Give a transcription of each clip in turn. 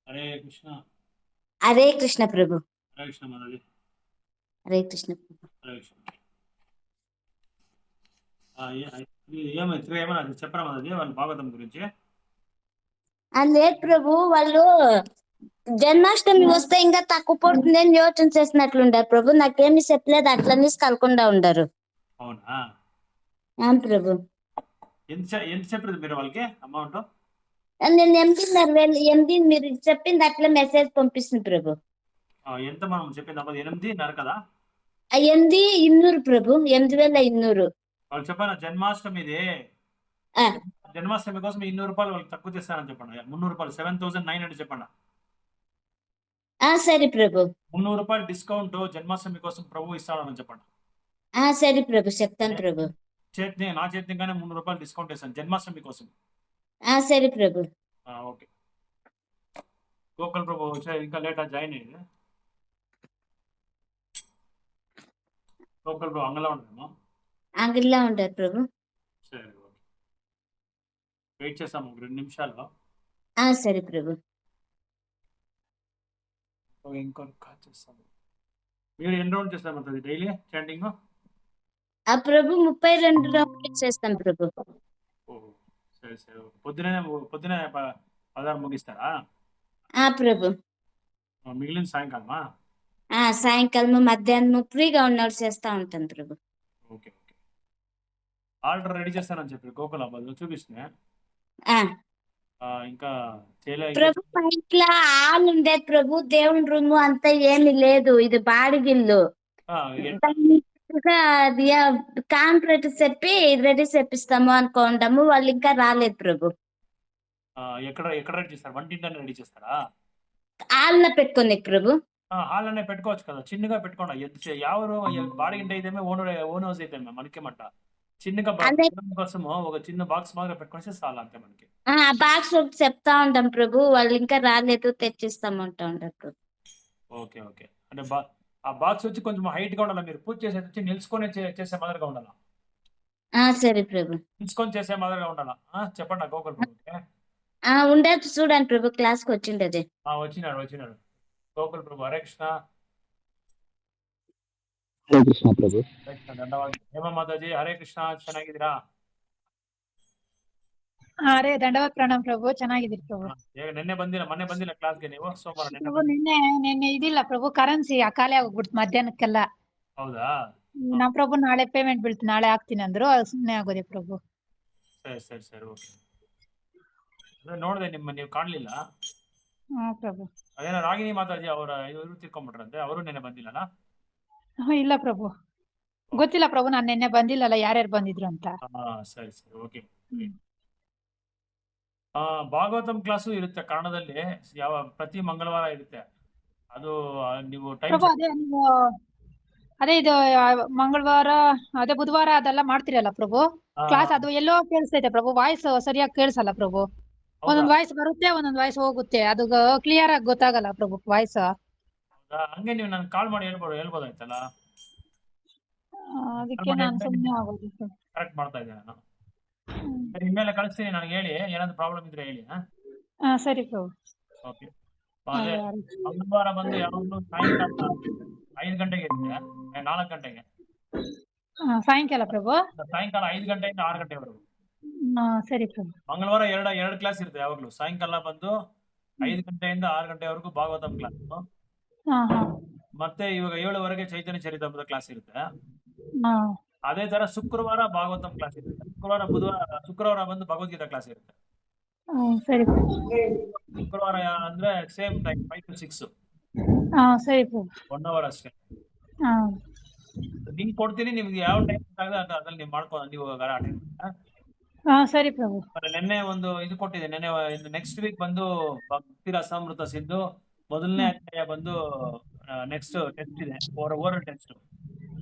హరే కృష్ణ. హరే కృష్ణ ప్రభు. హరే కృష్ణ మాతాజీ. హరే కృష్ణ ప్రభు. హరే కృష్ణ. ఏమన్నా చెప్పరా మాతాజీ వాళ్ళ భాగవతం గురించి? లేదు ప్రభు, వాళ్ళు జన్మాష్టమి వస్తే ఇంకా తక్కువ పడుతుంది అని యోచన చేసినట్లుండారు ప్రభు. నాకేమి చెప్పలేదు, అట్లనే కలకుండా ఉండరు. అవునా? అవును ప్రభు. ఎంత చెప్పలేదు మీరు వాళ్ళకి అమౌంట్? నేను 8,500 మీరు చెప్పింది అట్లా మెసేజ్ పంపిస్తుంది ప్రభు. ఎంత మనం చెప్పింది అమ్మది? 8,500 కదా? 8,200 ప్రభు. 8,200. వాళ్ళు చెప్పాను జన్మాష్టమిది. జన్మాష్టమి కోసం 200 రూపాయలు వాళ్ళకి తక్కువ చేస్తానని చెప్పండి. 300 రూపాయలు, 7,900 చెప్పండి. సరే ప్రభు. 300 రూపాయలు డిస్కౌంట్ జన్మాష్టమి కోసం ప్రభు ఇస్తాడని చెప్పండి. సరే ప్రభు, చెప్తాను ప్రభు. నా చేతిగానే 300 రూపాయలు డిస్కౌంట్ వేస్తాను జన్మాష్టమి కోసం. సరే ప్రభు. ఓకే. గోకుల్ ప్రభు ఇంకా లేటా జాయిన్ అయ్యింది. గోకుల్ ప్రభు అంగలా ఉంటామా? అంగిల్లో ఉంటారు ప్రభు. సరే, ఓకే. వెయిట్ చేస్తాము 2 నిమిషాల్లో. సరే ప్రభు. ఇంకొక చేస్తాము. మీరు ఎన్ని రౌండ్ చేస్తామంటుంది డైలీ చాటింగ్? ప్రభు 32 రౌండ్లు చేస్తాం ప్రభు. సరే సరే. పొద్దునే 16 ముగిస్తారా? ప్రభు. మిగిలిన సాయంకాలమా? సాయంకాలము మధ్యాహ్నము ఫ్రీగా ఉన్నప్పుడు చేస్తా ఉంటాను ప్రభు. Okay okay. ఆర్డర్ రెడీ చేస్తానని చెప్పి గోకుల బదులు చూపిస్తున్నా. ఇంకా ప్రభు మా ఇంట్లో హాల్ ఉండేది ప్రభు, దేవుని రూము అంతా ఏమి లేదు, ఇది బాడిగిల్లు. కాంట్రాక్ట్ చెప్పి రెడీ చేపిస్తాము అనుకుంటాము, వాళ్ళు ఇంకా రాలేదు ప్రభు. ఎక్కడ రెడీ చేస్తారు? వంటింటి రెడీ చేస్తారా? హాల్లో పెట్టుకుని ప్రభు. హాల్ అనే పెట్టుకోవచ్చు కదా, చిన్నగా పెట్టుకోండి. ఎవరు బాడిగింటి అయితే ఓన్ హౌస్ అయితే మనకేమంట చిన్నగా కోసము ఒక చిన్న బాక్స్ మాత్రం పెట్టుకొని చాలు అంతే మనకి. బాక్స్ చెప్తా ఉంటాం ప్రభు, వాళ్ళు ఇంకా రాలేదు, తెచ్చిస్తామంటా ఉంటారు ప్రభు. Okay okay. అంటే ఆ బాక్స్ వచ్చి కొంచెం హైట్ గా ఉండాలి. మీరు పూజ చేసేది వచ్చి నిల్చుకొని చేసే మాదిరిగా ఉండాలి. సరే ప్రభు. నిల్చుకొని చేసే మాదిరిగా ఉండాలా? చెప్పండి గోకుల్ ప్రభుకి. ఉండదు చూడండి ప్రభు, క్లాస్ కి వచ్చిండేది. వచ్చినాడు గోకుల్ ప్రభు. హరే కృష్ణ. ಹರೇ ಕೃಷ್ಣ ಪ್ರಭು. ಧನ್ಯವಾದ. ಹೇಮ ಮಾತಾಜಿ ಹರೇ ಕೃಷ್ಣ. ಚೆನ್ನಾಗಿದ್ದೀರಾ? ಹರೇ ದಂಡವತ್ ಪ್ರಣಾಮ ಪ್ರಭು, ಚೆನ್ನಾಗಿದ್ದೀರಿ ಪ್ರಭು. ಮೊನ್ನೆ ಬಂದಿಲ್ಲ ಕ್ಲಾಸ್ಗೆ ನೀವು? ಸೋಮವಾರ ನಿನ್ನೆ ಇದಿಲ್ಲ ಪ್ರಭು, ಕರೆನ್ಸಿ ಖಾಲಿ ಆಗೋಗ್ಬಿಡ್ತು ಮಧ್ಯಾಹ್ನಕ್ಕೆಲ್ಲ. ಹೌದಾ? ನಮ್ ಪ್ರಭು ನಾಳೆ ಪೇಮೆಂಟ್ ಬೀಳ್ತು, ನಾಳೆ ಹಾಕ್ತೀನಿ ಅಂದ್ರು, ಸುಮ್ನೆ ಆಗೋದೆ ಪ್ರಭು. ಸರಿ ಓಕೆ. ನೋಡಿದೆ ನೀವು ಕಾಣ್ಲಿಲ್ಲ. ಪ್ರಭು. ಅದೇನೋ ರಾಗಿಣಿ ಮಾತಾಜಿ ಇವರು ತಿರ್ಕೊಂಡ್ಬಿಟ್ರಂತೆ, ಅವರು ನೆನ್ನೆ ಬಂದಿಲ್ಲಲ್ಲ? ಇಲ್ಲ ಪ್ರಭು, ಗೊತ್ತಿಲ್ಲ ಪ್ರಭು, ನಾನು ನಿನ್ನೆ ಬಂದಿಲ್ಲಲ್ಲ ಯಾರ್ಯಾರು ಬಂದಿದ್ರು ಅಂತ. ಸರಿ ಓಕೆ. ಭಾಗವತಂ ಕ್ಲಾಸು ಇರುತ್ತೆ ಕನ್ನಡದಲ್ಲಿ, ಪ್ರತಿ ಮಂಗಳವಾರ ಇರುತ್ತೆ. ಅದು ನೀವು ಟೈಮ್ ಅದೇ ಇದು ಮಂಗಳವಾರ, ಅದೇ ಬುಧವಾರ ಅದೆಲ್ಲ ಮಾಡ್ತಿರಲ್ಲ ಪ್ರಭು ಕ್ಲಾಸ್. ಅದು ಎಲ್ಲೋ ಕೇಳಿಸ್ತೈತೆ ಪ್ರಭು, ವಾಯ್ಸ್ ಸರಿಯಾಗಿ ಕೇಳಿಸಲ್ಲ ಪ್ರಭು. ಒಂದೊಂದು ವಾಯ್ಸ್ ಬರುತ್ತೆ, ಒಂದೊಂದು ವಾಯ್ಸ್ ಹೋಗುತ್ತೆ, ಅದು ಕ್ಲಿಯರ್ ಆಗಿ ಗೊತ್ತಾಗಲ್ಲ ಪ್ರಭು ವಾಯ್ಸ್. ಹಂಗೆ ನೀವು ನಾನು ಕಾಲ್ ಮಾಡಿ ಹೇಳ್ಬೋದಾಯ್ತಲ್ಲ. ಅದಕ್ಕೆ ನಾನು ಸುಮ್ಮನೆ ಆಗೋದು. ಕರೆಕ್ಟ್ ಮಾಡ್ತಾ ಇದ್ದೆ ನಾನು. ಇನ್ಮೇಲೆ ಕಳಿಸ್ತೀನಿ, ನನಗೆ ಹೇಳಿ ಏನಾದ್ರು ಪ್ರಾಬ್ಲಮ್ ಇದ್ರೆ ಹೇಳಿ. ಸರಿ ಪ್ರಭು. ಓಕೆ. ಮಂಗಳವಾರ ಬಂದು ಯಾವಾಗಲೂ ಸಾಯಂಕಾಲ 5 ಗಂಟೆಗೆ ಇರುತ್ತೆ, 4 ಗಂಟೆಗೆ ಸಾಯಂಕಾಲ ಪ್ರಭು. ಸಾಯಂಕಾಲ 5 ಗಂಟೆಯಿಂದ 6 ಗಂಟೆವರೆಗೂ. ಸರಿ ಪ್ರಭು. ಮಂಗಳವಾರ ಎರಡು ಕ್ಲಾಸ್ ಇರುತ್ತೆ ಯಾವಾಗಲೂ. ಸಾಯಂಕಾಲ ಬಂದು 5 ಗಂಟೆಯಿಂದ 6 ಗಂಟೆವರೆಗೂ ಭಾಗವತಂ ಕ್ಲಾಸ್. ಮತ್ತೆ ಇವಾಗ 7 ಚೈತನ್ಯ ಚರಿತಾಮೃತ ಕ್ಲಾಸ್ ಇರುತ್ತೆ. ಅದೇ ತರ ಶುಕ್ರವಾರ ಭಾಗವತಂ ಕ್ಲಾಸ್ ಇರುತ್ತೆ. ಶುಕ್ರವಾರ ಬಂದು ಭಗವದ್ಗೀತಾ ಕ್ಲಾಸ್ ಇರುತ್ತೆ. ಸರಿ ಪ್ರಭು. ಶುಕ್ರವಾರ ಅಂದ್ರೆ ಸೇಮ್ ಟೈಮ್ 5 to 6 ಸರಿ ಪ್ರಭು. 1 hour ಅಷ್ಟೇ. ಲಿಂಕ್ ಕೊಡ್ತೀನಿ ನಿಮ್ಗೆ ಯಾವ ಟೈಮ್ ಅದ್ರಲ್ಲಿ ನೀವು ನೀವು ಅಟೆಂಡ್. ಸರಿ ಪ್ರಭು. ನೆನ್ನೆ ಒಂದು ಇದು ಕೊಟ್ಟಿದೆ. ನೆನ್ನೆ ನೆಕ್ಸ್ಟ್ ವೀಕ್ ಬಂದು ಭಕ್ತಿ ರಸಾಮೃತ ಸಿಂಧು ಮೊದಲನೇ ಅಧ್ಯಾಯ ಬಂದು ನೆಕ್ಸ್ಟ್ ಟೆಸ್ಟ್ ಇದೆ, ಓರಲ್ ಟೆಸ್ಟ್.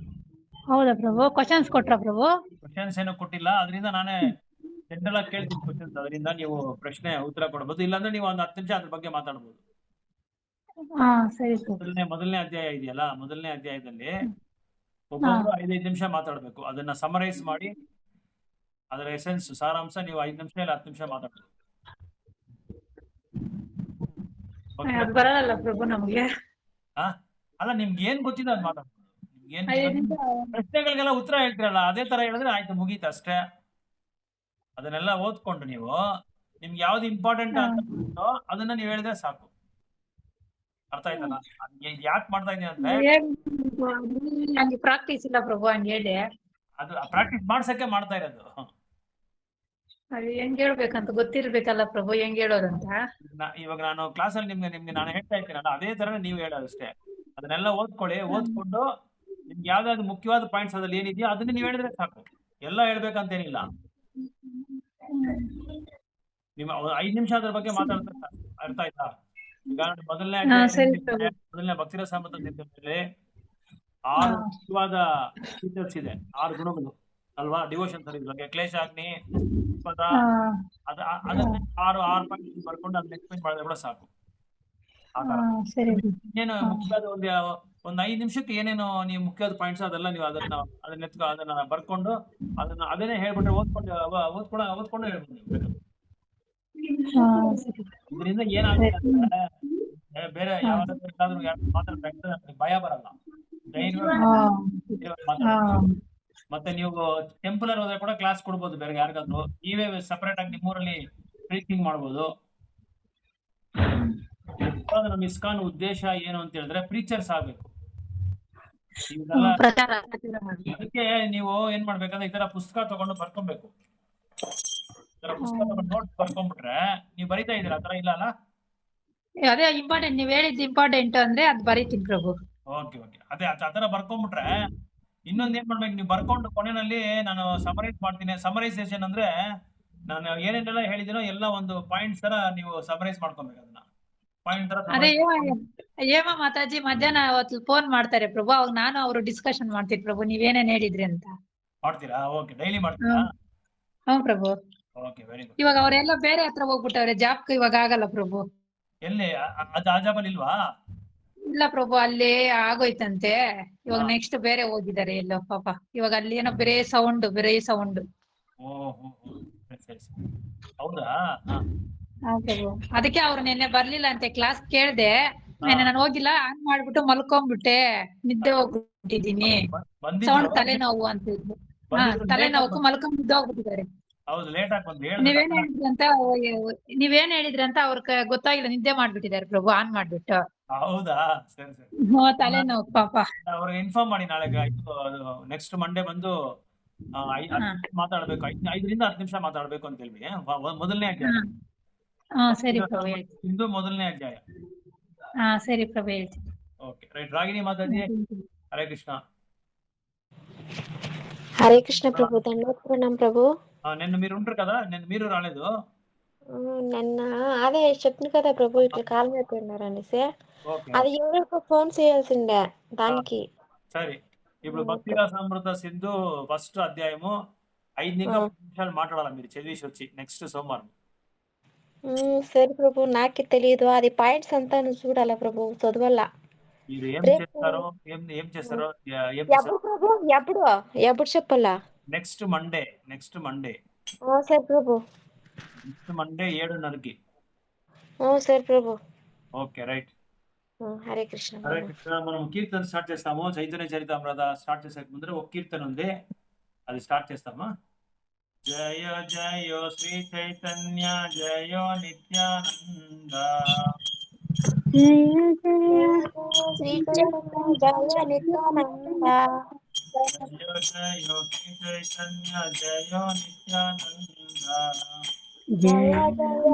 ಹೌದಾ ಪ್ರಭು? ಕ್ವಶನ್ಸ್ ಕೊಟ್ರಾ ಪ್ರಭು? ಕ್ವಶನ್ಸ್ ಏನೋ ಕೊಟ್ಟಿಲ್ಲ, ಅದರಿಂದ ನಾನೇ ಜನರಲ್ ಆಗಿ ಕೇಳ್ತೀನಿ ಕ್ವಶನ್ಸ್. ಅದರಿಂದ ನೀವು ಪ್ರಶ್ನೆ ಉತ್ತರ ಕೊಡಬಹುದು, ಇಲ್ಲಾಂದ್ರೆ ನೀವು ಒಂದು 10 ನಿಮಿಷ ಅದ್ರ ಬಗ್ಗೆ ಮಾತಾಡಬಹುದು. ಸರಿ ಮೊದಲನೇ ಅಧ್ಯಾಯ ಇದೆಯಲ್ಲ, ಮೊದಲನೇ ಅಧ್ಯಾಯದಲ್ಲಿ ಒಬ್ಬೊಬ್ರು 5 ನಿಮಿಷ ಮಾತಾಡ್ಬೇಕು. ಅದನ್ನ ಸಮರೈಸ್ ಮಾಡಿ ಅದರ ಎಸೆನ್ಸ್ ಸಾರಾಂಶ ನೀವು 5 ನಿಮಿಷ ಇಲ್ಲ 10 ನಿಮಿಷ ಮಾತಾಡ್ಬೇಕು. ಬರಲ್ಲ ಪ್ರಭು ನಮ್ಗೆ. ಅಲ್ಲ, ನಿಮ್ಗೆ ಏನ್ ಗೊತ್ತಿದೆ ಅದ್ ಮಾತಾಡ್ಬೋದು. ಪ್ರಶ್ನೆಗಳಿಗೆಲ್ಲ ಉತ್ತರ ಹೇಳ್ತಿರಲ್ಲ, ಅದೇ ತರ ಹೇಳಿದ್ರೆ ಆಯ್ತು, ಮುಗೀತು ಅಷ್ಟೇ. ಅದನ್ನೆಲ್ಲ ಓದ್ಕೊಂಡು ನೀವು ನಿಮ್ಗೆ ಯಾವ್ದು ಇಂಪಾರ್ಟೆಂಟ್ ಅಂತ ಅದನ್ನ ನೀವು ಹೇಳಿದ್ರೆ ಸಾಕು. ಅರ್ಥ ಆಯ್ತಲ್ಲ? ಯಾಕೆ ಮಾಡ್ತಾ ಇದೀನಿ ಅಂದ್ರೆ ಪ್ರಾಕ್ಟೀಸ್ ಇಲ್ಲ ಪ್ರಭು, ಹಂಗೆ ಹೇಳಿ. ಅದು ಪ್ರಾಕ್ಟೀಸ್ ಮಾಡ್ಸಕ್ಕೆ ಮಾಡ್ತಾ ಇರೋದು. ಹೆಂಗ್ ಹೇಳ್ಬೇಕಂತ ಗೊತ್ತಿರ್ಬೇಕಲ್ಲ ಪ್ರಭು, ಹೆಂಗ್ ಹೇಳೋದಂತ. ಇವಾಗ ನಾನು ಕ್ಲಾಸಲ್ಲಿ ನಿಮ್ಗೆ ನಾನು ಹೇಳ್ತಾ ಇರ್ತೀನಲ್ಲ, ಅದೇ ತರ ನೀವು ಹೇಳೋದಷ್ಟೇ. ಅದನ್ನೆಲ್ಲ ಓದ್ಕೊಳ್ಳಿ. ಓದ್ಕೊಂಡು ನಿಮ್ಗೆ ಯಾವ್ದಾದ್ರು ಮುಖ್ಯವಾದ ಪಾಯಿಂಟ್ಸ್ ಅದ್ರಲ್ಲಿ ಏನಿದೆಯೋ ಅದನ್ನ ನೀವು ಹೇಳಿದ್ರೆ ಸಾಕು. ಎಲ್ಲ ಹೇಳ್ಬೇಕಂತೇನಿಲ್ಲ. ನಿಮ್ಮ 5 ನಿಮಿಷ ಅದ್ರ ಬಗ್ಗೆ ಮಾತಾಡ್ತಾ ಅರ್ಥ ಆಯ್ತಾ? ಈಗ ಮೊದಲನೇ ಭಕ್ತಿರ ಸಾಮೃತ ಸಿಂಧುವಿನಲ್ಲಿ 6 ಮುಖ್ಯವಾದ ಫೀಚರ್ಸ್ ಇದೆ, 6 ಗುಣಗಳು ಅಲ್ವಾ? ಡಿವೋಷನ್ ಸರ್ವಿಸ್ ಬಗ್ಗೆ ಕ್ಲೇಶಾಗ್ನಿ ಪದ ಅದನ್ನ 6 ಪಾಯಿಂಟ್ ಬರ್ಕೊಂಡು ಅದನ್ನ ಎಕ್ಸ್ಪ್ಲೇನ್ ಮಾಡಿದ್ರೆ ಕೂಡ ಸಾಕು. ಇನ್ನೇನು ಮುಖ್ಯವಾದ ಒಂದು 5 ನಿಮಿಷಕ್ಕೆ ಏನೇನು ನೀವು ಮುಖ್ಯವಾದ ಪಾಯಿಂಟ್ಸ್ ಅದೆಲ್ಲ ನೀವು ಅದನ್ನ ಬರ್ಕೊಂಡು ಅದನ್ನೇ ಹೇಳ್ಬಿಟ್ರೆ ಓದ್ಕೊಂಡು ಹೇಳ್ಬೋದು. ಇದರಿಂದ ಏನಾಗುತ್ತೆ ಅಂದ್ರೆ ಬೇರೆ ಯಾವ್ದಾದ್ರು ಮಾತಾಡ್ಬೇಕು ಭಯ ಬರಲ್ಲ, ಮತ್ತೆ ನೀವು ಟೆಂಪಲ್ ಹೋದ್ರೆ ಕೂಡ ಕ್ಲಾಸ್ ಕೊಡ್ಬೋದು ಬೇರೆ ಯಾರಿಗಾದ್ರು. ನೀವೇ ಸಪರೇಟ್ ಆಗಿ ನಿಮ್ಮೂರಲ್ಲಿ ಪ್ರೀಚಿಂಗ್ ಮಾಡ್ಬೋದು. ನಮ್ಮ ಇಸ್ಕಾನ್ ಉದ್ದೇಶ ಏನು ಅಂತ ಹೇಳಿದ್ರೆ ಪ್ರೀಚರ್ಸ್ ಆಗ್ಬೇಕು. ಅದಕ್ಕೆ ನೀವು ಏನ್ ಮಾಡ್ಬೇಕಂದ್ರೆ ಈ ತರ ಪುಸ್ತಕ ತಗೊಂಡು ಬರ್ಕೊಬೇಕು. ಪುಸ್ತಕ ತಗೊಂಡು ನೋಟ್ಸ್ ಬರ್ಕೊಂಡ್ಬಿಟ್ರೆ ನೀವು ಬರಿತಾ ಇದೀರ, ಆತರ ಇಲ್ಲ ಅಲ್ಲ? ಅದೇ ಇಂಪಾರ್ಟೆಂಟ್, ನೀವ್ ಹೇಳಿದ್ ಇಂಪಾರ್ಟೆಂಟ್ ಅಂದ್ರೆ ಅದ್ ಬರೀತೀನಿ ಪ್ರಭು. ಓಕೆ ಅದೇ ಆತರ ಬರ್ಕೊಂಡ್ಬಿಟ್ರೆ ಇನ್ನೊಂದ್ ಏನ್ ಮಾಡ್ಬೇಕು, ನೀವು ಬರ್ಕೊಂಡು ಕೊನೆಯಲ್ಲಿ ನಾನು ಸಮರೈಸ್ ಮಾಡ್ತೀನಿ. ಸಮರೈಸೇಷನ್ ಅಂದ್ರೆ ನಾನು ಏನೇನೆಲ್ಲ ಹೇಳಿದಿನೋ ಎಲ್ಲ ಒಂದು ಪಾಯಿಂಟ್ಸ್ ತರ ನೀವು ಸಮರೈಸ್ ಮಾಡ್ಕೊಬೇಕು. ಅದನ್ನ ಪಾಯಿಂಟ್ ತರ ಅದೇ ಹೇಮ ಮಾತಾಜಿ ಮಧ್ಯಾಹ್ನ ಅವತ್ತು ಫೋನ್ ಮಾಡ್ತಾರೆ ಪ್ರಭು, ಅವಾಗ ನಾನು ಅವರು ಡಿಸ್ಕಷನ್ ಮಾಡ್ತೀನಿ ಪ್ರಭು, ನೀವೇನೇನ್ ಹೇಳಿದ್ರಿ ಅಂತ. ಮಾಡ್ತೀರಾ? ಓಕೆ, ಡೈಲಿ ಮಾಡ್ತೀರಾ? ಹ್ಮ್ ಪ್ರಭು. Okay, very good. ಇವಾಗ ಅವರೆಲ್ಲ ಬೇರೆ ಹತ್ರ ಹೋಗ್ಬಿಟ್ಟವ್ರೆ, ಜಾಬ್ಗೆ ಇವಾಗ ಆಗಲ್ಲ ಪ್ರಭು. ಎಲ್ಲಿ ಆ ಜಾಬಲ್ಲಿ ಇಲ್ವಾ? ಇಲ್ಲ ಪ್ರಭು, ಅಲ್ಲಿ ಆಗೋಯ್ತಂತೆ. ಇವಾಗ ನೆಕ್ಸ್ಟ್ ಬೇರೆ ಹೋಗಿದ್ದಾರೆ ಎಲ್ಲೋ ಪಾಪ. ಇವಾಗ ಅಲ್ಲಿ ಏನೋ ಬೇರೆ ಸೌಂಡ್. ಹೌದಾ? ಅದಕ್ಕೆ ಅವ್ರು ನಿನ್ನೆ ಬರ್ಲಿಲ್ಲ ಅಂತೆ, ಕ್ಲಾಸ್ ಕೇಳ್ದೆ. ನೆನ್ನೆ ನಾನು ಹೋಗಿಲ್ಲ, ಆನ್ ಮಾಡ್ಬಿಟ್ಟು ಮಲ್ಕೊಂಡ್ಬಿಟ್ಟೆ, ನಿದ್ದೆ ಹೋಗ್ಬಿಟ್ಟಿದೀನಿ. ಸೌಂಡ್ ತಲೆನೋವು ಅಂತ ಇದ್ರು. ತಲೆನೋವು ಮಲ್ಕೊಂಡ್ ನಿದ್ದೆ ಹೋಗ್ಬಿಟ್ಟಿದ್ದಾರೆ. ನೀವೇನ್ ಹೇಳಿದ್ರಿ ಅಂತ ಅವ್ರ ಗೊತ್ತಾಗಿಲ್ಲ, ನಿದ್ದೆ ಮಾಡ್ಬಿಟ್ಟಿದ್ದಾರೆ ಪ್ರಭು, ಆನ್ ಮಾಡ್ಬಿಟ್ಟು. ಹೌದಾ? ಸರಿ ತಲೆನೋವು ಪಾಪ. ಅವ್ರಿಗೆ ಇನ್ಫಾರ್ಮ್ ಮಾಡಿ, ನಾಳೆ ನೆಕ್ಸ್ಟ್ ಮಂಡೇ ಬಂದು ಮಾತಾಡ್ಬೇಕು. 5 ರಿಂದ 10 ನಿಮಿಷ ಮಾತಾಡ್ಬೇಕು ಅಂತ ಹೇಳಿ. ಮೊದಲನೇ ಅಧ್ಯಾಯ. ಸರಿ ಪ್ರಭು, ಇಂದು ಮೊದಲನೇ ಅಧ್ಯಾಯ. ಸರಿ ಪ್ರಭು, ಹೇಳ್ತೀನಿ. Okay, right. ರಾಗಿಣಿ ಮಾತಾಡಿ. ಹರೇ కృష్ణ. హరే కృష్ణ ప్రభు. దండవత్ ప్రణామం ప్రభు. నిన్న మీరు ఉంటారు కదా, మీరు రాలేదు. నిన్న అదే చెప్తున్నా కదా ప్రభు, ఇట్లా కాల్ మీద పోయినారు అనేసి. అది ఎవరికో ఫోన్ చేయాల్సిందే దానికి. సరే, ఇప్పుడు భక్తి రసామృత సింధు ఫస్ట్ అధ్యాయము 5 నిమిషాలు మాట్లాడాలి మీరు చదివేసి వచ్చి నెక్స్ట్ సోమవారం. సరే ప్రభు, నాకే తెలియదు అది పాయింట్స్ అంతా చూడాలా ప్రభు, చదవాలా. మీరు ఏం చేస్తారో ఏం చేస్తారో ఎప్పుడు చెప్పాలా? Next Monday. సరే ప్రభు. నెక్స్ట్ మండే 7:30కి. సరే ప్రభు. Okay, right. హరే కృష్ణ. హరే కృష్ణ. మనం కీర్తన స్టార్ట్ చేస్తాము. చైతన్య చరితామృత స్టార్ట్ చేసే ముందర ఒక కీర్తన ఉంది, అది స్టార్ట్ చేస్తామా? జయ జయ శ్రీ చైతన్య జయ నిత్యానంద, జయ జయ శ్రీ చైతన్య జయ నిత్యానంద, జయ జయ శ్రీ చైతన్య జయ నిత్యానంద, జయ జయ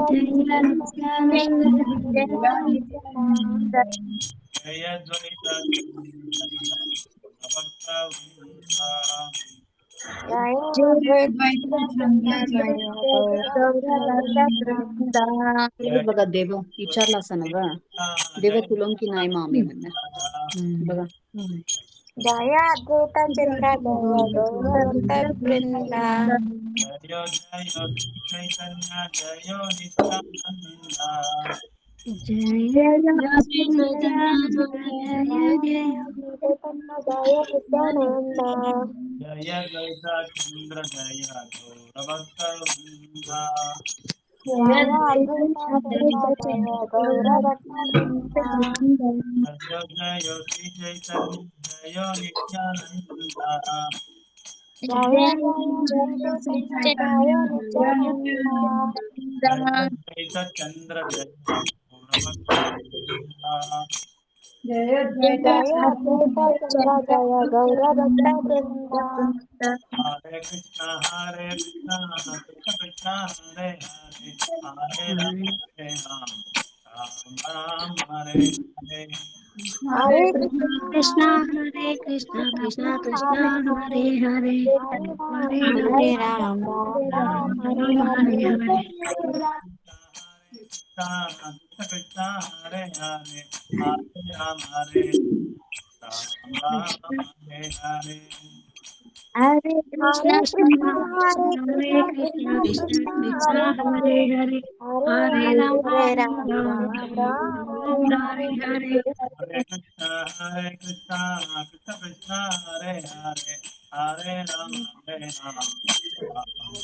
జయ ధ్వనిత बघा देव विचारला असं ना बा देव तुलम की नाही मामी म्हणा बघा जय अद्वैत चंद्र जय गौरवंत वृंद जय जय चैतन्य जय नित्यानंद जय नित्यानंद जय गौता चंद्र जय गौरभक्त वृंद जय अद्वैत चंद्र जय गौरवंत वृंद जय जय श्री चैतन्य जय नित्यानंद जय जय जय नित्यानंद जय चंद्र जय गौरभक्त जय अद्वैत चंद्र जय गौरवंत वृंद हरे कृष्णा कृष्ण कृष्ण हरे हरे हरे राम राम हरे हरे हरे कृष्णा हरे कृष्णा कृष्णा कृष्णा हरे हरे हरे राम राम हरे हरे हरे कृष्ण हरे हरे हरे राम राम हरे हरे हरे कृष्णा हरे हरे कृष्णा कृष्णा कृष्णा हरे हरे हरे राम हरे हरे हरे कृष्णा कृष्ण कृष्ण हरे हरे हरे राम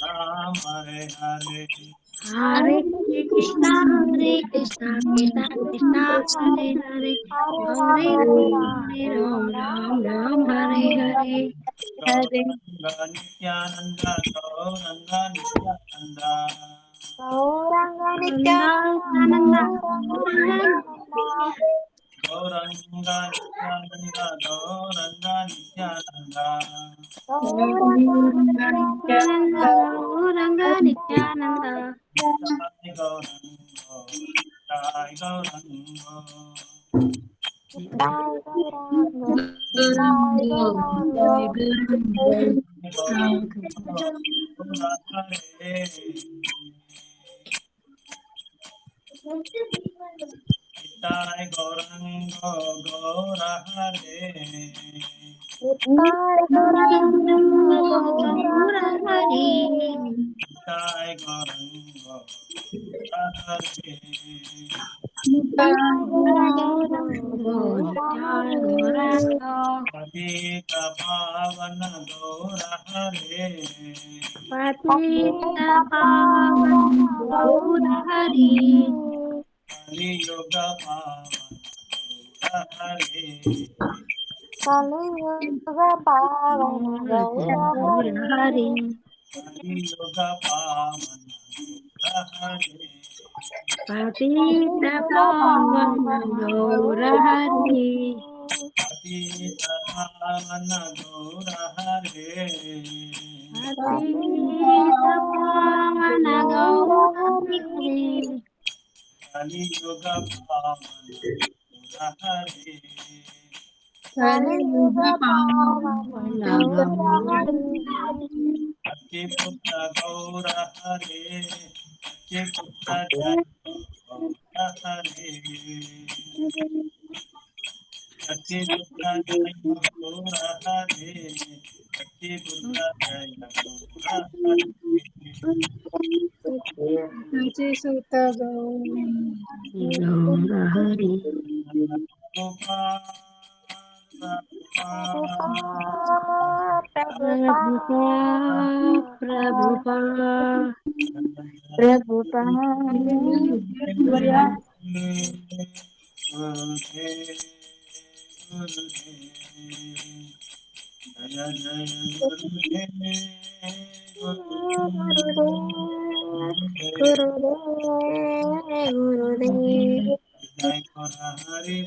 राम हरे हरे हरे कृष्णा कृष्णा कृष्णा हरे हरे हरे राम राम हरे हरे हरे गौरंग नित्यानंद गौरंग नित्यानंद गौरंग वृंदावनानंद गौरंग नित्यानंद गौरंग नित्यानंद गौरंग नित्यानंद जय गौरंग जय गौरंग निताय गौरंग गौर हरे निताय गौरंग गौर हरे पतित पावन गौर हरे पतित पावन गौर हरि कलियुग पावन गौर हरे कलियुग पावन गौर गौर हरि कलियुग पावन गौर हरे पतित पावन गौर हरि पतित पावन गौर हरे पतित पावन गौर हरि कलियुग पावन गौर हरे कलियुग पावन गौर हरि अतिपुत्र गौर हरे अतिपुत्र जय गौर हरे अतिपुत्र जय गौर हरे अतिपुत्र जय गौर हरे सुत गौर हरि प्रभुपा जय जय गुरुदेव गुरुदेव जय गुरु हरि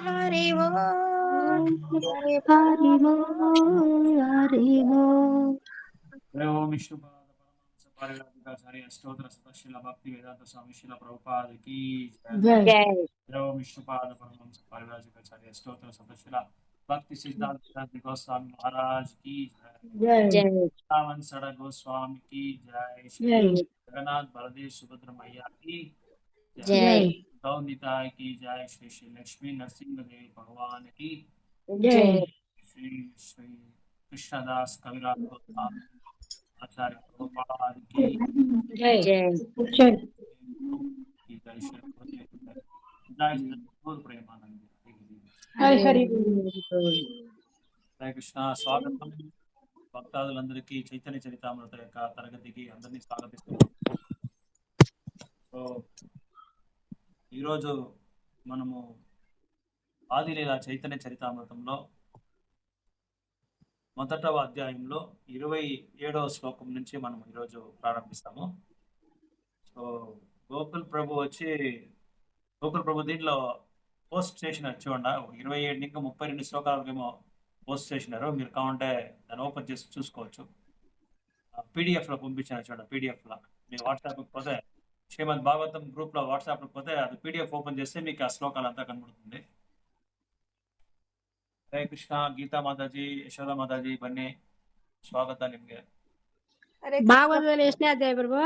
हरि बोल हरि हरि बोल हरि बोल ओम विष्णु పరివ్రాజకాచార్య స్తోత్ర సతశీల భక్తి వేదాంత స్వామి శీల ప్రభుపాద కీ జై విష్ణుపాద పరమహంస పరివ్రాజకాచార్య స్తోత్ర సతశీల భక్తి సిద్ధాంత గోస్వామి మహారాజ్ की జై वृंदावन सड़ा गोस्वामी की जय, श्री जगन्नाथ बलदेव सुभद्र मैया की जय गौनिताय की जय, श्री श्री लक्ष्मी नरसिंह देव भगवान की जय श्री श्री कृष्णदास कविराज गोस्वामी आचार्य प्रभुपाद की जय की जय, श्री जय जगद्गुरु प्रेमानंद హరి హరి हरे कृष्ण स्वागतम భక్తాదులందరికీ చైతన్య చరితామృత యొక్క తరగతికి అందరినీ స్వాగతిస్తున్నాం. సో ఈరోజు మనము ఆదిలీల చైతన్య చరితామృతంలో మొదటవ అధ్యాయంలో 27వ శ్లోకం నుంచి మనం ఈరోజు ప్రారంభిస్తాము. సో గోకుల్ ప్రభు దీంట్లో పోస్ట్ చేసినారు చూడండి, 27 ఇంకా 32 శ్లోకాలకు ఏమో పోస్ట్ చేసినారు. మీరు కావాలంటే దాన్ని ఓపెన్ చేసి చూసుకోవచ్చు. పీడిఎఫ్లో పంపించాను చూడండి, పీడిఎఫ్లో మీ వాట్సాప్కి పోతే శ్రీమద్ భాగవతం గ్రూప్లో వాట్సాప్కి పోతే అది పీడిఎఫ్ ఓపెన్ చేస్తే మీకు ఆ శ్లోకాలు అంతా కనబడుతుంది. ಹರೇ ಕೃಷ್ಣ, ಗೀತಾ ಮಾತಾಜಿ, ಯಶೋಧ ಮಾತಾಜಿ ಬನ್ನಿ, ಸ್ವಾಗತ ನಿಮ್ಗೆ. ಭಾಗವತದಲ್ಲಿ ಎಷ್ಟನೇ ಅಧ್ಯಾಯ ಪ್ರಭು?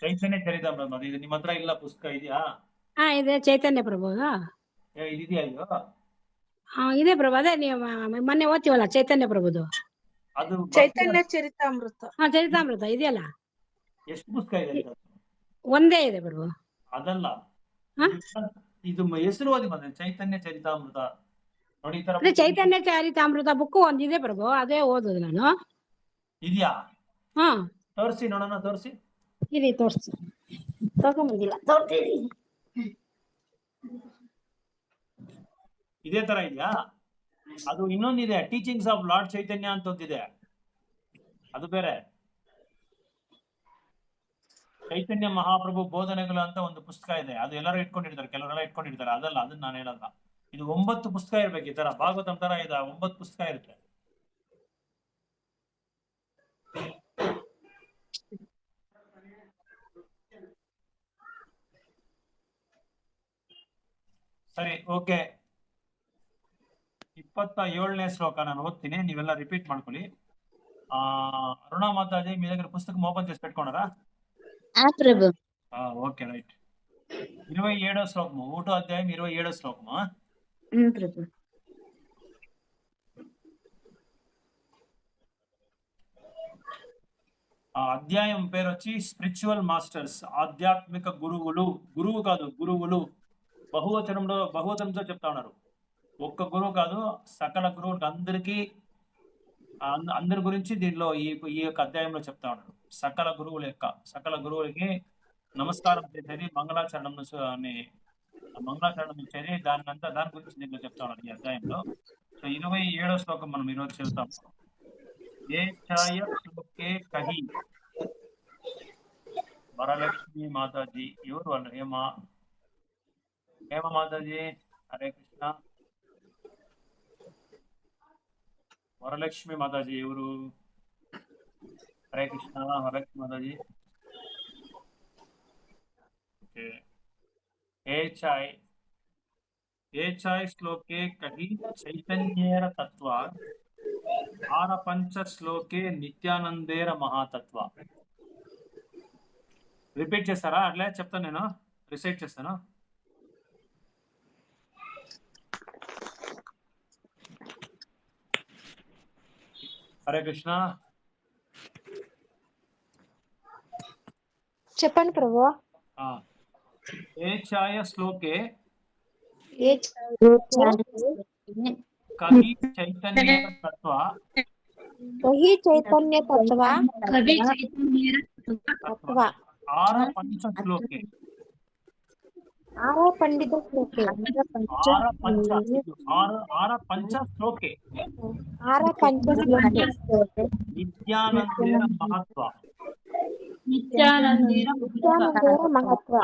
ಚೈತನ್ಯ ಚರಿತಾಮೃತ. ಇದು ನಿಮ್ಮ ಹತ್ರ ಇಲ್ಲ ಪುಸ್ತಕ ಇದೆಯಾ? ಹಾ ಇದೆ ಚೈತನ್ಯ ಪ್ರಭು. ಇದೆಯಾ ಇದು? ಹಾ ಇದೆ ಪ್ರಭು, ಅದೇ ನೀವು ಮೊನ್ನೆ ಓದ್ತೀವಲ್ಲ ಚೈತನ್ಯ ಪ್ರಭುದು. ಅದು ಚೈತನ್ಯ ಚರಿತಾಮೃತ. ಹಾ ಚರಿತಾಮೃತ ಇದೆಯಲ್ಲ. ಎಷ್ಟು ಪುಸ್ತಕ ಇದೆ? ಒಂದೇ ಇದೆ ಪ್ರಭು. ಅದಲ್ಲ, ಇದು ಹೆಸರು ಓದಿ ಬಂದ್ರೆ ಚೈತನ್ಯ ಚರಿತಾಮೃತ ನೋಡಿ. ಈ ತರ ಅದೇ ಚೈತನ್ಯ ಚರಿತಾಮೃತ ಬುಕ್ ಒಂದಿದೆ ಪ್ರಭು, ಅದೇ ಓದುದು ನಾನು. ಇದೆಯಾ? ಹಾ ತೋರಿಸಿ ನೋಡೋಣ, ತೋರಿಸಿ. ಇದೆ ತೋರಿಸಿ, ತಗೊಂಬಂದಿಲ್ಲ, ತೋರ್ತೀನಿ. ಇದೇ ತರ ಇದೆಯಾ? ಅದು ಇನ್ನೊಂದಿದೆ, ಟೀಚಿಂಗ್ಸ್ ಆಫ್ ಲಾರ್ಡ್ ಚೈತನ್ಯ ಅಂತ ಒಂದಿದೆ, ಅದು ಬೇರೆ. ಚೈತನ್ಯ ಮಹಾಪ್ರಭು ಬೋಧನೆಗಳು ಅಂತ ಒಂದು ಪುಸ್ತಕ ಇದೆ, ಅದು ಎಲ್ಲರೂ ಇಟ್ಕೊಂಡಿರ್ತಾರೆ, ಕೆಲವರೆಲ್ಲ ಇಟ್ಕೊಂಡಿರ್ತಾರೆ. ಅದಲ್ಲ, ಅದನ್ನ ನಾನು ಹೇಳಲ್ಲ. ಇದು 9 ಪುಸ್ತಕ ಇರ್ಬೇಕು. ಈ ತರ ಭಾಗವತಂ ತರ ಇದೆ, 9 ಪುಸ್ತಕ ಇರುತ್ತೆ. ಸರಿ, ಓಕೆ. 27ನೇ ಶ್ಲೋಕ ನಾನು ಓದ್ತೀನಿ, ನೀವೆಲ್ಲ ರಿಪೀಟ್ ಮಾಡ್ಕೊಳ್ಳಿ. ಅರುಣಾ ಮಾತಾಜಿ మీ దగ్గర పుస్తకం ఓపెన్ చేసి పెట్టుకున్నారా? ప్రభు. Okay, right. 27వ శ్లోకము, 1వ అధ్యాయం 27వ శ్లోకము. ప్రభు. ఆ అధ్యాయం పేరు వచ్చి స్పిరిచువల్ మాస్టర్స్, ఆధ్యాత్మిక గురువులు. గురువు కాదు, గురువులు. బహువచనంతో చెప్తా ఉన్నారు. ఒక్క గురువు కాదు, సకల గురువులకు అందరి గురించి దీనిలో ఈ యొక్క అధ్యాయంలో చెప్తా ఉన్నారు. సకల గురువులకి నమస్కారం చేసేది, మంగళాచరణం ఇచ్చేది, దాని గురించి దీనిలో చెప్తా ఉన్నారు ఈ అధ్యాయంలో. సో 27వ శ్లోకం మనం ఈరోజు చదువుతాం. ఏ ఛాయ శ్లోకే కహి. వరలక్ష్మి మాతాజీ ఎవరు? వాళ్ళు హేమ మాతాజీ. హరే కృష్ణ. వరలక్ష్మి మాతాజీ ఎవరు? హరే కృష్ణ. వరలక్ష్మి మాతాజీ. ఓకే. ఏ ఛాయ్ శ్లోకే కహి చైతన్యేర తత్వ, ఆర పంచ శ్లోకే నిత్యానందేర మహాతత్వ. రిపీట్ చేస్తారా? అట్లే చెప్తాను, నేను రిసైట్ చేస్తాను. హరే కృష్ణ. చెప్పండి ప్రభు. ఏ ఛాయ శ్లోకే కవి చైతన్య తత్వ, కహి చైతన్య తత్వ ఆర పంచ శ్లోకే. ఆర పండిత శ్లోకే. ఆర పంచ శ్లోకే నిత్యానందేర మహత్వ. నిత్యానందేర మహత్వ.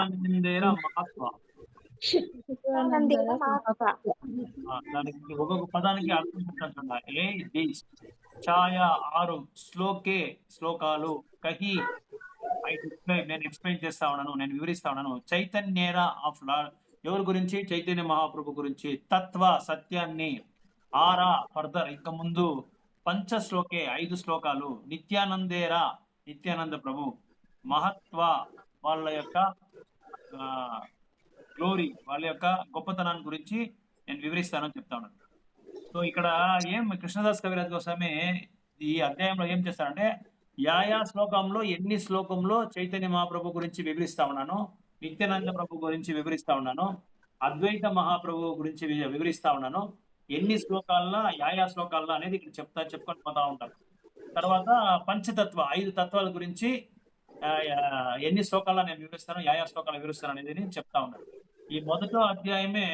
దానికి ఒక్కొక్క పదానికి అర్థం చెప్తాను. ఏ ఛాయ 6 శ్లోకే శ్లోకాలు, కహి నేను ఎక్స్ప్లెయిన్ చేస్తా ఉన్నాను, నేను వివరిస్తా ఉన్నాను. చైతన్యేరా ఆఫ్ లార్డ్ ఎవరి గురించి? చైతన్య మహాప్రభు గురించి. తత్వ సత్యాన్ని. ఆరా ఫర్దర్ ఇంకా ముందు. పంచశ్లోకే 5 శ్లోకాలు. నిత్యానందేరా నిత్యానంద ప్రభు. మహత్వ వాళ్ళ యొక్క గ్లోరీ, వాళ్ళ యొక్క గొప్పతనాన్ని గురించి నేను వివరిస్తానని చెప్తా ఉన్నాను. సో ఇక్కడ ఏం కృష్ణదాస్ కవిరాజ్ గోస్వామి ఈ అధ్యాయంలో ఏం చేస్తారంటే, యా శ్లోకంలో ఎన్ని శ్లోకంలో చైతన్య మహాప్రభు గురించి వివరిస్తా ఉన్నాను, నిత్యానంద ప్రభు గురించి వివరిస్తా ఉన్నాను, అద్వైత మహాప్రభు గురించి వివరిస్తా ఉన్నాను, ఎన్ని శ్లోకాల్లో యా శ్లోకాల్లో అనేది ఇక్కడ చెప్పుకొని పోతా ఉంటారు. తర్వాత పంచతత్వ 5 తత్వాల గురించి ఎన్ని శ్లోకాల్లో నేను వివరిస్తాను, యా శ్లోకాలు వివరిస్తాను అనేది నేను చెప్తా ఉన్నాను. ఈ మొదటి అధ్యాయమే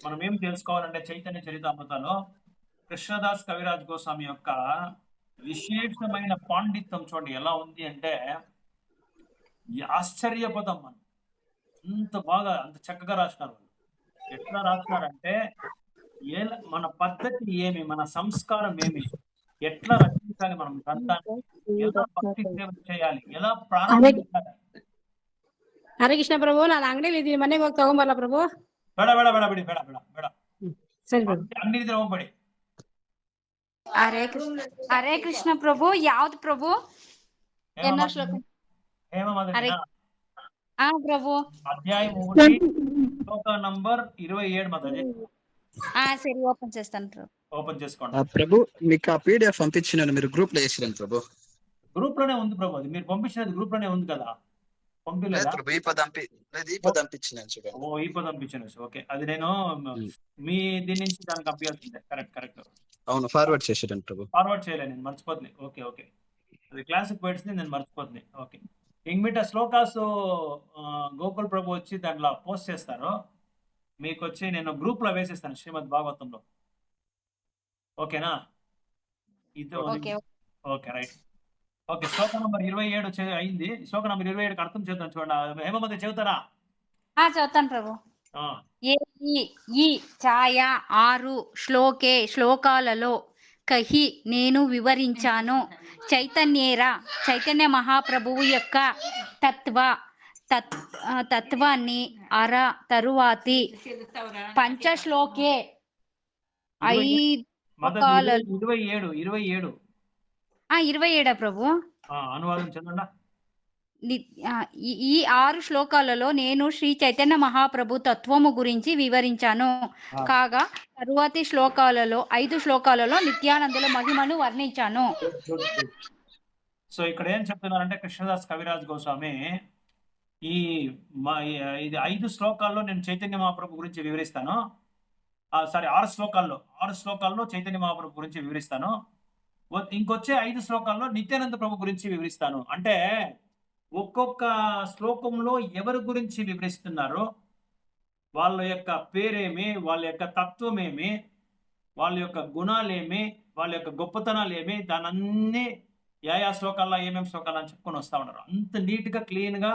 మనం ఏం తెలుసుకోవాలంటే చైతన్య చరితామృతలో కృష్ణదాస్ కవిరాజ్ గోస్వామి యొక్క విశేషమైన పాండిత్యం చూడండి ఎలా ఉంది అంటే, ఆశ్చర్యపోతాం మనం. అంత బాగా అంత చక్కగా రాసినారు వాళ్ళు. ఎట్లా రాసినారంటే, మన పద్ధతి ఏమి, మన సంస్కారం ఏమి, ఎట్లా రచించాలి మనం గ్రంథాన్ని, ఎలా భక్తి సేవ చేయాలి, ఎలా ప్రారంభించాలి. ಹರೇ ಕೃಷ್ಣ ಪ್ರಭು, ನಾನು ಅಂಗಡಿಯಲ್ಲಿ ಇದೀನಿ, ಮನೆಗೆ ಹೋಗಿ ತಗೊಂಬರಲ್ಲ ಪ್ರಭು? ಬೇಡ ಬೇಡ ಬೇಡ ಬಿಡಿ, ಬೇಡ ಬೇಡ ಬೇಡ. ಸರಿ ಪ್ರಭು. ಅಂಗಡಿ ಇದ್ರೆ ಹೋಗ್ಬೇಡಿ. ಹರೇ ಕೃಷ್ಣ ಪ್ರಭು. ಯಾವ್ದು ಪ್ರಭು? ಎನ್ನೋ ಶ್ಲೋಕ? ప్రభు అధ్యాయం 1 శ్లోక నంబర్ 27 మాతాజీ. సరే ఓపెన్ చేస్తాను ప్రభు. ఓపెన్ చేసుకోండి ప్రభు. మీకు ఆ పీడిఎఫ్ పంపించినాను, మీరు గ్రూప్ లో వేసిరండి ప్రభు. గ్రూప్ లోనే ఉంది ప్రభు, అది మీరు పంపించినది గ్రూప్ లోనే ఉంది కదా, పంపిలేదా? ఈ పదం పంపించినాను చూడండి. ఓ ఈ పదం పంపించాను. ఓకే, అది నేను మీ దీని నుంచి దానికి పంపించాల్సిందే. కరెక్ట్. అవును, ఫార్వర్డ్ చేసేయండి ప్రభు. ఫార్వర్డ్ చేయలే, నేను మర్చిపోతుంది. ఓకే, అది క్లాసిక్ వర్డ్స్ ని నేను మర్చిపోతుంది. ఓకే, ఇంకమిట శ్లోకాస్ గోకుల్ ప్రభు వచ్చి దాంట్లో పోస్ట్ చేస్తారు, మీకు వచ్చి నేను గ్రూప్ లో వేసేస్తాను శ్రీమద్ భాగవతంలో. ఓకేనా? ఇది ఓకే, రైట్. ఓకే, శ్లోక నంబర్ 27 అయింది. శ్లోక నంబర్ 27 అర్థం చేద్దాం చూడండి. హేమమతి చెబుతారా? చదువుతాను ప్రభు. ఈ ఛాయ 6 శ్లోకాలలో కహి నేను వివరించాను. చైతన్య మహాప్రభువు యొక్క తత్వాన్ని తరువాతి పంచశ్లోకే 27 ప్రభు. అనువాదం చదవండి. ఈ 6 శ్లోకాలలో నేను శ్రీ చైతన్య మహాప్రభు తత్వము గురించి వివరించాను కాగా తరువాతి శ్లోకాలలో 5 శ్లోకాలలో నిత్యానందుల మహిమను వర్ణించాను. సో ఇక్కడ ఏం చెప్తున్నారంటే కృష్ణదాస్ కవిరాజ్ గోస్వామి ఇది 5 శ్లోకాల్లో నేను చైతన్య మహాప్రభు గురించి వివరిస్తాను. 6 శ్లోకాల్లో చైతన్య మహాప్రభు గురించి వివరిస్తాను. ఇంకొచ్చే 5 శ్లోకాల్లో నిత్యానంద ప్రభు గురించి వివరిస్తాను. అంటే ఒక్కొక్క శ్లోకంలో ఎవరి గురించి వివరిస్తున్నారో, వాళ్ళ యొక్క పేరేమి, వాళ్ళ యొక్క తత్వమేమి, వాళ్ళ యొక్క గుణాలేమి, వాళ్ళ యొక్క గొప్పతనాలు ఏమి, దానన్నీ యా శ్లోకాల్లో ఏమేమి శ్లోకాలు అని చెప్పుకొని వస్తూ ఉన్నారు. అంత నీట్గా క్లీన్గా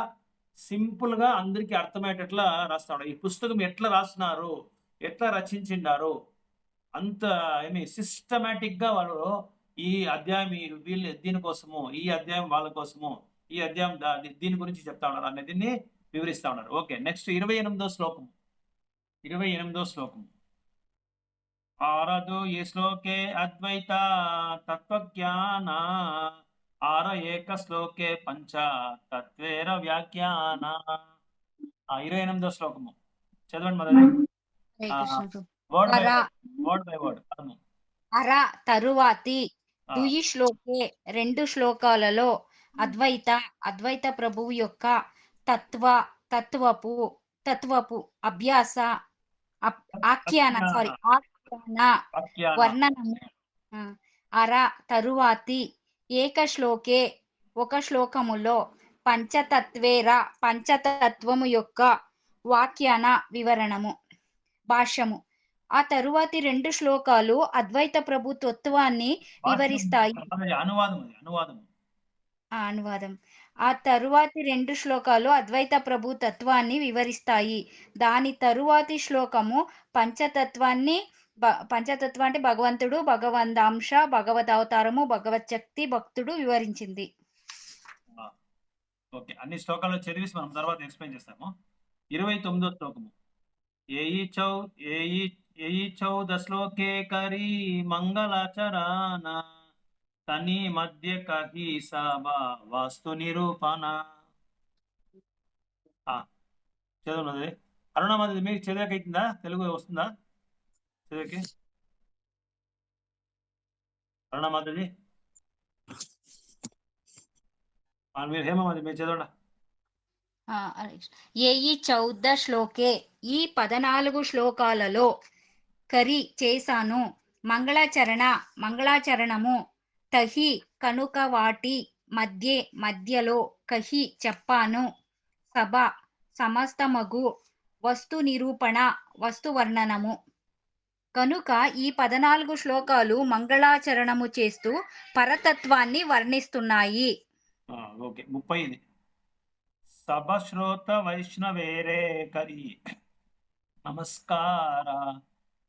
సింపుల్గా అందరికీ అర్థమయ్యేటట్లా రాస్తా ఉన్నారు. ఈ పుస్తకం ఎట్లా రాస్తున్నారు, ఎట్లా రచించిండారు, అంత సిస్టమేటిక్గా వాళ్ళు ఈ అధ్యాయం వీళ్ళు దీనికోసము, ఈ అధ్యాయం వాళ్ళ కోసము, ఈ అధ్యాయం దీని గురించి చెప్తా ఉన్నారు అనేది వివరిస్తా ఉన్నారు. ఓకే, నెక్స్ట్ 28వ శ్లోకం. ఆరదు ఈ శ్లోకే అద్వైత తత్వజ్ఞాన ఆర ఏక శ్లోకే పంచ తత్వేర వ్యాఖ్యాన. 28వ శ్లోకము చదవండి మొదలు. Word by word. తరువాతి దుయి శ్లోకే 2 శ్లోకాలలో అద్వైత ప్రభువు యొక్క తత్వపు అభ్యాస ఆఖ్యాన వర్ణనము. తరువాతి ఏక శ్లోకే 1 శ్లోకములో పంచతత్వము యొక్క వ్యాఖ్యాన వివరణము భాష్యము. ఆ తరువాతి 2 శ్లోకాలు అద్వైత ప్రభు తత్వాన్ని వివరిస్తాయి. అనువాదం. ఆ తరువాతి 2 శ్లోకాలు అద్వైత ప్రభు తత్వాన్ని వివరిస్తాయి. దాని తరువాతి శ్లోకము పంచతత్వాన్ని అంటే భగవంతుడు, భగవంతాంశ, భగవద్ అవతారము, భగవత్ శక్తి, భక్తుడు వివరించింది. ఓకే, అన్ని శ్లోకాలు చదివేసి మనం తర్వాత ఎక్స్ప్లెయిన్ చేస్తాము. 29వ శ్లోకము. ఏయి చౌద శ్లోకే కరి మంగళాచరణ తని మధ్య కహి సభా వాస్తు నిరూపణ. చదువున్నది అరుణామాది మీకు చదివాక అవుతుందా? తెలుగు వస్తుందా చదివాకి? అరుణామాది మీరు హేమామాది మీరు చదవండి. ఏయి 14 శ్లోకే, ఈ 14 శ్లోకాలలో కరి చేశాను, మంగళాచరణము, తహి కనుక వాటి మధ్యలో, కహి చెప్పాను, సభ సమస్తమగు, వస్తు నిరూపణ వస్తు వర్ణనము. కనుక ఈ 14 శ్లోకాలు మంగళాచరణము చేస్తూ పరతత్వాన్ని వర్ణిస్తున్నాయి. ఓకే, 30. సభశ్రోత వైష్ణవేరే కరి నమస్కార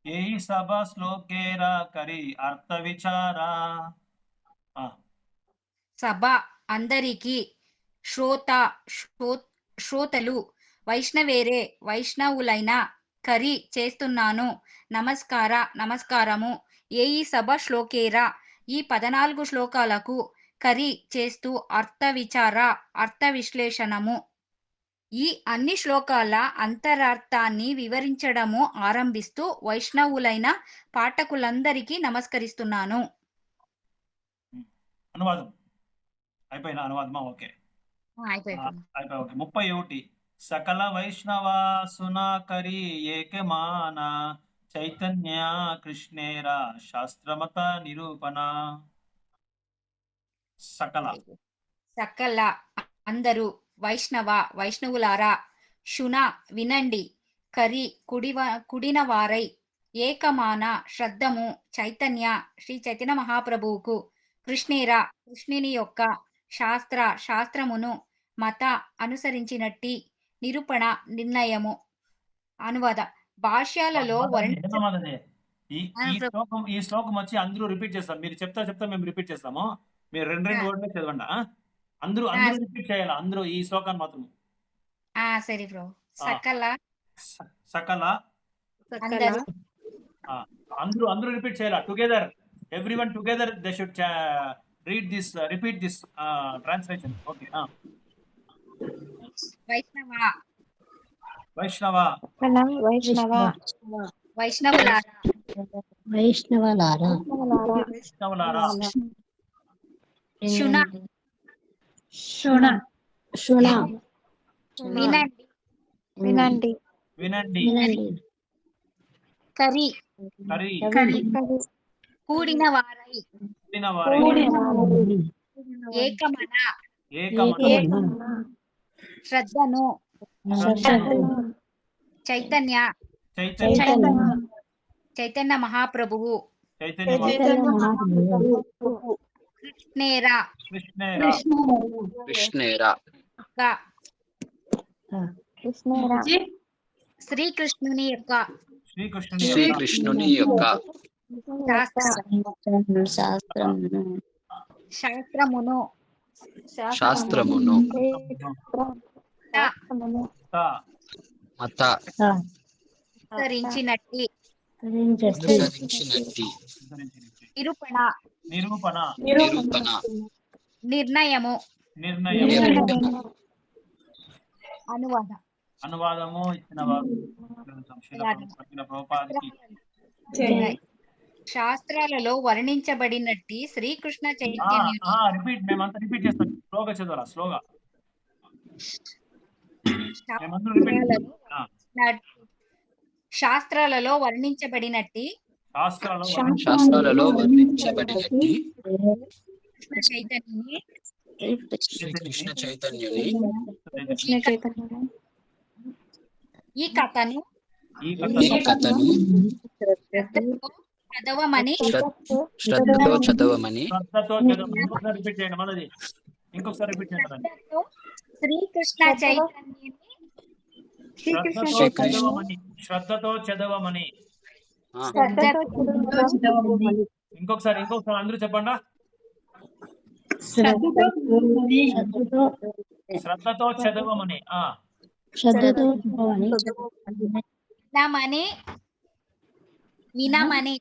ఏ సభ శ్లోకేరా కరి అర్థ విచార. సభ అందరికి, శ్రోతలు వైష్ణవేరే వైష్ణవులైన, కరి చేస్తున్నాను, నమస్కారము, ఏ ఈ సభ శ్లోకేరా ఈ 14 శ్లోకాలకు కరి చేస్తూ అర్థ విశ్లేషణము. ఈ అన్ని శ్లోకాల అంతరార్థాన్ని వివరించడము ఆరంభిస్తూ వైష్ణవులైన పాఠకులందరికీ నమస్కరిస్తున్నాను. అనువాదం అయిపోయిన అనువాదమా? ఓకే, అయిపోయింది. 31. సకల వైష్ణవాసునాకరి ఏకమాన చైతన్య కృష్ణేరా శాస్త్రమత నిరూపణ. సకల అందరూ, వైష్ణవులారా, శున వినండి, కరి కుడిన వారై, ఏకమాన శ్రద్ధము, చైతన్య శ్రీ చైతన్య మహాప్రభువుకు, కృష్ణేరా కృష్ణుని యొక్క శాస్త్రమును, మత అనుసరించినట్టి, నిరూపణ నిర్ణయము. అనువాద భాష్యాలలో ఈ శ్లోకం వచ్చి అందరూ రిపీట్ చేస్తాం. మీరు చెప్తా మేము రిపీట్ చేస్తాము. మీరు రెండు వర్డ్లే చదవండి. అందరూ రిపీట్ చేయాలి. అందరూ ఈ శ్లోకాన్ని మాత్రం. సరే బ్రో. సకల అందరూ రిపీట్ చేయాలి. Together, everyone together they should repeat this translation. Okay. వైష్ణవులారా వినండి, కరి కూడిన వారై, ఏకమన శ్రద్ధను, చైతన్య మహాప్రభువు, కృష్ణేరా శ్రీకృష్ణుని యొక్క శాస్త్రమును మత అనుసరించినట్టి, నిరూపణ నిర్ణయము. అనువాదము ఇచ్చిన వారు శాస్త్రాలలో వర్ణించబడినట్టి శ్రీకృష్ణ చైతన్యుని రిపీట్ మేమంతా రిపీట్ చేస్తాం. స్లోగా చదవాలా? స్లోగా శాస్త్రాలలో వర్ణించబడినట్టి కృష్ణ చైతన్యుని ఈ కథను శ్రద్ధతో చదవమని ఇంకొకసారి రిపీట్ చేయండి. శ్రీకృష్ణ చైతన్యుని శ్రద్ధతో చదవమని. ఇంకొకసారి అందరూ చెప్పండి. శ్రద్ధతో చదవమని. శ్రద్ధతో వినమని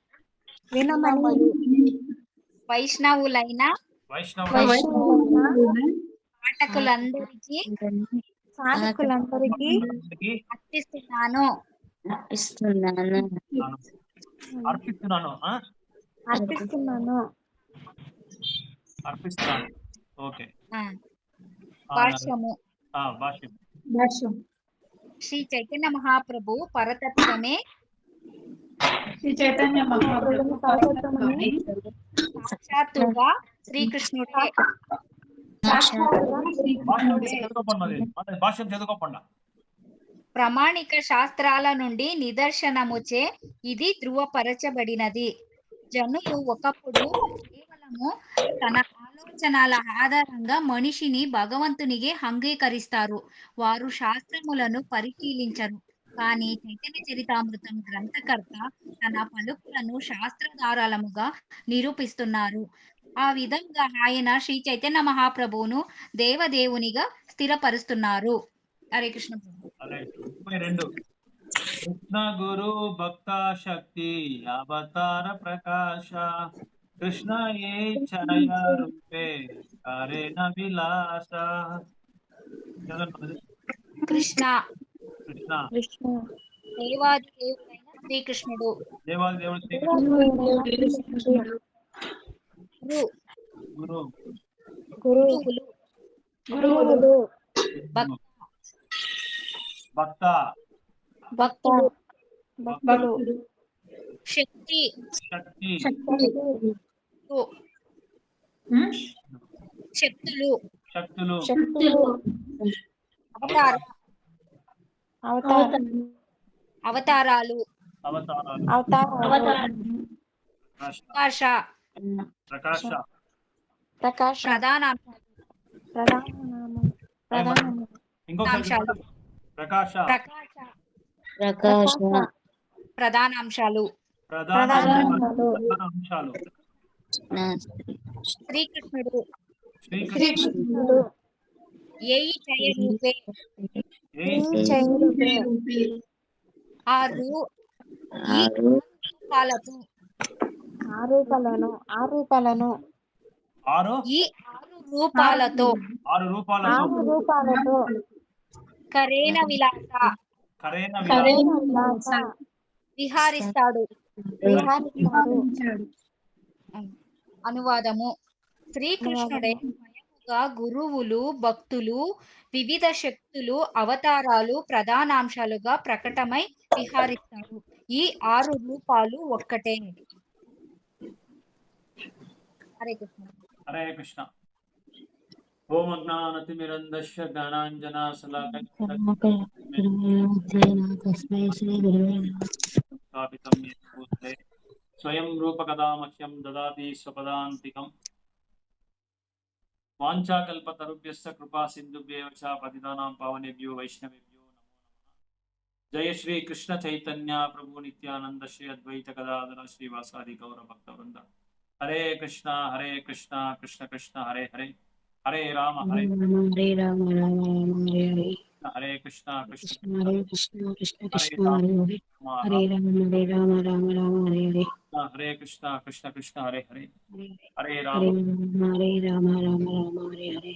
వైష్ణవులైన పాఠకులందరికీ అర్పిస్తున్నాను. ఓకే. భాష్యము. శ్రీ చైతన్య మహాప్రభు పరతత్వమే సాక్షాత్తుగా శ్రీకృష్ణుడే. ప్రామాణిక శాస్త్రాల నుండి నిదర్శనముచే ఇది ధృవపరచబడినది. జనులు ఒకప్పుడు కేవలము తన ఆలోచనల ఆధారంగా మనిషిని భగవంతునిగా అంగీకరిస్తారు. వారు శాస్త్రములను పరిశీలించరు. కానీ చైతన్య చరితామృతం గ్రంథకర్త తన పలుకులను శాస్త్రాధారాలముగా నిరూపిస్తున్నారు. ఆ విధంగా ఆయన శ్రీ చైతన్య మహాప్రభువును దేవదేవునిగా స్థిరపరుస్తున్నారు. హరే కృష్ణ. 22 కృష్ణ గురు భక్త శక్తి అవతార ప్రకాశ కృష్ణ ఏ ఛాయ రూపే కరేణ విలాస. కృష్ణ దేవాది దేవుడైన శ్రీకృష్ణుడు. గురువులు భక్తులు శక్తి శక్తులు అవతారాలు ప్రకాశ ప్రధానాంశాలు. శ్రీకృష్ణుడు ఏయి చయ రూపే ఆరు రూపాలతో కరేణ విలాస విహారిస్తాడు. అనువాదము. శ్రీకృష్ణుడే స్వయముగా గురువులు, భక్తులు, వివిధ శక్తులు, అవతారాలు ప్రధానాంశాలుగా ప్రకటమై విహారిస్తాడు. ఈ 6 రూపాలు ఒక్కటే. హరే కృష్ణ. హరే కృష్ణ. ఓం అజ్ఞానతిమిరంధస్య జ్ఞానాంజనాశలాకయం స్వయం రూపకదామహ్యం దదాతి స్వపదాంతికం. వాంఛాకల్పతరుభ్యశ్చ కృపా సింధుభ్యేవ చ పతితానాం పావనేభ్యో వైష్ణవేభ్యో నమో నమః. జయ శ్రీ కృష్ణ చైతన్య ప్రభు నిత్యానంద శ్రీ అద్వైత గదాధర శ్రీవాసాది గౌర భక్త వృంద. హరే కృష్ణ కృష్ణ కృష్ణ హరే హరే, హరే రామ హరే రామ హరే కృష్ణ కృష్ణ కృష్ణ హరే కృష్ణ హరే హరే, హరే రామ హరే.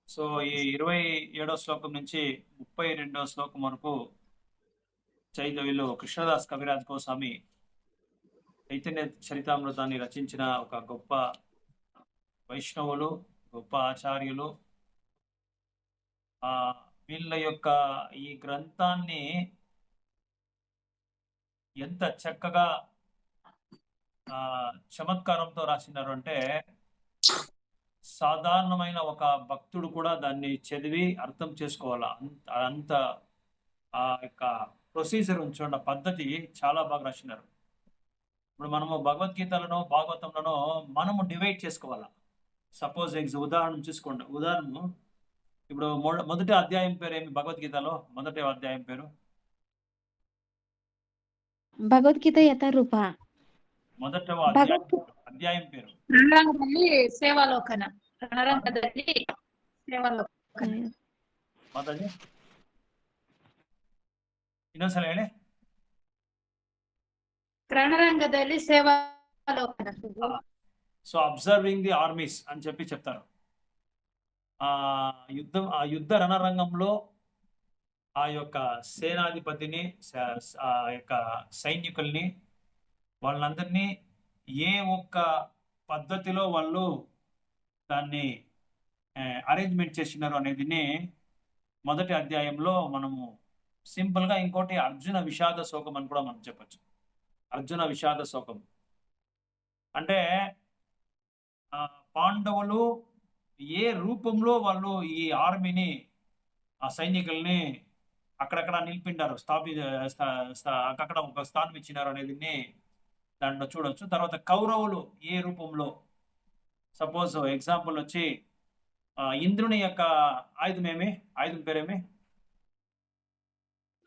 సో ఈ 27వ శ్లోకం నుంచి 32వ శ్లోకం వరకు చైతన్యలో కృష్ణదాస్ కవిరాజ్ గోస్వామి చైతన్య చరితామృతాన్ని రచించిన ఒక గొప్ప వైష్ణవులు, గొప్ప ఆచార్యులు. వీళ్ళ యొక్క ఈ గ్రంథాన్ని ఎంత చక్కగా చమత్కారంతో రాసినారు అంటే సాధారణమైన ఒక భక్తుడు కూడా దాన్ని చదివి అర్థం చేసుకోవాలా. అంత ఆ యొక్క ప్రొసీజర్ ఉంచున్న పద్ధతి చాలా బాగా రాసినారు. ఇప్పుడు మనము భగవద్గీతలను భాగవతంలో మనము డివైడ్ చేసుకోవాలా. సపోజ్ ఉదాహరణ చూసుకోండి. ఉదాహరణ ఇప్పుడు మొదటి అధ్యాయం పేరు ఏమి భగవద్గీతలో? మొదటి అధ్యాయం పేరు భగవద్గీత యథారూప. మొదటవ అధ్యాయం పేరు ರಣರಂಗದಲ್ಲಿ ಸೇವಾಲೋಕನ. ರಣರಂಗದಲ್ಲಿ ಸೇವಾಲೋಕನ. ಮಾತಾಜಿ ಇನ್ನೊಂದ್ಸಲ ಹೇಳಿ. ರಣರಂಗದಲ್ಲಿ సేవాలోకన. సో అబ్జర్వింగ్ ది ఆర్మీస్ అని చెప్తారు. ఆ యుద్ధ రణరంగంలో ఆ యొక్క సేనాధిపతిని, ఆ యొక్క సైనికుల్ని, వాళ్ళందరినీ ఏ ఒక్క పద్ధతిలో వాళ్ళు దాన్ని అరేంజ్మెంట్ చేసినారు అనేది మొదటి అధ్యాయంలో మనము సింపుల్గా, ఇంకోటి అర్జున విషాద శోకం అని కూడా మనం చెప్పచ్చు. అర్జున విషాద శోకం అంటే పాండవులు ఏ రూపంలో వాళ్ళు ఈ ఆర్మీని, ఆ సైనికుల్ని అక్కడక్కడ నిలిపిండారు, అక్కడ ఒక స్థానం ఇచ్చినారు అనేది దాంట్లో చూడొచ్చు. తర్వాత కౌరవులు ఏ రూపంలో, సపోజ్ ఎగ్జాంపుల్ వచ్చి ఇంద్రుని యొక్క ఆయుధం పేరేమి?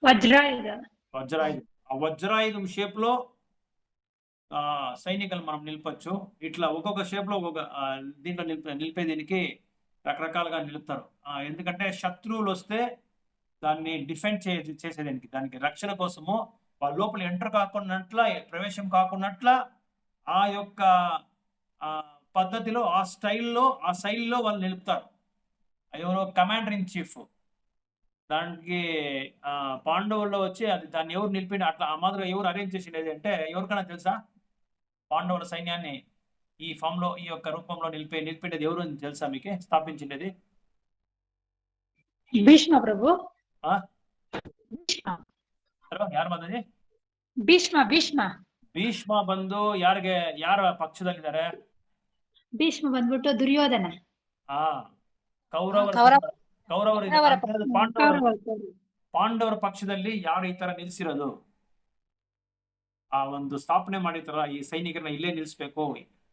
వజ్రాయుధం. ఆ వజ్రాయుధం షేప్ లో సైనికులు మనం నిలపచ్చు. ఇట్లా ఒక్కొక్క షేప్ లో ఒక్కొక్క దీంట్లో నిలిపే దీనికి రకరకాలుగా నిలుపుతారు. ఎందుకంటే శత్రువులు వస్తే దాన్ని డిఫెండ్ చేసేదానికి, దానికి రక్షణ కోసము వాళ్ళ లోపల ఎంటర్ కాకున్నట్ల, ప్రవేశం కాకున్నట్ల ఆ యొక్క పద్ధతిలో, ఆ శైలిలో వాళ్ళు నిలుపుతారు. ఎవరో కమాండర్ ఇన్ చీఫ్. దానికి పాండవుల్లో వచ్చి దాన్ని ఎవరు నిలిపిన, అట్లా ఆ మాదిరిగా ఎవరు అరేంజ్ చేసినది అంటే ఎవరికైనా తెలుసా? పాండవుల సైన్యాన్ని ఈ ఫామ్ లో, ఈ యొక్క రూపంలో నిలిపేది ఎవరు అని తెలుసా మీకు? స్థాపించినది ಭೀಷ್ಮ ಪ್ರಭು. ಯಾರು ಬಂದದಿ? ಭೀಷ್ಮ ಬಂದು ಯಾರ ಪಕ್ಷದಲ್ಲಿದ್ದಾರೆ? ಭೀಷ್ಮ ಬಂದ್ಬಿಟ್ಟು ದುರ್ಯೋಧನ. ಪಾಂಡವರ ಪಕ್ಷದಲ್ಲಿ ಯಾರು ಈ ತರ ನಿಲ್ಸಿರೋದು, ಆ ಒಂದು ಸ್ಥಾಪನೆ ಮಾಡಿರ್ತಾರ, ಈ ಸೈನಿಕರನ್ನ ಇಲ್ಲೇ ನಿಲ್ಸ್ಬೇಕು,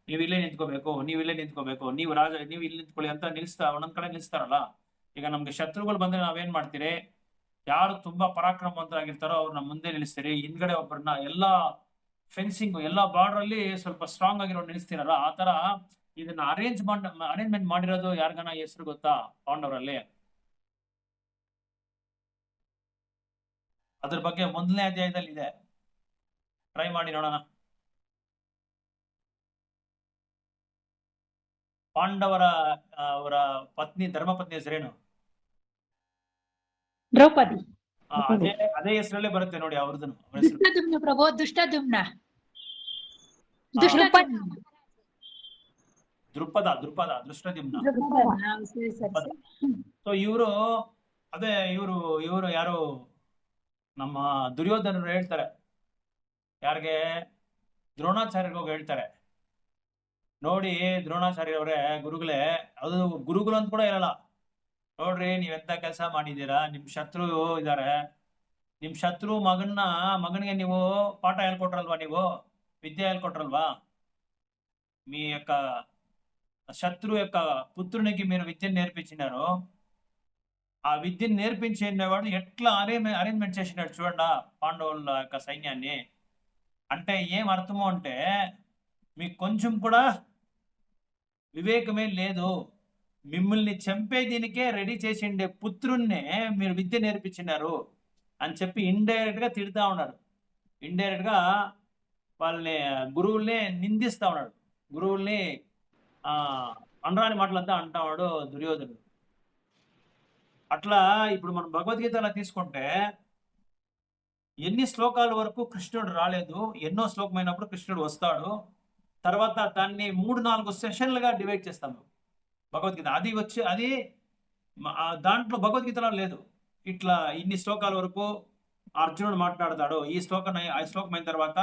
ನೀವು ಇಲ್ಲೇ ನಿಂತ್ಕೋಬೇಕು, ನೀವು ಇಲ್ಲಿ ನಿಂತ್ಕೊಳ್ಳಿ ಅಂತ ಒಂದೊಂದ್ ಕಡೆ ನಿಲ್ಸ್ತಾರಲ್ಲ. ಈಗ ನಮ್ಗೆ ಶತ್ರುಗಳು ಬಂದ್ರೆ ನಾವೇನ್ ಮಾಡ್ತೀರಿ? ಯಾರು ತುಂಬಾ ಪರಾಕ್ರಮವಂತರಾಗಿರ್ತಾರೋ ಅವ್ರನ್ನ ಮುಂದೆ ನಿಲ್ಲಿಸ್ತೀರಿ, ಹಿಂದ್ಗಡೆ ಒಬ್ಬರನ್ನ ಎಲ್ಲಾ ಫೆನ್ಸಿಂಗ್, ಎಲ್ಲಾ ಬಾರ್ಡರ್ ಅಲ್ಲಿ ಸ್ವಲ್ಪ ಸ್ಟ್ರಾಂಗ್ ಆಗಿರೋ ನಿಲ್ಲಿಸ್ತೀರಲ್ಲ. ಆ ತರ ಇದನ್ನ ಅರೇಂಜ್ಮೆಂಟ್ ಮಾಡಿರೋದು ಯಾರಿಗಾನ ಹೆಸರು ಗೊತ್ತಾ ಪಾಂಡವರಲ್ಲಿ? ಅದ್ರ ಬಗ್ಗೆ ಮೊದಲನೇ ಅಧ್ಯಾಯದಲ್ಲಿ ಇದೆ, ಟ್ರೈ ಮಾಡಿ ನೋಡೋಣ. ಪಾಂಡವರ ಅವರ ಧರ್ಮಪತ್ನಿ ಹೆಸರೇನು? ದ್ರೌಪದಿ. ಅದೇ ಹೆಸರಲ್ಲೇ ಬರುತ್ತೆ ನೋಡಿ ಅವ್ರದ್ದು. ದುಷ್ಟದ್ಯುಮ್ನ ಪ್ರಭು. ದುಷ್ಟದ್ಯುಮ್ನ. ಸೊ ಇವರು ಯಾರು ನಮ್ಮ ದುರ್ಯೋಧನರು ಹೇಳ್ತಾರೆ, ಯಾರಿಗೆ? ದ್ರೋಣಾಚಾರ್ಯರಿಗೆ ಹೋಗಿ ಹೇಳ್ತಾರೆ, ನೋಡಿ ದ್ರೋಣಾಚಾರ್ಯರವರೇ, ಗುರುಗಳೇ, ಅದು ಗುರುಗಳು ಅಂತ ಕೂಡ ಇರಲ್ಲ, ನೋಡ್ರಿ ನೀವೆಂತ ಕೆಲಸ ಮಾಡಿದ್ದೀರಾ, ನಿಮ್ ಶತ್ರು ಇದಾರೆ, ನಿಮ್ ಶತ್ರು ಮಗನಿಗೆ ನೀವು ಪಾಠ ಹೇಳ್ಕೊಟ್ರಲ್ವಾ, ನೀವು విద్య ಹೇಳ್ಕೊಟ್రಲ್ವಾ? మీ యొక్క శత్రు యొక్క పుత్రునికి మీరు విద్యను నేర్పించినారు. ఆ విద్యను నేర్పించేవాడు ఎట్లా అరేంజ్మెంట్ చేసినాడు చూడండి పాండవుల యొక్క సైన్యాన్ని. అంటే ఏం అర్థము అంటే, మీకు కొంచెం కూడా వివేకమే లేదు, మిమ్మల్ని చంపే దీనికే రెడీ చేసిండే పుత్రున్నే మీరు విద్య నేర్పించినారు అని చెప్పి ఇండైరెక్ట్ గా తిడతా ఉన్నారు. ఇండైరెక్ట్ గా వాళ్ళని, గురువుల్ని నిందిస్తా ఉన్నాడు. గురువుల్ని అనరాని మాటలంతా అంటాడు దుర్యోధనుడు. అట్లా ఇప్పుడు మనం భగవద్గీతలో తీసుకుంటే ఎన్ని శ్లోకాల వరకు కృష్ణుడు రాలేదు, ఎన్నో శ్లోకమైనప్పుడు కృష్ణుడు వస్తాడు. తర్వాత దాన్ని 3-4 సెషన్లుగా డివైడ్ చేస్తాము భగవద్గీత. అది దాంట్లో భగవద్గీతలో లేదు. ఇట్లా ఇన్ని శ్లోకాల వరకు అర్జునుడు మాట్లాడతాడు, ఈ శ్లోకం అయిన తర్వాత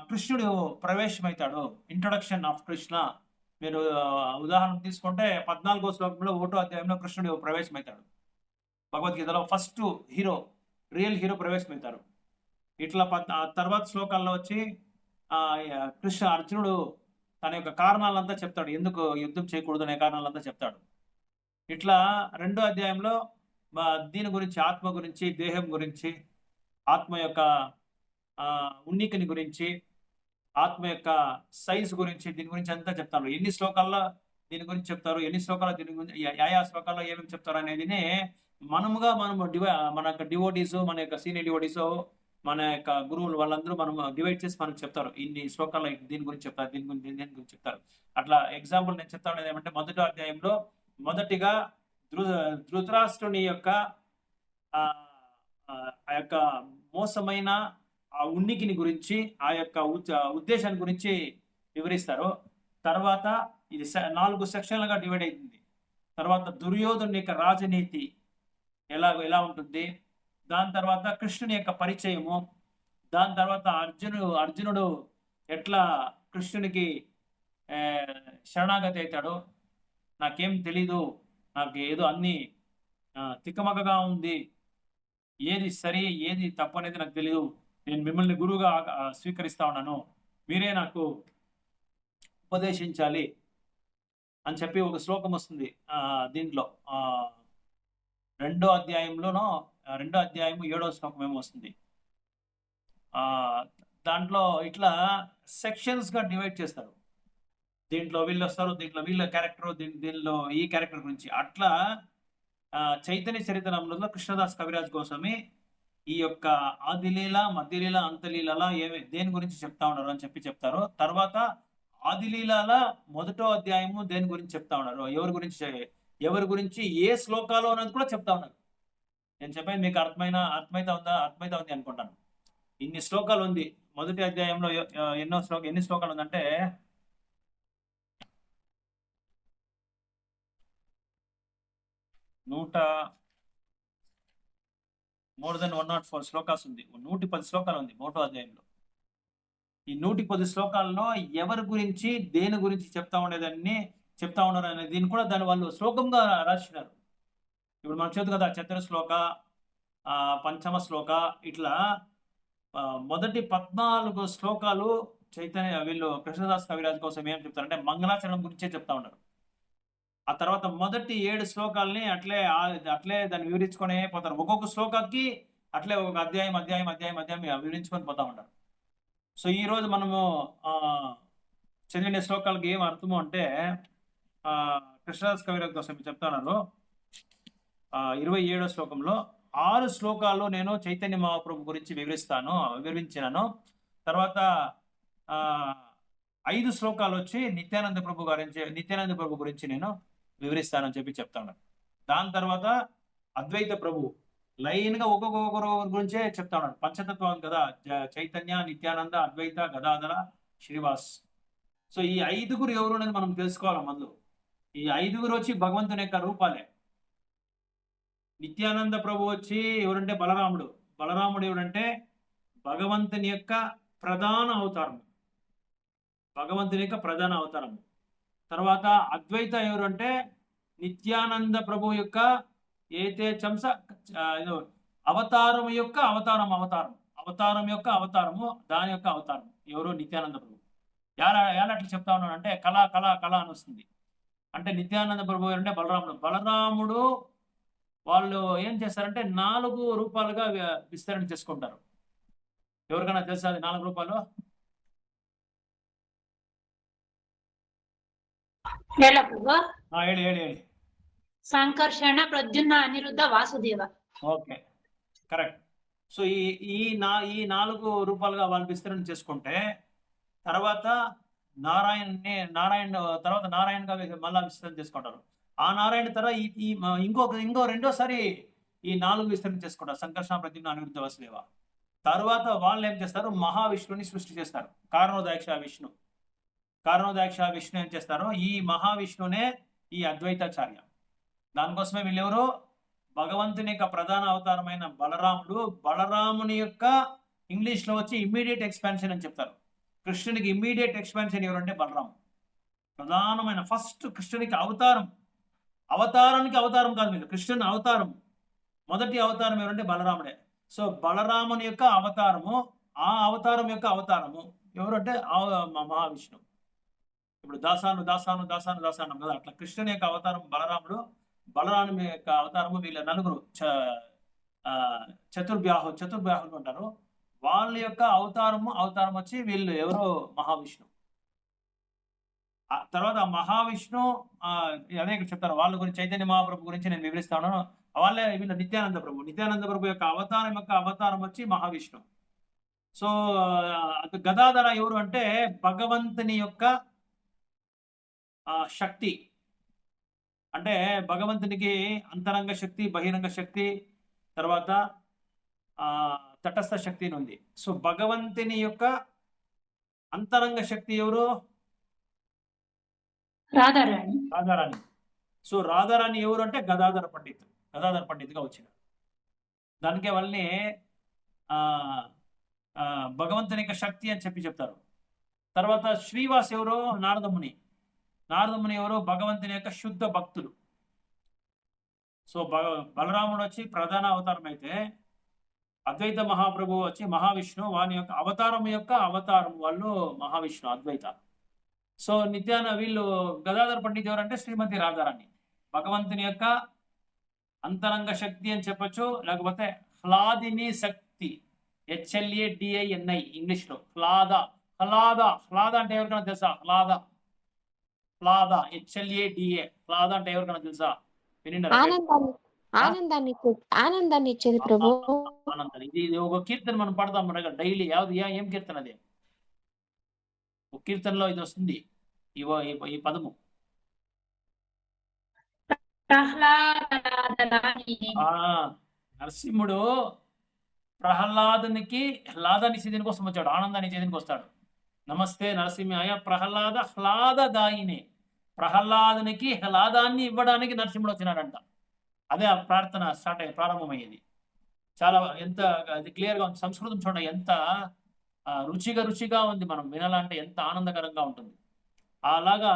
కృష్ణుడు ప్రవేశమవుతాడు, ఇంట్రొడక్షన్ ఆఫ్ కృష్ణ. మీరు ఉదాహరణ తీసుకుంటే 14వ శ్లోకంలో 1వ అధ్యాయంలో కృష్ణుడు ప్రవేశమవుతాడు. భగవద్గీతలో ఫస్ట్ రియల్ హీరో ప్రవేశమవుతారు. ఇట్లా తర్వాత శ్లోకాల్లో వచ్చి అర్జునుడు తన యొక్క కారణాలంతా చెప్తాడు, ఎందుకు యుద్ధం చేయకూడదు అనే కారణాలంతా చెప్తాడు. ఇట్లా 2వ అధ్యాయంలో దీని గురించి, ఆత్మ గురించి, దేహం గురించి, ఆత్మ యొక్క ఉనికిని గురించి, ఆత్మ యొక్క సైజ్ గురించి, దీని గురించి అంతా చెప్తారు. ఎన్ని శ్లోకాల్లో దీని గురించి చెప్తారు, ఎన్ని శ్లోకాలు దీని గురించి, యా శ్లోకాల్లో ఏమేమి చెప్తారు అనేదిని మన యొక్క డివోటీస్, మన యొక్క సీనియర్ డివోటీస్, మన యొక్క గురువులు వాళ్ళందరూ మనం డివైడ్ చేసి మనకు చెప్తారు. ఇన్ని శ్లోకాల్లో దీని గురించి చెప్తారు, దీని గురించి చెప్తారు. అట్లా ఎగ్జాంపుల్ నేను చెప్తాను ఏమంటే, మొదటి అధ్యాయంలో మొదటిగా ధృతరాష్ట్రుని యొక్క ఆ యొక్క మోసమైన ఆ ఉనికిని గురించి, ఆ యొక్క ఉద్దేశాన్ని గురించి వివరిస్తారు. తర్వాత ఇది 4 సెక్షన్లుగా డివైడ్ అవుతుంది. తర్వాత దుర్యోధను యొక్క రాజనీతి ఎలా ఉంటుంది, దాని తర్వాత కృష్ణుని యొక్క పరిచయము, దాని తర్వాత అర్జునుడు ఎట్లా కృష్ణునికి శరణాగతి అవుతాడు, నాకేం తెలీదు, నాకు ఏదో అన్ని తిక్కమక్కగా ఉంది, ఏది సరి ఏది తప్పు అనేది నాకు తెలియదు, నేను మిమ్మల్ని గురువుగా స్వీకరిస్తా ఉన్నాను, మీరే నాకు ఉపదేశించాలి అని చెప్పి ఒక శ్లోకం వస్తుంది. దీంట్లో 2వ అధ్యాయంలోనో 2వ అధ్యాయము 7వ శ్లోకం ఏమో వస్తుంది. దాంట్లో ఇట్లా సెక్షన్స్ గా డివైడ్ చేస్తారు. దీంట్లో వీళ్ళు వస్తారు, దీంట్లో వీళ్ళ క్యారెక్టర్, దీనిలో ఈ క్యారెక్టర్ గురించి. అట్లా చైతన్య చరిత్రలో కృష్ణదాస్ కవిరాజ్ గోస్వామి ఈ యొక్క ఆదిలీల, మధ్యలీల, అంతలీల దేని గురించి చెప్తా ఉన్నారు అని చెప్తారు. తర్వాత ఆదిలీల 1వ అధ్యాయము దేని గురించి చెప్తా ఉన్నారు, ఎవరి గురించి ఏ శ్లోకాలు అనేది కూడా చెప్తా ఉన్నారు. నేను చెప్పేది మీకు అర్థమైతా ఉంది అనుకుంటాను. ఇన్ని శ్లోకాలు ఉంది. మొదటి అధ్యాయంలో ఎన్ని శ్లోకాలు ఉందంటే, మోర్ దెన్ 104 శ్లోకాస్ ఉంది. 110 శ్లోకాలు ఉంది 1వ అధ్యాయంలో. ఈ 110 శ్లోకాల్లో ఎవరి గురించి దేని గురించి చెప్తా ఉన్నారు అనేది దీన్ని కూడా దాని వాళ్ళు శ్లోకంగా రాసినారు. ఇప్పుడు మనం చదువు కదా, చతుర శ్లోక, పంచమ శ్లోక, ఇట్లా మొదటి 14 శ్లోకాలు వీళ్ళు కృష్ణదాస్ కవిరాజ్ కోసం ఏం చెప్తారంటే మంగళాచరణం గురించే చెప్తా ఉన్నారు. ఆ తర్వాత మొదటి 7 శ్లోకాలని అట్లే దాన్ని వివరించుకొని పోతారు. ఒక్కొక్క శ్లోకానికి అట్లే ఒక అధ్యాయం వివరించుకొని పోతా ఉంటారు. సో ఈ రోజు మనము చదివిన శ్లోకాలకి ఏం అర్థము అంటే, కృష్ణదాస్ కవిరాజ్ కోసం చెప్తున్నారు 27వ శ్లోకంలో 6 శ్లోకాలు నేను చైతన్య మహాప్రభు గురించి వివరించినాను. తర్వాత 5 శ్లోకాలు వచ్చి నిత్యానంద ప్రభు గురించి నేను వివరిస్తానని చెప్తాను. దాని తర్వాత అద్వైత ప్రభు లైన్ గా ఒక్కొక్కరు గురించే చెప్తా ఉన్నాడు. పంచతత్వం కదా, చైతన్య, నిత్యానంద, అద్వైత, గదాధర, శ్రీవాస్. సో ఈ 5గురు ఎవరు అనేది మనం తెలుసుకోవాలి. ముందు ఈ 5గురు వచ్చి భగవంతుని యొక్క రూపాలే. నిత్యానంద ప్రభు వచ్చి ఎవరంటే బలరాముడు ఎవరంటే భగవంతుని యొక్క ప్రధాన అవతారము. తర్వాత అద్వైత ఎవరు అంటే నిత్యానంద ప్రభు యొక్క అవతారం యొక్క అవతారము, దాని యొక్క అవతారం ఎవరు? నిత్యానంద ప్రభు. అట్లా చెప్తా ఉన్నాడు అంటే కళ అని వస్తుంది. అంటే నిత్యానంద ప్రభు అంటే బలరాముడు వాళ్ళు ఏం చేస్తారంటే 4 రూపాలుగా విస్తరణ చేసుకుంటారు. ఎవరికైనా తెలుసా అది 4 రూపాలు? సంకర్షణ, Pradyumna, Aniruddha, Vasudeva. Okay, correct. So ఈ 4 రూపాలుగా వాళ్ళు విస్తరణ చేసుకుంటే తర్వాత నారాయణ తర్వాత నారాయణగా మళ్ళా విస్తరణ చేసుకుంటారు. ఆ నారాయణ తర్వాత ఇంకో రెండోసారి ఈ 4 విస్తరణ చేసుకుంటారు. సంకర్షణ, ప్రద్యుమ్న, అనిరుద్ధ, వాసుదేవ. తర్వాత వాళ్ళు ఏం చేస్తారు? మహావిష్ణుని సృష్టి చేస్తారు. కారణోదాక్ష విష్ణు ఏం చేస్తారో ఈ మహావిష్ణునే ఈ అద్వైతాచార్య. దానికోసమే వీళ్ళెవరు? భగవంతుని యొక్క ప్రధాన అవతారమైన బలరాముని యొక్క ఇంగ్లీష్ లో వచ్చి ఇమ్మీడియట్ ఎక్స్పాన్షన్ అని చెప్తారు. కృష్ణునికి ఇమ్మీడియట్ ఎక్స్పాన్షన్ ఎవరంటే బలరాము. ప్రధానమైన ఫస్ట్ కృష్ణునికి అవతారానికి అవతారం కాదు, మీరు కృష్ణుని అవతారం, మొదటి అవతారం ఎవరంటే బలరాముడే. సో బలరాముని యొక్క అవతారము, ఆ అవతారం యొక్క అవతారము ఎవరంటే మహావిష్ణు. ఇప్పుడు దాసాను కదా, అట్లా కృష్ణుని యొక్క అవతారం బలరాముని యొక్క అవతారము. వీళ్ళ 4 చతుర్బాహులు ఉంటారు. వాళ్ళ యొక్క అవతారం వచ్చి వీళ్ళు ఎవరు మహావిష్ణు. ఆ తర్వాత మహావిష్ణు అదే ఇక్కడ చెప్తారు వాళ్ళ గురించి, చైతన్య మహాప్రభు గురించి నేను వివరిస్తాను. వాళ్ళే వీళ్ళు నిత్యానంద ప్రభు యొక్క అవతారం వచ్చి మహావిష్ణు. సో గదాధర ఎవరు అంటే భగవంతుని యొక్క శక్తి. అంటే భగవంతునికి అంతరంగ శక్తి, బహిరంగ శక్తి, తర్వాత తటస్థ శక్తి ఉంది. సో భగవంతుని యొక్క అంతరంగ శక్తి ఎవరు? రాధారాణి. సో రాధారాణి ఎవరు అంటే గదాధర పండితుగా వచ్చిన దానికే వాళ్ళని భగవంతుని యొక్క శక్తి అని చెప్తారు. తర్వాత శ్రీవాస్ ఎవరు? నారదముని ఎవరు? భగవంతుని యొక్క శుద్ధ భక్తులు. సో బలరాముడు వచ్చి ప్రధాన అవతారం అయితే అద్వైత మహాప్రభు వచ్చి మహావిష్ణు. వాని యొక్క అవతారం వాళ్ళు మహావిష్ణు అద్వైత. సో వీళ్ళు గదాధర పండిత్ ఎవరంటే శ్రీమతి రాధారాణి. భగవంతుని యొక్క అంతరంగ శక్తి అని చెప్పొచ్చు, లేకపోతే హ్లాదిని శక్తి, HLADINI ఇంగ్లీష్ లో. హ్లాద అంటే ఎవరికైనా తెలుసా? హ్లాద HLADA హ్లాద అంటే ఎవరికైనా తెలుసా? ఆనందాన్ని ఇచ్చేది ప్రభు. ఇది ఒక కీర్తన మనం పడతాం డైలీ. ఏం కీర్తన అది? ఒక కీర్తనలో ఇది వస్తుంది, ఈ పదము. నరసింహుడు ప్రహ్లాదునికి హ్లాదాన్ని ఇచ్చేదాని కోసం వచ్చాడు, ఆనందాన్ని ఇచ్చేదానికి వస్తాడు. నమస్తే నరసింహాయ ప్రహ్లాద హ్లాదదాయినే. ప్రహ్లాదునికి హ్లాదాన్ని ఇవ్వడానికి నరసింహుడు వచ్చినాడంట. అదే ఆ ప్రార్థన ప్రారంభమయ్యేది. చాలా ఎంత అది క్లియర్గా ఉంది. సంస్కృతం చూడండి ఎంత రుచిగా ఉంది. మనం వినాలంటే ఎంత ఆనందకరంగా ఉంటుంది. అలాగా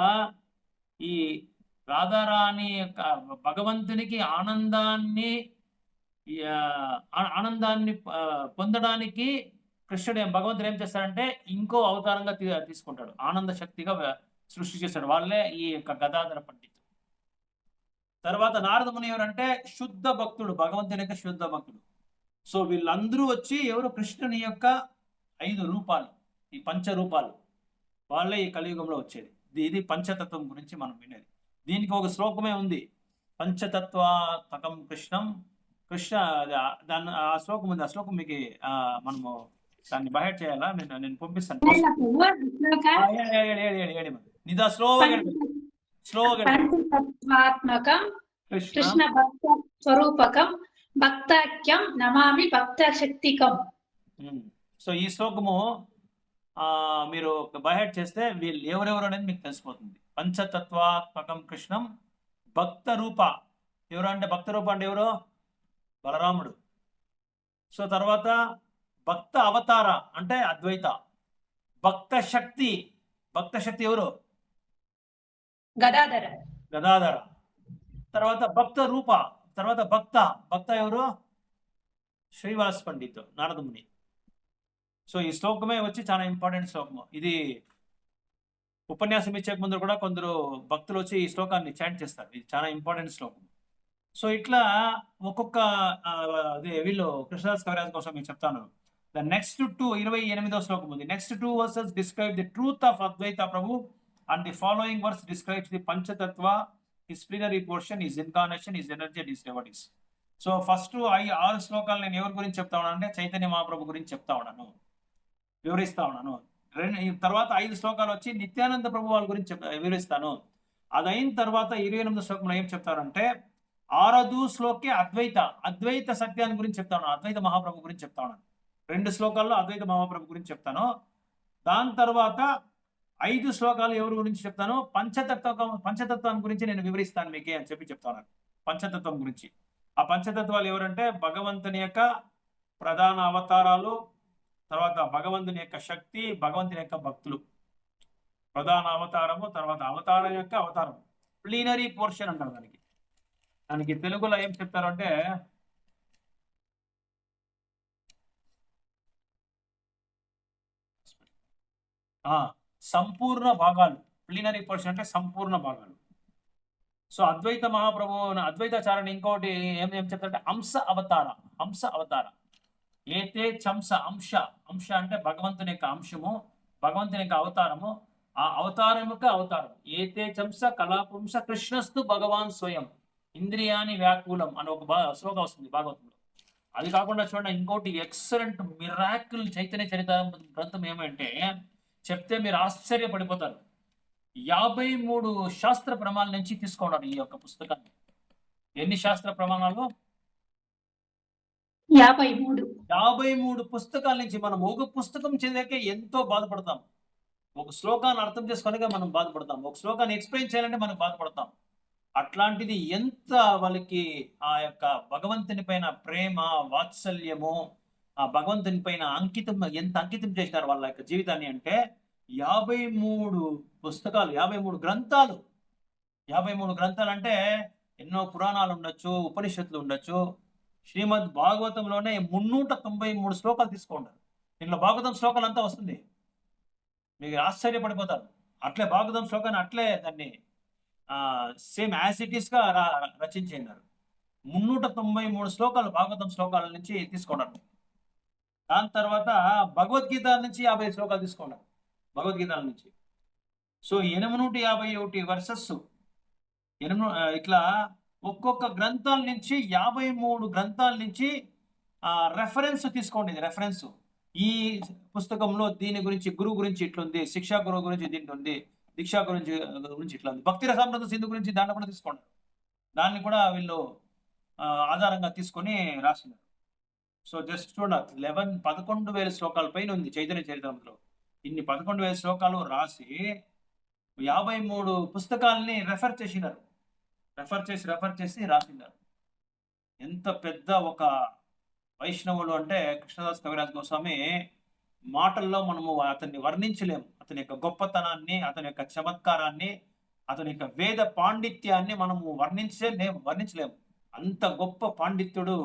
ఈ రాధారాణి భగవంతునికి ఆనందాన్ని పొందడానికి భగవంతుడు ఏం చేస్తాడంటే ఇంకో అవతారంగా తీసుకుంటాడు, ఆనంద శక్తిగా సృష్టి చేస్తాడు. వాళ్ళే ఈ యొక్క గదాధర పండిత్. తర్వాత నారదముని ఎవరంటే శుద్ధ భక్తుడు, భగవంతుని యొక్క శుద్ధ భక్తుడు. సో వీళ్ళందరూ వచ్చి ఎవరు? కృష్ణుని యొక్క 5 రూపాలు, ఈ పంచరూపాలు వాళ్ళే ఈ కలియుగంలో వచ్చేది. ఇది పంచతత్వం గురించి మనం వినేది. దీనికి ఒక శ్లోకమే ఉంది, పంచతత్వాత్మకం కృష్ణ. ఆ శ్లోకం ఉంది. ఆ శ్లోకం మీకు మనము దాన్ని బయట చేయాలా? నేను పంపిస్తాను. నిదా స్లోగా కృష్ణ భక్త స్వరూపకం భక్తాఖ్యం నమామి భక్త శక్తికం. సో ఈ శ్లోకము మీరు బైహెడ్ చేస్తే వీళ్ళు ఎవరెవరు అనేది మీకు తెలిసిపోతుంది. పంచతత్వాత్మకం కృష్ణం భక్త రూప. ఎవరు అంటే భక్త రూప అంటే ఎవరు? బలరాముడు. సో తర్వాత భక్త అవతార అంటే అద్వైత. భక్త శక్తి ఎవరు? గదాధర. తర్వాత భక్త రూప, తర్వాత భక్త ఎవరు? శ్రీవాస్ పండిత్, నారదముని. సో ఈ శ్లోకమే వచ్చి చాలా ఇంపార్టెంట్ శ్లోకము. ఇది ఉపన్యాసం ఇచ్చే ముందు కూడా కొందరు భక్తులు వచ్చి ఈ శ్లోకాన్ని చాంట్ చేస్తారు. ఇది చాలా ఇంపార్టెంట్ శ్లోకం. సో ఇట్లా ఒక్కొక్క వీళ్ళు కృష్ణదాస్ కవిరాజ్ కోసం నేను చెప్తాను. ద నెక్స్ట్ 28వ శ్లోకం ఉంది. Next 2 verses describe the truth of Advaita Prabhu and the following verse describes the Panchatattva, his plenary portion, his incarnation, his energy and his devotees. So first 6 శ్లోకాలు నేను ఎవరి గురించి చెప్తా ఉన్నాను అంటే చైతన్య మహాప్రభు గురించి చెప్తా ఉన్నాను, వివరిస్తా ఉన్నాను. తర్వాత 5 శ్లోకాలు వచ్చి నిత్యానంద ప్రభు వాళ్ళ గురించి వివరిస్తాను. అది అయిన తర్వాత 28వ శ్లోకంలో ఏం చెప్తారంటే 6వ శ్లోకే అద్వైత సత్యాన్ని గురించి చెప్తాను, అద్వైత మహాప్రభు గురించి చెప్తా ఉన్నాను. 2 శ్లోకాల్లో అద్వైత మహాప్రభు గురించి చెప్తాను. దాని తర్వాత 5 శ్లోకాలు ఎవరి గురించి చెప్తాను? పంచతత్వం గురించి నేను వివరిస్తాను మీకే అని చెప్తాను. పంచతత్వం గురించి. ఆ పంచతత్వాలు ఎవరంటే భగవంతుని యొక్క ప్రధాన అవతారాలు, తర్వాత భగవంతుని యొక్క శక్తి, భగవంతుని యొక్క భక్తులు. ప్రధాన అవతారము, తర్వాత అవతారం యొక్క అవతారం, ప్లీనరీ పోర్షన్ అంటారు దానికి తెలుగులో ఏం చెప్తారు అంటే సంపూర్ణ భాగాలు. ప్లీనరీ పోర్షన్ అంటే సంపూర్ణ భాగాలు. సో అద్వైత మహాప్రభు అద్వైతాచార్యని ఇంకోటి ఏం చెప్తారంటే హంస అవతార. ఏతే చంస అంశ, అంశ అంటే భగవంతుని యొక్క అంశము, భగవంతుని యొక్క అవతారము, ఆ అవతారముక అవతారం. ఏతే చంస కళాపుంస కృష్ణస్తు భగవాన్ స్వయం ఇంద్రియాని వ్యాకులం అని ఒక శ్లోకం వస్తుంది భాగవతంలో. అది కాకుండా చూడండి ఇంకోటి ఎక్సలెంట్ మిరాకిల్ చైతన్య చరిత గ్రంథం ఏమంటే చెప్తే మీరు ఆశ్చర్యపడిపోతారు. 53 శాస్త్ర ప్రమాణాల నుంచి తీసుకున్నారు ఈ యొక్క పుస్తకాన్ని. ఎన్ని శాస్త్ర ప్రమాణాలు? 53 పుస్తకాల నుంచి. మనం ఒక పుస్తకం చదివాకే ఎంతో బాధపడతాం. ఒక శ్లోకాన్ని అర్థం చేసుకోనిగా మనం బాధపడతాం. ఒక శ్లోకాన్ని ఎక్స్ప్లెయిన్ చేయాలంటే మనం బాధపడతాం. అట్లాంటిది ఎంత వాళ్ళకి ఆ యొక్క భగవంతుని పైన ప్రేమ, వాత్సల్యము, ఆ భగవంతుని పైన ఎంత అంకితం చేసినారు వాళ్ళ యొక్క జీవితాన్ని అంటే 53 పుస్తకాలు, 53 గ్రంథాలు. 53 గ్రంథాలు అంటే ఎన్నో పురాణాలు ఉండొచ్చు, ఉపనిషత్తులు ఉండొచ్చు. శ్రీమద్ భాగవతంలోనే 393 శ్లోకాలు తీసుకుంటారు. దీంట్లో భాగవతం శ్లోకాలు అంతా వస్తుంది, మీకు ఆశ్చర్యపడిపోతారు. అట్లే భాగవతం శ్లోకాన్ని అట్లే దాన్ని సేమ్ యాసిటీస్ గా రచించినారు. 393 శ్లోకాలు భాగవతం శ్లోకాల నుంచి తీసుకున్నారు. దాని తర్వాత భగవద్గీత నుంచి 50 శ్లోకాలు తీసుకున్నారు భగవద్గీతల నుంచి. సో 851 వర్సెస్ ఇట్లా ఒక్కొక్క గ్రంథాల నుంచి 53 గ్రంథాల నుంచి రెఫరెన్స్ తీసుకోండి. రెఫరెన్స్ ఈ పుస్తకంలో దీని గురించి, గురువు గురించి ఇట్లుంది, శిక్షా గురువు గురించి దీంట్లో ఉంది, దీక్షా గురించి ఇట్లా ఉంది, భక్తి రసామృత సింధు గురించి దాన్ని కూడా తీసుకోండి. దాన్ని కూడా వీళ్ళు ఆధారంగా తీసుకొని రాసినారు. సో జస్ట్ చూడండి 11,000 శ్లోకాల పైన ఉంది చైతన్య చరిత్రలో. ఇన్ని 11,000 శ్లోకాలు రాసి 53 పుస్తకాలని రెఫర్ చేసినారు. రెఫర్ చేసి రాసినారు. ఎంత పెద్ద ఒక వైష్ణవులు అంటే కృష్ణదాస్ కవిరాజ్ గోస్వామి మాటల్లో మనము అతన్ని వర్ణించలేము. అతని యొక్క గొప్పతనాన్ని, అతని యొక్క చమత్కారాన్ని, అతని యొక్క వేద పాండిత్యాన్ని మనము వర్ణించలేము. అంత గొప్ప పండితుడు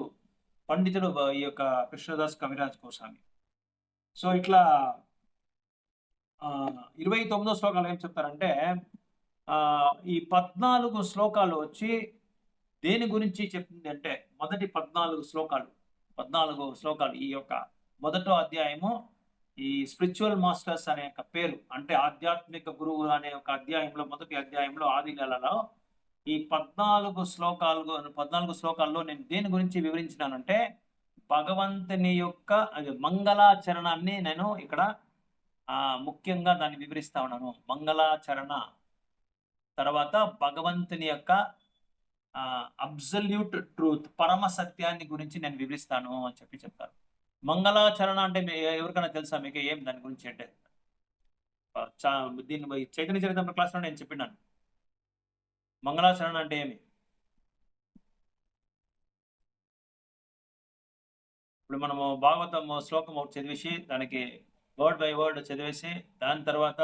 ఈ యొక్క కృష్ణదాస్ కవిరాజ్ గోస్వామి. సో ఇట్లా 29వ శ్లోకాలు ఏం చెప్తారంటే ఈ 14 శ్లోకాలు వచ్చి దేని గురించి చెప్తుంది అంటే మొదటి 14 శ్లోకాలు ఈ యొక్క మొదటో అధ్యాయము ఈ స్పిరిచువల్ మాస్టర్స్ అనే యొక్క పేరు, అంటే ఆధ్యాత్మిక గురువు అనే ఒక అధ్యాయంలో, మొదటి అధ్యాయంలో ఆది నెలలో ఈ 14 శ్లోకాల్లో నేను దేని గురించి వివరించినానంటే భగవంతుని యొక్క మంగళాచరణాన్ని నేను ఇక్కడ ముఖ్యంగా దాన్ని వివరిస్తా ఉన్నాను. మంగళాచరణ తర్వాత భగవంతుని యొక్క అబ్సల్యూట్ ట్రూత్, పరమ సత్యాన్ని గురించి నేను వివరిస్తాను అని చెప్తారు. మంగళాచరణ అంటే ఎవరికైనా తెలుసా మీకు ఏం దాని గురించి అంటే? దీన్ని చైతన్య చరిత్ర క్లాస్లో నేను చెప్పినాను. మంగళాచరణ అంటే ఏమి? ఇప్పుడు మనము భాగవతం శ్లోకం ఒకటి చదివేసి దానికి వర్డ్ బై వర్డ్ చదివేసి దాని తర్వాత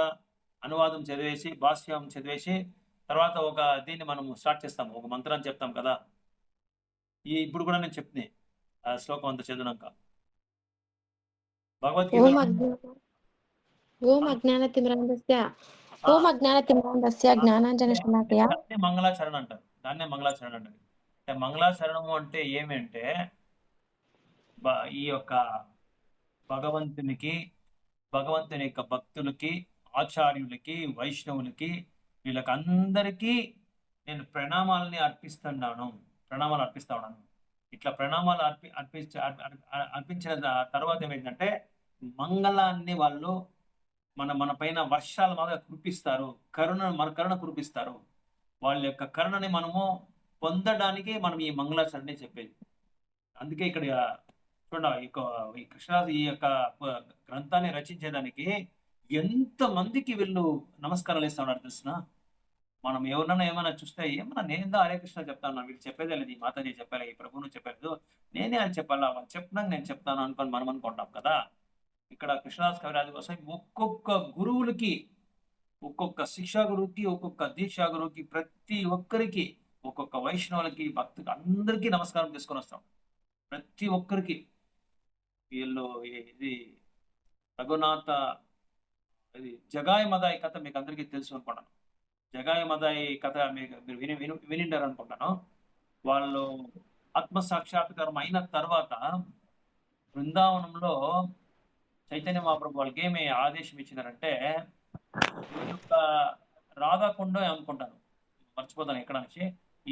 అనువాదం చదివేసి భాష్యం చదివేసి తర్వాత ఒక దీన్ని మనము స్టార్ట్ చేస్తాము, ఒక మంత్రాన్ని చెప్తాం కదా. ఇప్పుడు కూడా నేను చెప్తే ఆ శ్లోకం అంతా చదివినాక భగవద్గీత మంగళాచరణ అంటారు. దాన్నే మంగళాచరణ అంటారు. అంటే మంగళాచరణము అంటే ఏమి అంటే ఈ యొక్క భగవంతుని యొక్క భక్తులకి, ఆచార్యులకి, వైష్ణవులకి, వీళ్ళకి అందరికీ నేను ప్రణామాలు అర్పిస్తా ఉన్నాను. ఇట్లా ప్రణామాలు అర్పించిన తర్వాత ఏమైందంటే మంగళాన్ని వాళ్ళు మన పైన వర్షాల మాదిరిగా కురిపిస్తారు, కరుణ కురిపిస్తారు. వాళ్ళ యొక్క కరుణని మనము పొందడానికి మనం ఈ మంగళాచరణని చెప్పేది. అందుకే ఇక్కడ చూడండి ఈ కృష్ణదాస్ ఈ యొక్క గ్రంథాన్ని రచించేదానికి ఎంతమందికి వీళ్ళు నమస్కారాలు ఇస్తా ఉన్నారు తెలిసిన. మనం ఎవరన్నా ఏమైనా చూస్తే ఏమన్నా నేను హరే కృష్ణ చెప్తాను, వీళ్ళు చెప్పేదే లేదు, ఈ మాతాజీ చెప్పాలి, ఈ ప్రభువును చెప్పలేదు, నేనే అని చెప్పాలా, వాళ్ళు చెప్పినాక నేను చెప్తాను అనుకొని మనం అనుకుంటాం కదా. ఇక్కడ కృష్ణదాస్ కవిరాజ్ కోసం ఒక్కొక్క గురువులకి, ఒక్కొక్క శిక్షా గురువుకి, ఒక్కొక్క దీక్షా గురువుకి, ప్రతి ఒక్కరికి, ఒక్కొక్క వైష్ణవులకి, భక్తులకి అందరికీ నమస్కారం తీసుకొని వస్తాం. ప్రతి ఒక్కరికి వీళ్ళు ఇది రఘునాథ ఇది జగాయ మదాయి కథ మీకు అందరికీ తెలుసు అనుకుంటాను. జగాయ మదాయి కథ మీరు వినిండారు అనుకుంటాను. వాళ్ళు ఆత్మ సాక్షాత్కారం అయిన తర్వాత బృందావనంలో చైతన్య మహాప్రభు వాళ్ళకి ఏమి ఆదేశం ఇచ్చినారంటే, ఈ యొక్క రాధాకుండ అనుకుంటాను, మర్చిపోతాను ఎక్కడ నుంచి,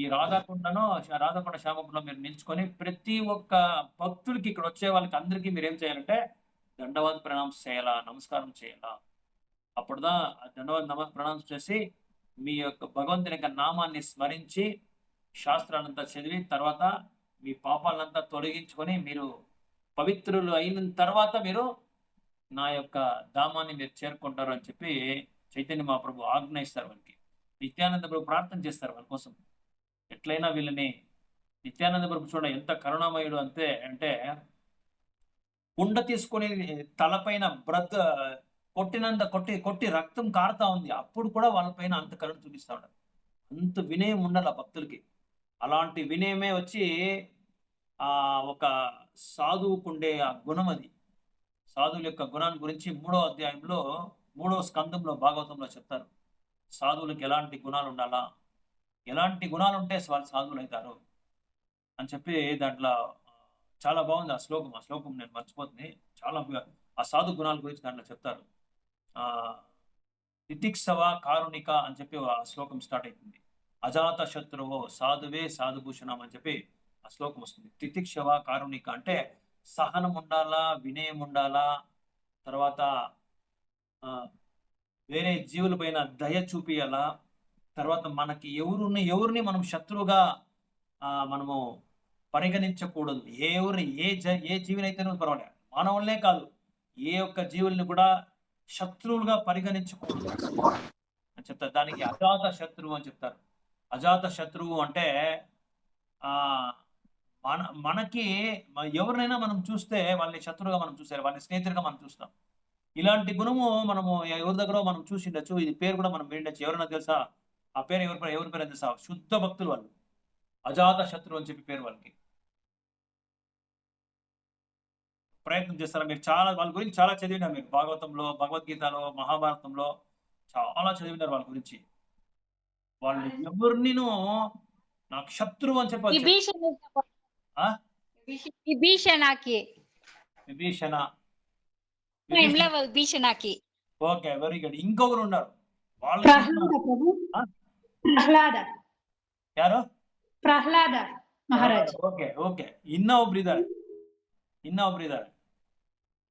ఈ రాధాకుండను రాధాకుండ శ్యామకుండ మీరు నిల్చుకొని ప్రతి ఒక్క భక్తులకి ఇక్కడ వచ్చే వాళ్ళకి అందరికీ మీరు ఏం చేయాలంటే దండవాద ప్రణామం చేయాలా, నమస్కారం చేయాలా. అప్పుడుదా దండవాద ప్రణామం చేసి మీ యొక్క భగవంతుని యొక్క నామాన్ని స్మరించి శాస్త్రాలంతా చదివి తర్వాత మీ పాపాలంతా తొలగించుకొని మీరు పవిత్రులు అయిన తర్వాత మీరు నా యొక్క ధామాన్ని మీరు చేరుకుంటారు అని చెప్పి చైతన్య మహాప్రభు ఆజ్ఞ ఇస్తారు వాళ్ళకి. నిత్యానంద ప్రభు ప్రార్థన చేస్తారు వాళ్ళ కోసం, ఎట్లయినా వీళ్ళని. నిత్యానంద ప్రభు చూడ ఎంత కరుణామయుడు అంటే కుండ తీసుకొని తలపైన కొట్టి రక్తం కారుతా ఉంది, అప్పుడు కూడా వాళ్ళపైన అంత కరుణ చూపిస్తా ఉంటారు. అంత వినయం ఉండాలి ఆ భక్తులకి. అలాంటి వినయమే వచ్చి ఒక సాధువుకుండే ఆ గుణం. అది సాధువుల యొక్క గుణాన్ని గురించి 3వ అధ్యాయంలో 3వ స్కందంలో భాగవతంలో చెప్తారు. సాధువులకు ఎలాంటి గుణాలు ఉండాలా, ఎలాంటి గుణాలు ఉంటే వాళ్ళు సాధువులు అవుతారు అని చెప్పి దాంట్లో చాలా బాగుంది ఆ శ్లోకం నేను మర్చిపోతుంది. చాలా ఆ సాధు గుణాల గురించి దాంట్లో చెప్తారు. తితిక్షవ కారుణిక అని చెప్పి ఆ శ్లోకం స్టార్ట్ అవుతుంది. అజాత శత్రువు సాధువే సాధుభూషణం అని చెప్పి ఆ శ్లోకం వస్తుంది. తితిక్షవ కారుణిక అంటే సహనం ఉండాలా, వినయం ఉండాలా, తర్వాత వేరే జీవుల పైన దయ చూపియాలా, తర్వాత మనకి ఎవరిని మనం శత్రువుగా మనము పరిగణించకూడదు. ఏ జీవినైతేనూ పర్వాలేదు, మానవులనే కాదు ఏ ఒక్క జీవుల్ని కూడా శత్రువులుగా పరిగణించకూడదు అని చెప్తారు. దానికి అజాత శత్రువు అని చెప్తారు. అజాత శత్రువు అంటే మనకి ఎవరినైనా మనం చూస్తే వాళ్ళని శత్రువుగా మనం చూసారు, వాళ్ళని స్నేహితులుగా మనం చూస్తాం. ఇలాంటి గుణము మనము ఎవరి దగ్గర మనం చూసిండొచ్చు, ఇది పేరు కూడా మనం విండొచ్చు. ఎవరైనా తెలుసా ఆ పేరు? ఎవరి పేరు తెలుసా? శుద్ధ భక్తులు వాళ్ళు, అజాత శత్రువు అని చెప్పి పేరు వాళ్ళకి. ప్రయత్నం చేస్తారా మీరు? చాలా వాళ్ళ గురించి చాలా చదివినారు మీరు, భాగవతంలో, భగవద్గీతలో, మహాభారతంలో చాలా చదివినారు వాళ్ళ గురించి. వాళ్ళు ఎవరిని నాకు శత్రువు అని చెప్పి విభీషణకి. Okay, very good. ఇంకొకరు ఉన్నారు వాళ్ళు. ಯಾರು? ಪ್ರಹ್ಲಾದ ಮಹಾರಾಜ್. ಓಕೆ ಇನ್ನ ಒಬ್ರಿದ್ದಾರೆ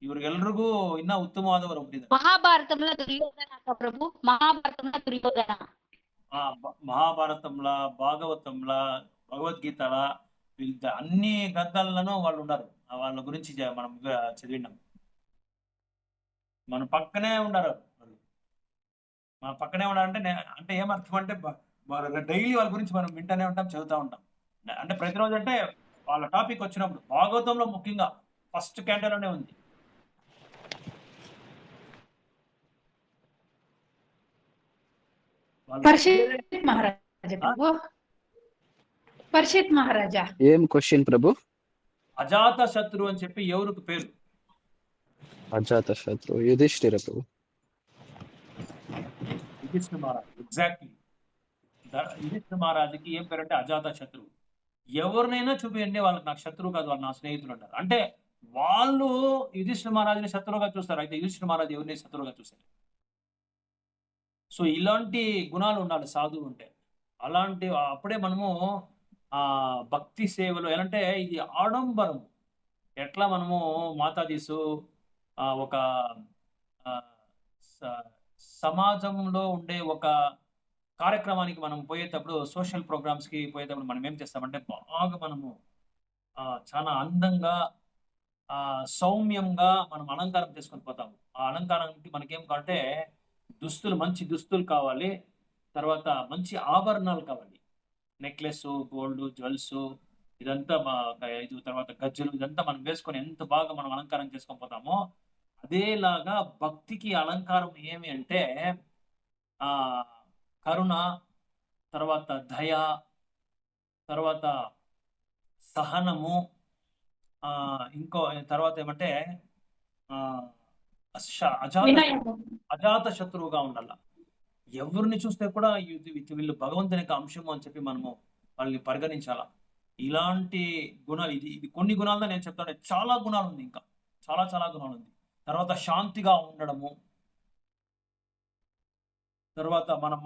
ಇವ್ರಿಗೆಲ್ರಿಗೂ ಇನ್ನ ಉತ್ತಮವಾದವರು ಒಬ್ರಿದ್ದಾರೆ. మహాభారతంలో దుర్యోధన ప్రభు, మహాభారతంలో దుర్యోధన, మహాభారతంలో, భాగవతంలో, భగవద్గీతల అన్ని గ్రంథాలను వాళ్ళు ఉన్నారు. వాళ్ళ గురించి మనం చదివినాం. మన పక్కనే ఉన్నారు. మన పక్కనే అంటే ఏమర్థం అంటే డైలీ వాళ్ళ గురించి మనం వింటూనే ఉంటాం, చదువుతూ ఉంటాం. అంటే ప్రతిరోజు అంటే వాళ్ళ టాపిక్ వచ్చినప్పుడు భాగవతంలో ముఖ్యంగా ఫస్ట్ క్యాంటలోనే ఉంది. పరీక్షిత్ మహారాజా. ఏం క్వశ్చన్ ప్రభు? అజాత శత్రు అని చెప్పి ఎవరికి పేరు? అజాత శత్రు యుధిష్ఠిర ప్రభు. యుధిష్ఠిర మహారాజ్, ఎగ్జాక్ట్లీ. యుధిష్ఠిర మహారాజుకి ఏం పేరు అంటే అజాత శత్రువు. ఎవరినైనా చూపియండి వాళ్ళకి నాకు శత్రువు కాదు, వాళ్ళు నా స్నేహితులు అంటారు. అంటే వాళ్ళు యుధిష్ఠిర మహారాజుని శత్రువుగా చూస్తారు, అయితే యుధిష్ఠిర మహారాజు ఎవరిని శత్రువుగా చూస్తారు. సో ఇలాంటి గుణాలు ఉండాలి సాధువు ఉంటే. అలాంటి అప్పుడే మనము భక్తి సేవలు ఎలాంటే ఇది ఆడంబరం. ఎట్లా మనము మాతాజీసు ఒక సమాజంలో ఉండే ఒక కార్యక్రమానికి మనం పోయేటప్పుడు, సోషల్ ప్రోగ్రామ్స్కి పోయేటప్పుడు మనం ఏం చేస్తామంటే బాగా మనము చాలా అందంగా సౌమ్యంగా మనం అలంకారం చేసుకొని పోతాము. ఆ అలంకారానికి మనకేం కావాలంటే మంచి దుస్తులు కావాలి, తర్వాత మంచి ఆభరణాలు కావాలి, నెక్లెస్, గోల్డ్, జ్యువెల్స్, ఇదంతా తర్వాత గజ్జలు, ఇదంతా మనం వేసుకొని ఎంత బాగా మనం అలంకారం చేసుకొని పోతామో అదేలాగా భక్తికి అలంకారం ఏమి అంటే కరుణ, తర్వాత దయ, తర్వాత సహనము, ఇంకో తర్వాత ఏమంటే అజాత శత్రువుగా ఉండాల. ఎవరిని చూస్తే కూడా వీళ్ళు భగవంతుని యొక్క అంశము అని చెప్పి మనము వాళ్ళని పరిగణించాలా. ఇలాంటి గుణాలు, ఇది కొన్ని గుణాలతో నేను చెప్తాను, చాలా గుణాలు ఉంది, ఇంకా చాలా చాలా గుణాలు ఉంది. తర్వాత శాంతిగా ఉండడము, తర్వాత మనం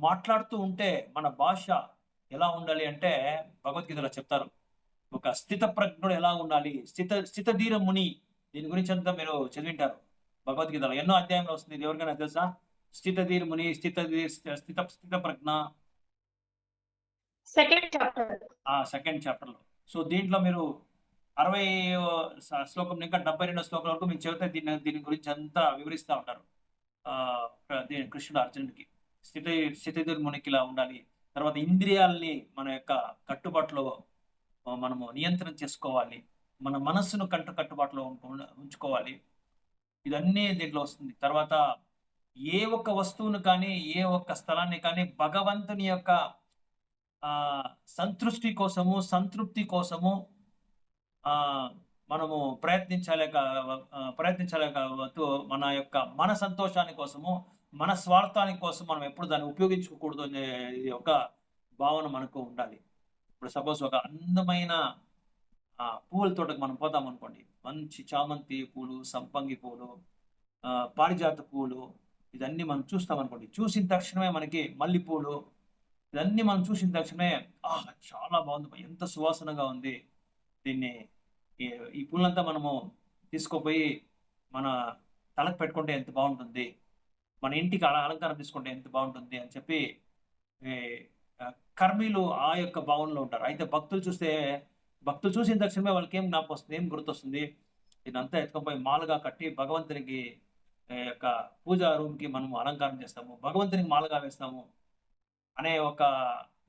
మాట్లాడుతూ ఉంటే మన భాష ఎలా ఉండాలి అంటే భగవద్గీతలో చెప్తారు. ఒక స్థిత ప్రజ్ఞుడు ఎలా ఉండాలి, స్థితధీర ముని, దీని గురించి అంతా మీరు చదివింటారు భగవద్గీతలో, ఎన్నో అధ్యాయంలో వస్తుంది. ఇది ఎవరికైనా తెలుసా? స్థితధీర ముని, స్థిత ప్రజ్ఞ, సెకండ్ చాప్టర్ లో. సో దీంట్లో మీరు 60 శ్లోకం ఇంకా 72 శ్లోకం వరకు మీరు చెబితే దీని గురించి అంతా వివరిస్తూ ఉంటారు. కృష్ణుడు అర్జునుడికి స్థితధీర మునికి ఇలా ఉండాలి. తర్వాత ఇంద్రియాల్ని మన యొక్క కట్టుబాటులో మనము నియంత్రణ చేసుకోవాలి, మన మనస్సును కట్టుబాటులో ఉంచుకోవాలి. ఇదన్నీ దీంట్లో వస్తుంది. తర్వాత ఏ ఒక్క వస్తువును కానీ ఏ ఒక్క స్థలాన్ని కానీ భగవంతుని యొక్క సంతృప్తి కోసము మనము ప్రయత్నించాలి కావచ్చు. మన సంతోషాని కోసము, మన స్వార్థాని కోసం మనం ఎప్పుడు దాన్ని ఉపయోగించుకోకూడదు అనే ఒక భావన మనకు ఉండాలి. ఇప్పుడు సపోజ్ ఒక అందమైన పూల తోటకు మనం పోతాం అనుకోండి, మంచి చామంతి పూలు, సంపంగి పూలు, పారిజాత పూలు, ఇదన్నీ మనం చూస్తాం అనుకోండి. చూసిన తక్షణమే మనకి మల్లెపూలు, ఇదన్నీ మనం చూసిన తక్షణమే చాలా బాగుంది, ఎంత సువాసనగా ఉంది, ఈ పూలంతా మనము తీసుకుపోయి మన తలకు పెట్టుకుంటే ఎంత బాగుంటుంది, మన ఇంటికి అలంకారం తీసుకుంటే ఎంత బాగుంటుంది అని చెప్పి కర్మీలు ఆ యొక్క భావనలో ఉంటారు. అయితే భక్తులు చూసిన తక్షణమే వాళ్ళకి ఏం జ్ఞాపకం వస్తుంది, ఏం గుర్తొస్తుంది, ఇదంతా ఎత్తుకొని మాలగా కట్టి భగవంతునికి యొక్క పూజా రూమ్కి మనము అలంకారం చేస్తాము, భగవంతునికి మాలగా వేస్తాము అనే ఒక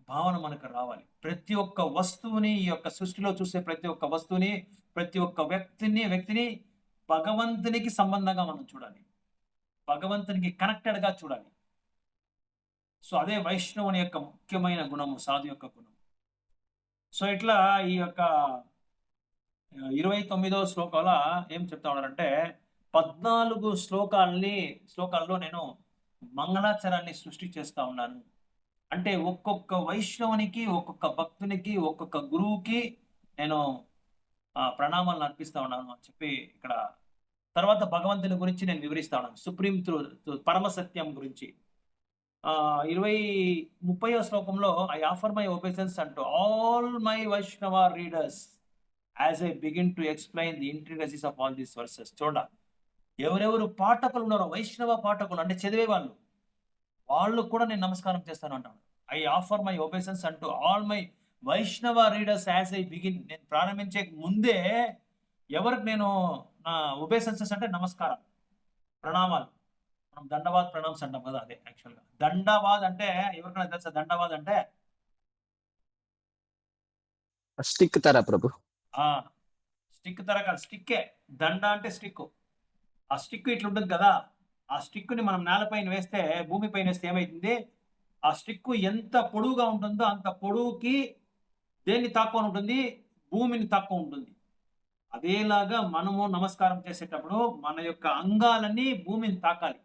భావన మనకు రావాలి. ప్రతి ఒక్క వస్తువుని, ఈ యొక్క సృష్టిలో చూసే ప్రతి ఒక్క వస్తువుని, ప్రతి ఒక్క వ్యక్తిని భగవంతునికి సంబంధంగా మనం చూడాలి, భగవంతునికి కనెక్టెడ్గా చూడాలి. సో అదే వైష్ణవుని యొక్క ముఖ్యమైన గుణము, సాధు యొక్క గుణం. సో ఇట్లా ఈ యొక్క 29వ శ్లోకాల ఏం చెప్తా ఉన్నారంటే 14 శ్లోకాల్లో నేను మంగళాచరాన్ని సృష్టి చేస్తా ఉన్నాను. అంటే ఒక్కొక్క వైష్ణవునికి, ఒక్కొక్క భక్తునికి, ఒక్కొక్క గురువుకి నేను ప్రణామాలను అర్పిస్తా ఉన్నాను అని చెప్పి ఇక్కడ తర్వాత భగవంతుని గురించి నేను వివరిస్తా ఉన్నాను, సుప్రీం పరమసత్యం గురించి. 30వ శ్లోకంలో ఐ ఆఫర్ మై ఒబేసెన్స్ అంటూ ఆల్ మై వైష్ణవ readers as I begin to explain the intricacies of all these versus. ఎవరెవరు పాఠకులు ఉన్నారో, వైష్ణవ పాఠకులు అంటే చదివే వాళ్ళు కూడా నేను నమస్కారం చేస్తాను అంటాను. ఐ ఆఫర్ మై ఒబేసెన్స్ అంటూ ఆల్ మై వైష్ణవ రీడర్స్ యాజ్ ఐ బిగిన్. నేను ప్రారంభించే ముందే ఎవరికి నేను నా ఒబేసెన్సెస్ అంటే నమస్కారం, ప్రణామాలు. మనం దండవాద్ ప్రణామ్స్ అంటాం కదా, అదే యాక్చువల్గా దండవాద్ అంటే. ఎవరికైనా తెలుసా దండవాద్ అంటే? స్టిక్ తర ప్రభు. స్టిక్ తర కాదు, స్టిక్కే. దండ అంటే స్టిక్. ఆ స్టిక్ ఇట్లా ఉంటుంది కదా, ఆ స్టిక్ని మనం నేలపైన వేస్తే, భూమిపైన వేస్తే ఏమైతుంది, ఆ స్టిక్ ఎంత పొడవుగా ఉంటుందో అంత పొడవుకి దేన్ని తక్కువ ఉంటుంది, భూమిని తక్కువ ఉంటుంది. అదేలాగా మనము నమస్కారం చేసేటప్పుడు మన యొక్క అంగాలన్నీ భూమిని తాకాలి.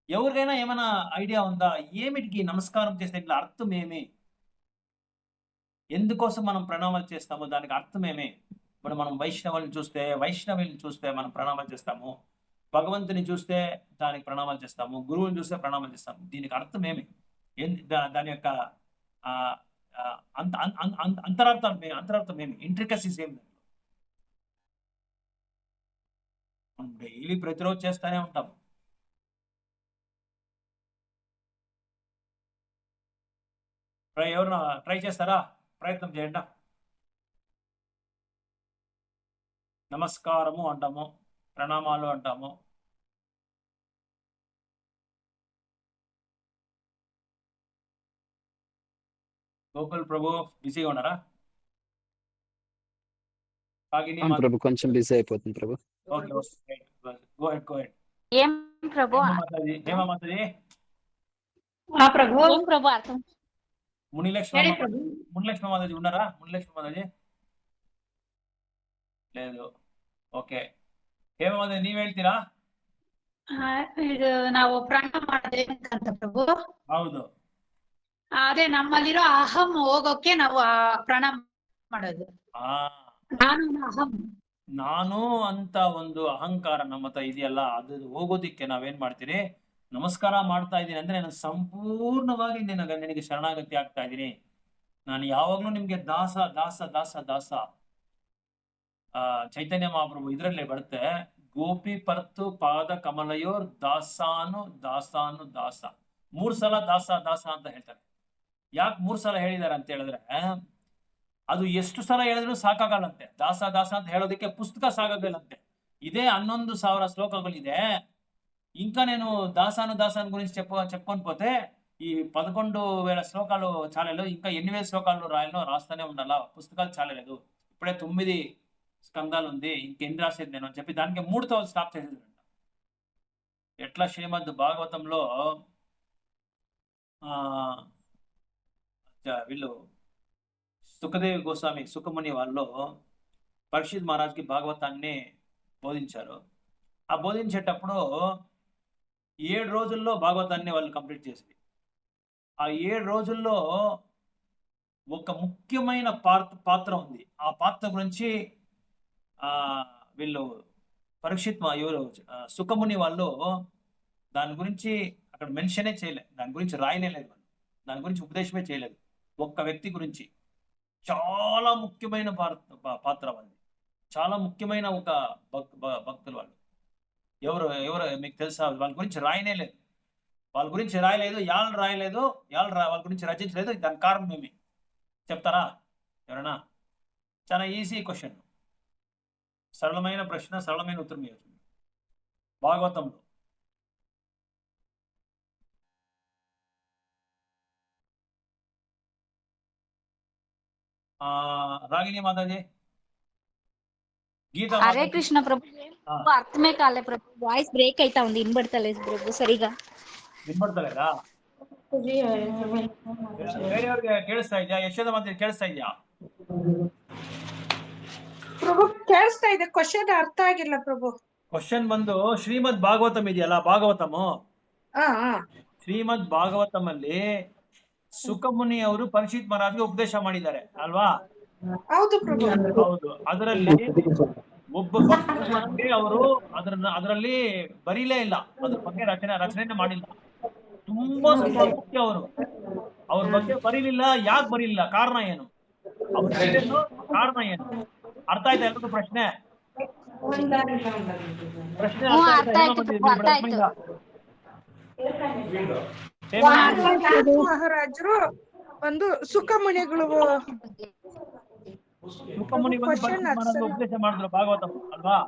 ఎవరికైనా ఏమైనా ఐడియా ఉందా, ఏమిటికి నమస్కారం చేస్తే ఇట్లా అర్థం ఏమి, ఎందుకోసం మనం ప్రణామాలు చేస్తాము, దానికి అర్థం ఏమి? ఇప్పుడు మనం వైష్ణవుల్ని చూస్తే మనం ప్రణామాలు చేస్తాము, భగవంతుని చూస్తే దానికి ప్రణామాలు చేస్తాము, గురువుని చూస్తే ప్రణామాలు చేస్తాము. దీనికి అర్థం ఏమి? దాని యొక్క అంతరార్థం ఏమి, ఇంట్రికసీస్ ఏమి? మనం డైలీ ప్రతిరోజు చేస్తూనే ఉంటాం. ఎవరైనా ట్రై చేస్తారా? ప్రయత్నం చేయండి. నమస్కారము అంటాము, ప్రణామాలు అంటాము. గోకుల్ ప్రభు బిజీగా ఉన్నారా? ప్రభు కొంచెం బిజీ అయిపోతుంది ప్రభు. Okay, go head. ఏం ప్రభు? హేమమాతది ప్రభు అర్థం. మునిలక్ష్మి మాతాజీ ఉన్నారా? మునిలక్ష్మి మాతాజీ లేదు. ಓಕೆ ಹೇಮಮಾತೆ ನೀವ್ ಹೇಳ್ತೀರಾ? ಇದು ನಾವು ಪ್ರಾಣ ಮಾಡೋದೇನಂತ ಪ್ರಭು. ಹೌದು. ಅದೇ ನಮ್ಮಲ್ಲಿರೋ ಅಹಂ ಹೋಗೋಕೆ ನಾವು ಪ್ರಣಾಮ ಮಾಡೋದು. ನಾನು ಅಂತ ಒಂದು ಅಹಂಕಾರ ನಮ್ಮ ಹತ್ರ ಇದೆಯಲ್ಲ, ಅದು ಹೋಗೋದಿಕ್ಕೆ ನಾವೇನ್ ಮಾಡ್ತೀರಿ, ನಮಸ್ಕಾರ ಮಾಡ್ತಾ ಇದ್ದೀನಿ ಅಂದ್ರೆ ನಾನು ಸಂಪೂರ್ಣವಾಗಿ ನಿನಗೆ ಶರಣಾಗತಿ ಆಗ್ತಾ ಇದ್ದೀನಿ. ನಾನು ಯಾವಾಗ್ಲೂ ನಿಮ್ಗೆ ದಾಸ ದಾಸ ದಾಸ ದಾಸ. ಚೈತನ್ಯ ಮಹಾಪ್ರಭು ಇದ್ರಲ್ಲೇ ಬರುತ್ತೆ, ಗೋಪಿ ಪರ್ತು ಪಾದ ಕಮಲಯೋರ್ ದಾಸಾನು ದಾಸಾನು ದಾಸ. 3 ಸಲ ದಾಸ ದಾಸ ಅಂತ ಹೇಳ್ತಾರೆ. ಯಾಕೆ 3 ಸಲ ಹೇಳಿದಾರೆ ಅಂತ ಹೇಳಿದ್ರೆ, ಅದು ಎಷ್ಟು ಸಲ ಹೇಳಿದ್ರು ಸಾಕಾಗಲ್ಲಂತೆ. ದಾಸ ದಾಸ ಅಂತ ಹೇಳೋದಕ್ಕೆ ಪುಸ್ತಕ ಸಾಕಾಗಲ್ಲಂತೆ. ಇದೇ 11,000 శ్లోకಗಳಿದೆ. ఇంకా నేను దాసాను గురించి చెప్పుకొని పోతే ఈ 11,000 శ్లోకాలు చాలేదు. ఇంకా 8,000 శ్లోకాలు రాస్తానే ఉండాలా, పుస్తకాలు చాలలేదు. ఇప్పుడే 9 స్కందాలు ఉంది, ఇంకెన్ని రాసేది నేను అని చెప్పి దానికి 3తో స్టాప్ చేసేదంట. ఎట్లా శ్రీమద్ భాగవతంలో వీళ్ళు సుఖదేవ్ గోస్వామి సుఖముని వాళ్ళు పరీక్షిత్ మహారాజ్కి భాగవతాన్ని బోధించారు. ఆ బోధించేటప్పుడు 7 రోజుల్లో భాగవతాన్ని వాళ్ళు కంప్లీట్ చేసి, ఆ 7 రోజుల్లో ఒక ముఖ్యమైన పాత్ర ఉంది. ఆ పాత్ర గురించి వీళ్ళు పరీక్షిత్ సుఖముని వాళ్ళు దాని గురించి అక్కడ మెన్షనే చేయలేదు, దాని గురించి రాయలేదు, వాళ్ళు దాని గురించి ఉపదేశమే చేయలేదు. ఒక్క వ్యక్తి గురించి చాలా ముఖ్యమైన పాత్ర వాళ్ళది, చాలా ముఖ్యమైన ఒక భక్తులు వాళ్ళు. ఎవరు మీకు తెలుసా? వాళ్ళ గురించి రాయనే లేదు, వాళ్ళ గురించి రాయలేదు, వాళ్ళ గురించి రచించలేదు. దాని కారణం ఏమి చెప్తారా ఎవరైనా? చాలా ఈజీ క్వశ్చన్, సరళమైన ప్రశ్న, సరళమైన ఉత్తరం ఇవ్వచ్చు. భాగవతంలో రాగిణి మాతాజీ, గీత. హరే కృష్ణ ప్రభు, అర్థమే కాలే ప్రభు, వాయిస్ బ్రేక్ అయితా ఉంది, వినబడతలేదు ప్రభు సరిగా. వినబడతలేదా? ಬೇರೆಯವ್ರಿಗೆ ಕೇಳಿಸ್ತಾ ಇದೆಯಾ? ಯಶೋಧ ಮಾತಾಜಿ ಕೇಳಿಸ್ತಾ ಇದೆಯಾ? ಪ್ರಭು ಕೇಳಿಸ್ತಾ ಇದೆ, ಕ್ವಶನ್ ಅರ್ಥ ಆಗಿಲ್ಲ ಪ್ರಭು. ಕ್ವಶನ್ ಬಂದು ಶ್ರೀಮದ್ ಭಾಗವತಂ ಇದೆಯಲ್ಲ, ಭಾಗವತಮು, ಶ್ರೀಮದ್ ಭಾಗವತಂ ಅಲ್ಲಿ ಸುಖಮುನಿ ಅವರು ಪರೀಕ್ಷಿತ್ ಮಹಾರಾಜ್ಗೆ ಉಪದೇಶ ಮಾಡಿದ್ದಾರೆ ಅಲ್ವಾ? ಹೌದು ಪ್ರಭು. ಹೌದು. ಅದರಲ್ಲಿ ಒಬ್ಬ ಭಕ್ತರಿಗೆ ಅವರು ಅದರಲ್ಲಿ ಬರೀಲೇ ಇಲ್ಲ, ಅದ್ರ ಬಗ್ಗೆ ರಚನೆ ಮಾಡಿಲ್ಲ. ತುಂಬಾ ಮುಖ್ಯ. ಅವ್ರ ಬಗ್ಗೆ ಬರೀಲಿಲ್ಲ. ಯಾಕೆ ಬರೀಲಿಲ್ಲ? ಕಾರಣ ಏನು? ಕಾರಣ ಏನು? ಅರ್ಥ ಆಯ್ತಾ ಎಲ್ಲರಿಗೂ ಪ್ರಶ್ನೆ? ಮಹಾರಾಜರು ಒಂದು ಸುಖಮುನಿಗಳು ಉಪದೇಶ ಮಾಡಿದ್ರು ಭಾಗವತ ಅಲ್ವಾ?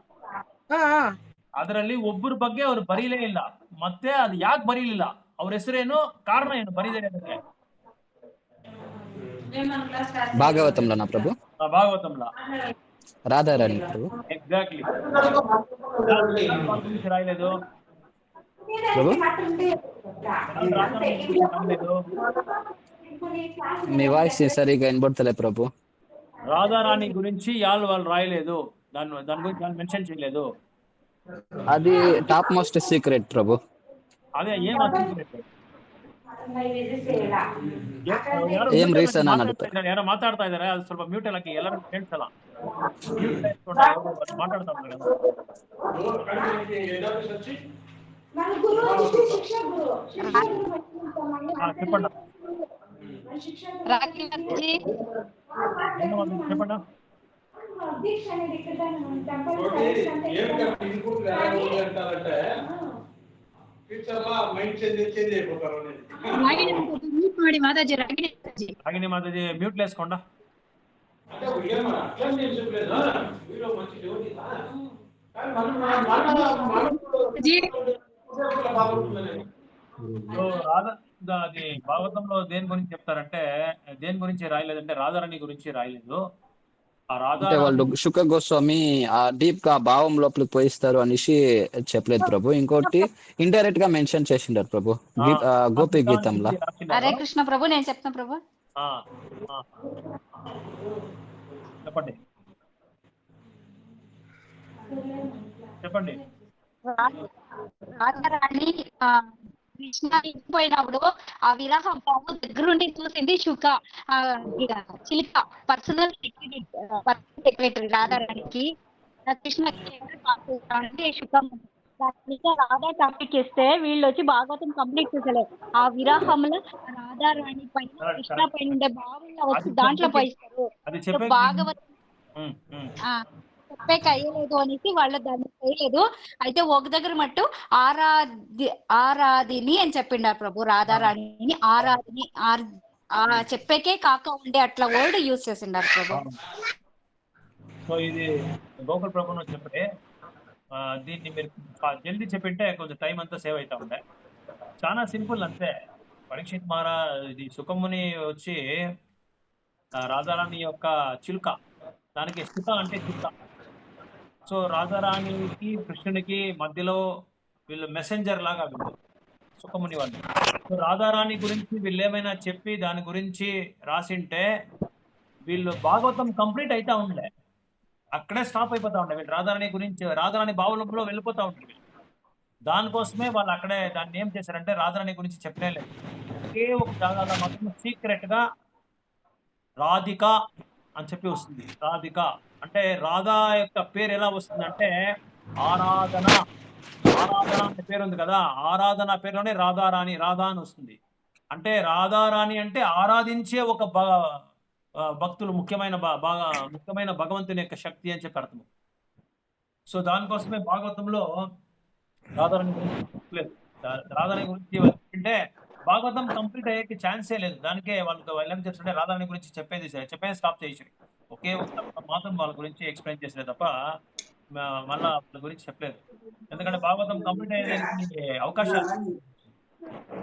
ಅದರಲ್ಲಿ ಒಬ್ಬರ ಬಗ್ಗೆ ಅವ್ರು ಬರೀಲೇ ಇಲ್ಲ. ಮತ್ತೆ ಅದು ಯಾಕೆ ಬರೀಲಿಲ್ಲ, ಅವ್ರ ಹೆಸರೇನು, ಕಾರಣ ಏನು, ಬರೀತಾರೆ ಅದಕ್ಕೆ? భాగవతంలోనా ప్రభు? భాగవతంలో రాధారాణి ప్రభు. ఎగ్జాక్ట్లీ. రాయలేదు ప్రభు, మీ వాయిస్ సరిగా వినబడతలే ప్రభు. రాధారాణి గురించి వాళ్ళు రాయలేదు, దాని గురించి మెన్షన్ చేయలేదు. అది టాప్ మోస్ట్ సీక్రెట్ ప్రభు. అదే ఏం సీక్రెట్? ఏం రీಸನ್ అని అడుగుతారు. ಯಾರೋ ಮಾತಾಡ್ತಾ ಇದಾರೆ, ಅದು ಸ್ವಲ್ಪ ಮ್ಯೂಟ್ ಹಾಕಿ, ಎಲ್ಲರೂ ಕೇಳಿಸಲ್ಲ. ಮಾತಾಡ್ತಾ ಇದ್ದಾರೆ. చెప్పండి చెప్పండి. రాగిణి మాతాజీ మ్యూట్ వేసుకోండా. అది భాగవతంలో దేని గురించి చెప్తారంటే, దేని గురించి రాయలేదంటే రాధారాణి గురించి రాయలేదు. వాళ్ళు శుక గోస్వామి ఆ డీప్ గా భావం లోపలికి పోయిస్తారు అనేసి చెప్పలేదు ప్రభు. ఇంకోటి ఇండైరెక్ట్ గా మెన్షన్ చేసిండారు ప్రభు గోపి గీతంలో. హరే కృష్ణ ప్రభు, నేను చెప్తాను ప్రభు. చెప్పండి చెప్పండి. రాధారాణి కృష్ణ పోయినప్పుడు ఆ విరహం పాము దగ్గరుండి చూసింది శుక, ఆ చిలుక పర్సనల్ సెక్రటరీ రాధారానికి. కృష్ణకి అంటే శుకం రాధా టాపిక్ ఇస్తే వీళ్ళు వచ్చి భాగవతం కంప్లీట్ చేసలేదు. ఆ విరహంలో రాధారాణి పైన కృష్ణ పైన ఉండే భావంలో వచ్చి దాంట్లో పోయిస్తారు. భాగవతం చెప్పేకి అయ్యలేదు అనేసి వాళ్ళు దాన్ని చేయలేదు. అయితే ఒక దగ్గర మట్టు ఆరాధిని అని చెప్పిండారు ప్రభు. రాధారాణిని ఆరాధిని చెప్పేకే కాక ఉండే అట్లా వర్డ్ యూజ్ చేసిండారు ప్రభు. సో ఇది గోకుల్ ప్రభు చెప్పే దీన్ని మీరు జల్దీ చెప్పింటే కొంచెం టైం అంతా సేవ్ అవుతా ఉండే. చాలా సింపుల్ అంతే. పరీక్షిత్ మహారాజ్ ఇది సుఖముని వచ్చి రాధారాణి యొక్క చిలుక, దానికి సుఖ అంటే చిలుక. సో రాధారాణికి కృష్ణునికి మధ్యలో వీళ్ళు మెసెంజర్ లాగా వీళ్ళు సుఖముని వాళ్ళు. సో రాధారాణి గురించి వీళ్ళు ఏమైనా చెప్పి దాని గురించి రాసింటే వీళ్ళు భాగవతం కంప్లీట్ అవుతా ఉండే, అక్కడే స్టాప్ అయిపోతా ఉండే. వీళ్ళు రాధారాణి గురించి రాధారాణి భావనలో వెళ్ళిపోతా ఉంటారు. దానికోసమే వాళ్ళు అక్కడే దాన్ని ఏం చేశారంటే రాధారాణి గురించి చెప్పనే లేదు. ఒకే ఒక జాగాలో మాత్రం సీక్రెట్ గా రాధిక అని చెప్పి వస్తుంది. రాధిక అంటే రాధా యొక్క పేరు ఎలా వస్తుందంటే ఆరాధన. ఆరాధన అనే పేరు ఉంది కదా, ఆరాధన పేరులోనే రాధారాణి రాధా అని వస్తుంది. అంటే రాధారాణి అంటే ఆరాధించే ఒక భక్తులు ముఖ్యమైన ముఖ్యమైన భగవంతుని యొక్క శక్తి అని చెప్పి అర్థం. సో దానికోసమే భాగవతంలో రాధారాణి గురించి చెప్పలేదు. రాధారాణి గురించి అంటే భాగవతం కంప్లీట్ అయ్యేకి ఛాన్సే లేదు. దానికే వాళ్ళు ఏం చేస్తుంటే రాధారాణి గురించి చెప్పేది స్టాప్ చేసి ఒకే ఒక మాత్రం వాళ్ళ గురించి ఎక్స్ప్లెయిన్ చేసేది తప్ప మళ్ళా వాళ్ళ గురించి చెప్పలేదు. ఎందుకంటే భాగవతం కంప్లీట్ అయ్యేదానికి అవకాశాలు.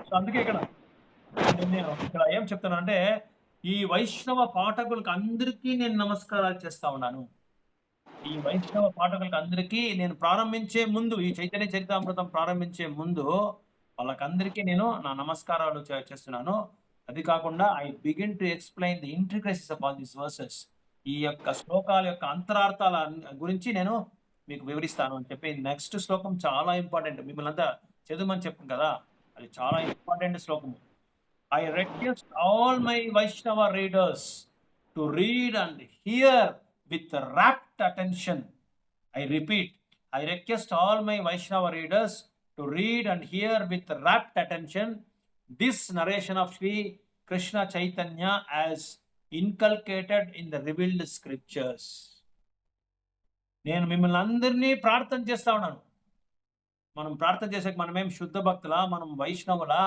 సో అందుకే ఇక్కడ ఏం చెప్తున్నానంటే ఈ వైష్ణవ పాఠకులకు అందరికీ నేను నమస్కారాలు చేస్తా ఉన్నాను. ఈ వైష్ణవ పాఠకులకు అందరికీ నేను ప్రారంభించే ముందు, ఈ చైతన్య చరితామృతం ప్రారంభించే ముందు వాళ్ళకందరికీ నేను నా నమస్కారాలు చేస్తున్నాను. అది కాకుండా I begin to explain the intricacies of all these versus. ఈ యొక్క శ్లోకాల యొక్క అంతరార్థాల గురించి నేను మీకు వివరిస్తాను అని చెప్పి నెక్స్ట్ శ్లోకం చాలా ఇంపార్టెంట్. మిమ్మల్ని అంతా చదువుమని చెప్పాను కదా, అది చాలా ఇంపార్టెంట్ శ్లోకము. I request all my Vaishnava readers to read and hear with rapt attention. I repeat, I request all my Vaishnava readers to read and hear with rapt attention this narration of Sri Krishna Chaitanya as inculcated in the revealed scriptures. నేను మిమ్మల్ని అందరినీ ప్రార్థన చేస్తా ఉన్నాను. మనం ప్రార్థన చేసాక మనమేం శుద్ధ భక్తులా, మనం వైష్ణవులా,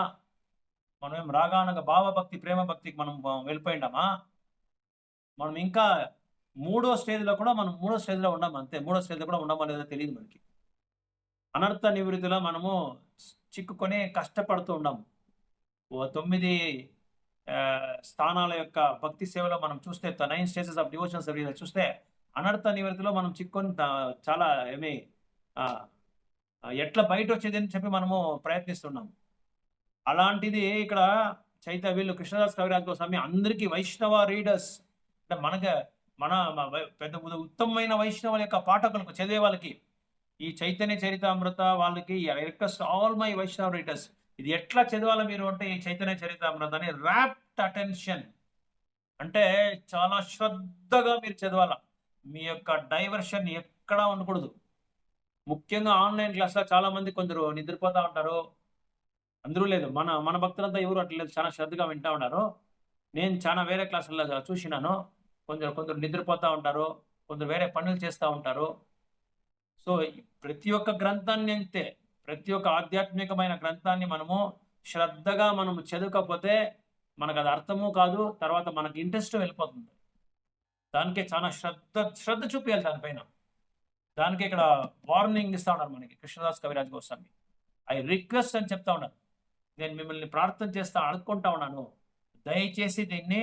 మనం రాగానగ భావభక్తి ప్రేమ భక్తికి మనం వెళ్ళిపోయిండామా? మనం ఇంకా మూడో స్టేజ్లో ఉన్నాం అంతే. మూడో స్టేజ్లో కూడా ఉన్నామా లేదా తెలియదు మనకి. అనర్థ నివృత్తిలో మనము చిక్కుకొని కష్టపడుతూ ఉన్నాము. 9 స్థానాల యొక్క భక్తి సేవలో మనం చూస్తే 9 స్టేజెస్ ఆఫ్ డివోషన్స్ చూస్తే అనర్థ నివృత్తిలో మనం చిక్కుకొని చాలా ఎట్లా బయట వచ్చేది అని చెప్పి మనము ప్రయత్నిస్తున్నాము. అలాంటిది ఇక్కడ వీళ్ళు కృష్ణదాస్ కవిరాజ్ గోస్వామి అందరికీ వైష్ణవ రీడర్స్ అంటే మన పెద్ద ఉత్తమమైన వైష్ణవుల యొక్క పాఠకులకు చదివే వాళ్ళకి ఈ చైతన్య చరితామృత వాళ్ళకి ఐ రిక్వెస్ట్ ఆల్ మై వైష్ణవ రీడర్స్. ఇది ఎట్లా చదవాలా మీరు అంటే ఈ చైతన్య చరితామృతాన్ని ర్యాప్ట్ అటెన్షన్ అంటే చాలా శ్రద్ధగా మీరు చదవాలా. మీ యొక్క డైవర్షన్ ఎక్కడా ఉండకూడదు. ముఖ్యంగా ఆన్లైన్ క్లాస్లో చాలా మంది కొందరు నిద్రపోతూ ఉంటారు. అందరూ లేదు, మన భక్తులంతా ఎవరు అట్లా లేదు, చాలా శ్రద్ధగా వింటూ ఉన్నారు. నేను చాలా వేరే క్లాసుల్లో చూసినాను. కొందరు నిద్రపోతూ ఉంటారు, కొందరు వేరే పనులు చేస్తూ ఉంటారు. సో ప్రతి ఒక్క గ్రంథాన్ని అంతే, ప్రతి ఒక్క ఆధ్యాత్మికమైన గ్రంథాన్ని మనము శ్రద్ధగా మనము చదవకపోతే మనకు అది అర్థము కాదు, తర్వాత మనకి ఇంట్రెస్ట్ వెళ్ళిపోతుంది. దానికే చాలా శ్రద్ధ చూపించాలి దానిపైన. దానికి ఇక్కడ వార్నింగ్ ఇస్తా ఉన్నారు మనకి కృష్ణదాస్ కవిరాజ్ గోస్వామి. ఐ రిక్వెస్ట్ అని చెప్తా ఉన్నాను. నేను మిమ్మల్ని ప్రార్థన చేస్తా అడుక్కుంటా ఉన్నాను, దయచేసి దీన్ని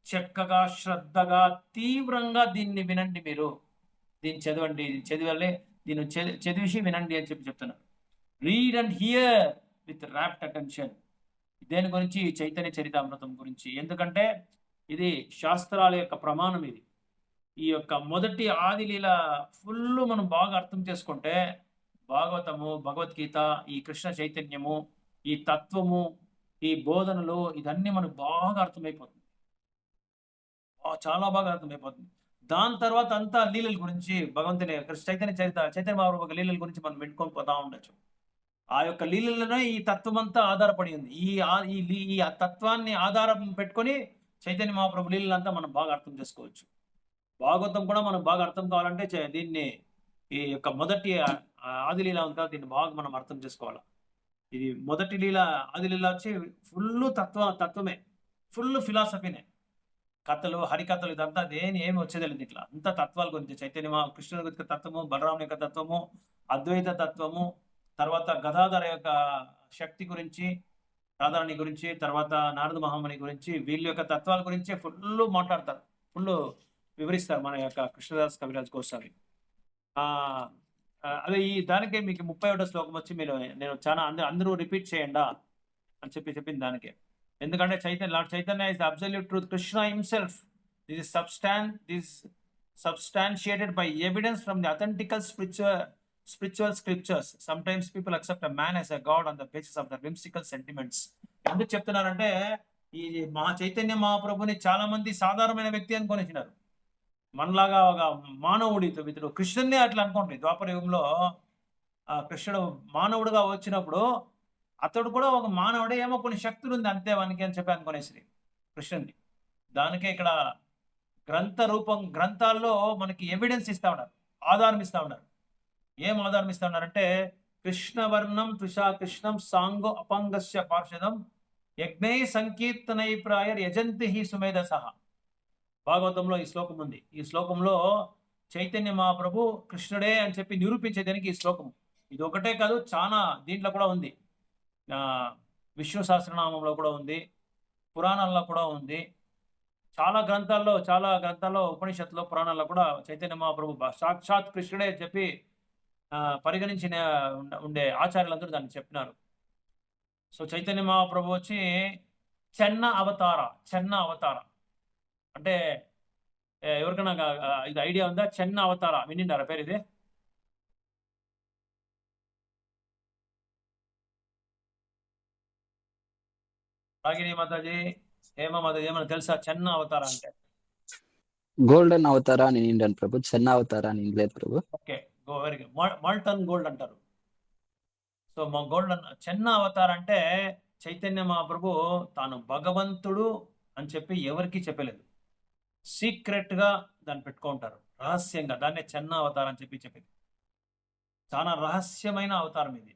చక్కగా శ్రద్ధగా తీవ్రంగా దీన్ని వినండి. మీరు దీన్ని చదవండి, చదివాలి, దీన్ని చదివిసి వినండి అని చెప్తున్నాను. Read and here with rapt attention. దేని గురించి? చైతన్య చరితామృతం గురించి. ఎందుకంటే ఇది శాస్త్రాల యొక్క ప్రమాణం. ఇది ఈ యొక్క మొదటి ఆదిలీల ఫుల్ మనం బాగా అర్థం చేసుకుంటే భాగవతము, భగవద్గీత, ఈ కృష్ణ చైతన్యము ఈ తత్వము, ఈ బోధనలు ఇదన్నీ మనకు బాగా అర్థమైపోతుంది. చాలా బాగా అర్థమైపోతుంది. దాని తర్వాత అంతా లీలల గురించి భగవంతుని చైతన్య మహాప్రభు లీలల గురించి మనం పెట్టుకొని పోతా ఉండొచ్చు. ఆ యొక్క లీలలోనే ఈ తత్వం అంతా ఆధారపడి ఉంది. ఈ తత్వాన్ని ఆధారం పెట్టుకొని చైతన్య మహాప్రభు లీలలంతా మనం బాగా అర్థం చేసుకోవచ్చు. భాగవతం కూడా మనం బాగా అర్థం కావాలంటే దీన్ని ఈ యొక్క మొదటి ఆది లీల ఉంది కదా, దీన్ని బాగా మనం అర్థం చేసుకోవాలి. ఇది మొదటి లీల, ఆది లీల వచ్చి ఫుల్ తత్వమే, ఫుల్ ఫిలాసఫీనే. కథలు, హరికథలు ఇదంతా ఏమి వచ్చేది ఇట్లా అంత తత్వాల గురించి. కృష్ణుని గురించి తత్వము, బలరాముని యొక్క తత్వము, అద్వైత తత్వము, తర్వాత గదాధర యొక్క శక్తి గురించి, రాధారాణి గురించి, తర్వాత నారద మహాముని గురించి, వీళ్ళ యొక్క తత్వాల గురించి ఫుల్ మాట్లాడతారు, ఫుల్ వివరిస్తారు మన యొక్క కృష్ణదాస్ కవిరాజ్ గోస్వామి. అదే దానికే మీకు 31వ శ్లోకం వచ్చి నేను చాలా అందరూ రిపీట్ చేయండా అని చెప్పింది దానికే. ఎందుకంటే lord Chaitanya is absolute truth, Krishna himself. This is substantiated by evidence from the authentical spiritual scriptures. Sometimes people accept a man as a god on the basis of the whimsical sentiments. ఎందుకు చెప్తున్నారంటే ఈ చైతన్య మహాప్రభుని చాలా మంది సాధారణమైన వ్యక్తి అనుకునేసినారు. మనలాగా ఒక మానవుడి ఇతడు కృష్ణుడిని అట్లా అనుకోండి. ద్వాపర యుగంలో కృష్ణుడు మానవుడుగా వచ్చినప్పుడు అతడు కూడా ఒక మానవుడే, ఏమో కొన్ని శక్తులు ఉంది అంతే వానికి అని చెప్పి అనుకునేసి కృష్ణుడిని. దానికే ఇక్కడ గ్రంథాల్లో మనకి ఎవిడెన్స్ ఇస్తా ఉన్నారు, ఆధారం ఇస్తా ఉన్నారు. ఏం ఆధారం ఇస్తా ఉన్నారంటే కృష్ణవర్ణం తుషా కృష్ణం సాంగో అపంగస్య పార్షదం యజ్ఞై సంకీర్తనై ప్రాయర్ యజంతి హి సుమేధసః. భాగవతంలో ఈ శ్లోకం ఉంది. ఈ శ్లోకంలో చైతన్య మహాప్రభు కృష్ణుడే అని చెప్పి నిరూపించేదానికి ఈ శ్లోకం. ఇది ఒకటే కాదు, చాలా దీంట్లో కూడా ఉంది. విష్ణు సహస్రనామంలో కూడా ఉంది, పురాణాల్లో కూడా ఉంది, చాలా గ్రంథాల్లో ఉపనిషత్తులో, పురాణాల్లో కూడా చైతన్య మహాప్రభు సాక్షాత్ కృష్ణుడే చెప్పి పరిగణించిన ఉండే ఆచార్యులందరూ దాన్ని చెప్పినారు. సో చైతన్య మహాప్రభు వచ్చి చెన్న అవతార అంటే ఎవరికైనా ఇది ఐడియా ఉందా? చెన్న అవతార వినిండారా పేరు ఇది? రాగిణి మాతాజీ, హేమ మాతాజీ ఏమైనా తెలుసా చెన్న అవతార అంటే? గోల్డెన్ అవతారా అని ఇండియన్ ప్రభు, చెన్న అవతారా అని లేదు ప్రభు. Okay, very good. Molten gold అంటారు. సో మా గోల్డెన్ చెన్న అవతార అంటే చైతన్య మహాప్రభు తాను భగవంతుడు అని చెప్పి ఎవరికి చెప్పలేదు, సీక్రెట్ గా దాన్ని పెట్టుకుంటారు, రహస్యంగా. దాన్నే చెన్న అవతారం అని చెప్పి చెప్పింది. చాలా రహస్యమైన అవతారం ఇది.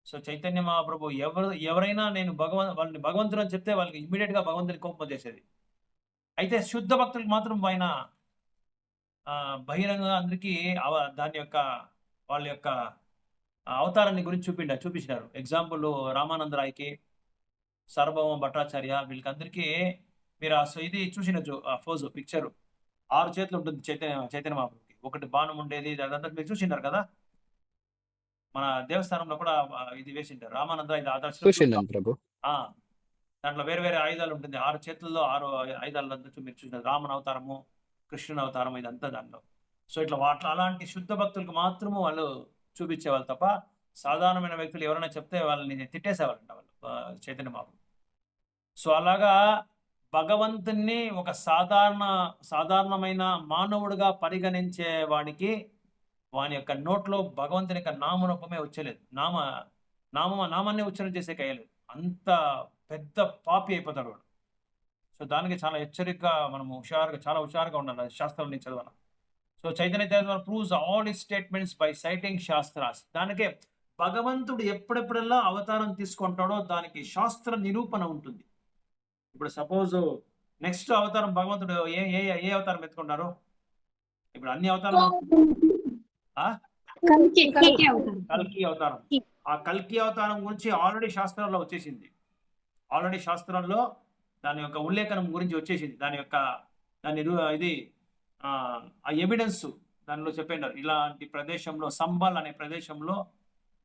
సో చైతన్య మహాప్రభు ఎవరైనా నేను వాళ్ళని భగవంతుడు అని చెప్తే వాళ్ళకి ఇమ్మీడియట్ గా భగవంతుని కోపం చేసేది. అయితే శుద్ధ భక్తులకు మాత్రం ఆయన బహిరంగంగా అందరికీ దాని యొక్క వాళ్ళ యొక్క అవతారాన్ని గురించి చూపించినారు. ఎగ్జాంపుల్ రామానందరాయ్కి, సార్వభౌమ భట్టాచార్య, వీళ్ళకందరికీ మీరు ఇది చూసినచ్చు. ఆ ఫోజు పిక్చరు 6 చేతులు ఉంటుంది చైతన్య మహాప్రభుకి. ఒకటి బాణం ఉండేది, అదంతా మీరు చూసినారు కదా. మన దేవస్థానంలో కూడా ఇది వేసింటారు. రామానందరాయ్ దాంట్లో వేరే వేరే ఆయుధాలు ఉంటుంది. 6 చేతుల్లో 6 ఆయుధాలు మీరు చూసినారు. రామన్ అవతారము, కృష్ణుని అవతారం, ఇదంతా దాంట్లో. సో ఇట్లా అలాంటి శుద్ధ భక్తులకు మాత్రము వాళ్ళు చూపించేవాళ్ళు తప్ప సాధారణమైన వ్యక్తులు ఎవరైనా చెప్తే వాళ్ళని తిట్టేసేవాళ్ళంట వాళ్ళు చైతన్య మహాప్రభు. సో అలాగా భగవంతుని ఒక సాధారణమైన మానవుడిగా పరిగణించే వాడికి వాని యొక్క నోట్లో భగవంతుని యొక్క నామరూపమే వచ్చలేదు, నామాన్ని ఉచ్చారణ చేసే కయ్యలేదు. అంత పెద్ద పాపి అయిపోతాడు వాడు. సో దానికి చాలా హెచ్చరికగా మనము చాలా హుషారుగా ఉండాలి, శాస్త్రాలని చదవాలి. So Chaitanya proves all his statements by citing shastras. దానికే భగవంతుడు ఎప్పుడెప్పుడల్లా అవతారం తీసుకుంటాడో దానికి శాస్త్ర నిరూపణ ఉంటుంది. ఇప్పుడు సపోజ్ నెక్స్ట్ అవతారం భగవంతుడు ఏ అవతారం ఎత్తుకుంటారు? ఇప్పుడు అన్ని అవతారం కల్కి అవతారం. ఆ కల్కి అవతారం గురించి ఆల్రెడీ శాస్త్రంలో వచ్చేసింది. ఆల్రెడీ శాస్త్రంలో దాని యొక్క ఉల్లేఖనం గురించి వచ్చేసింది. ఆ ఎవిడెన్స్ దానిలో చెప్పినారు. ఇలాంటి ప్రదేశంలో, సంబల్ అనే ప్రదేశంలో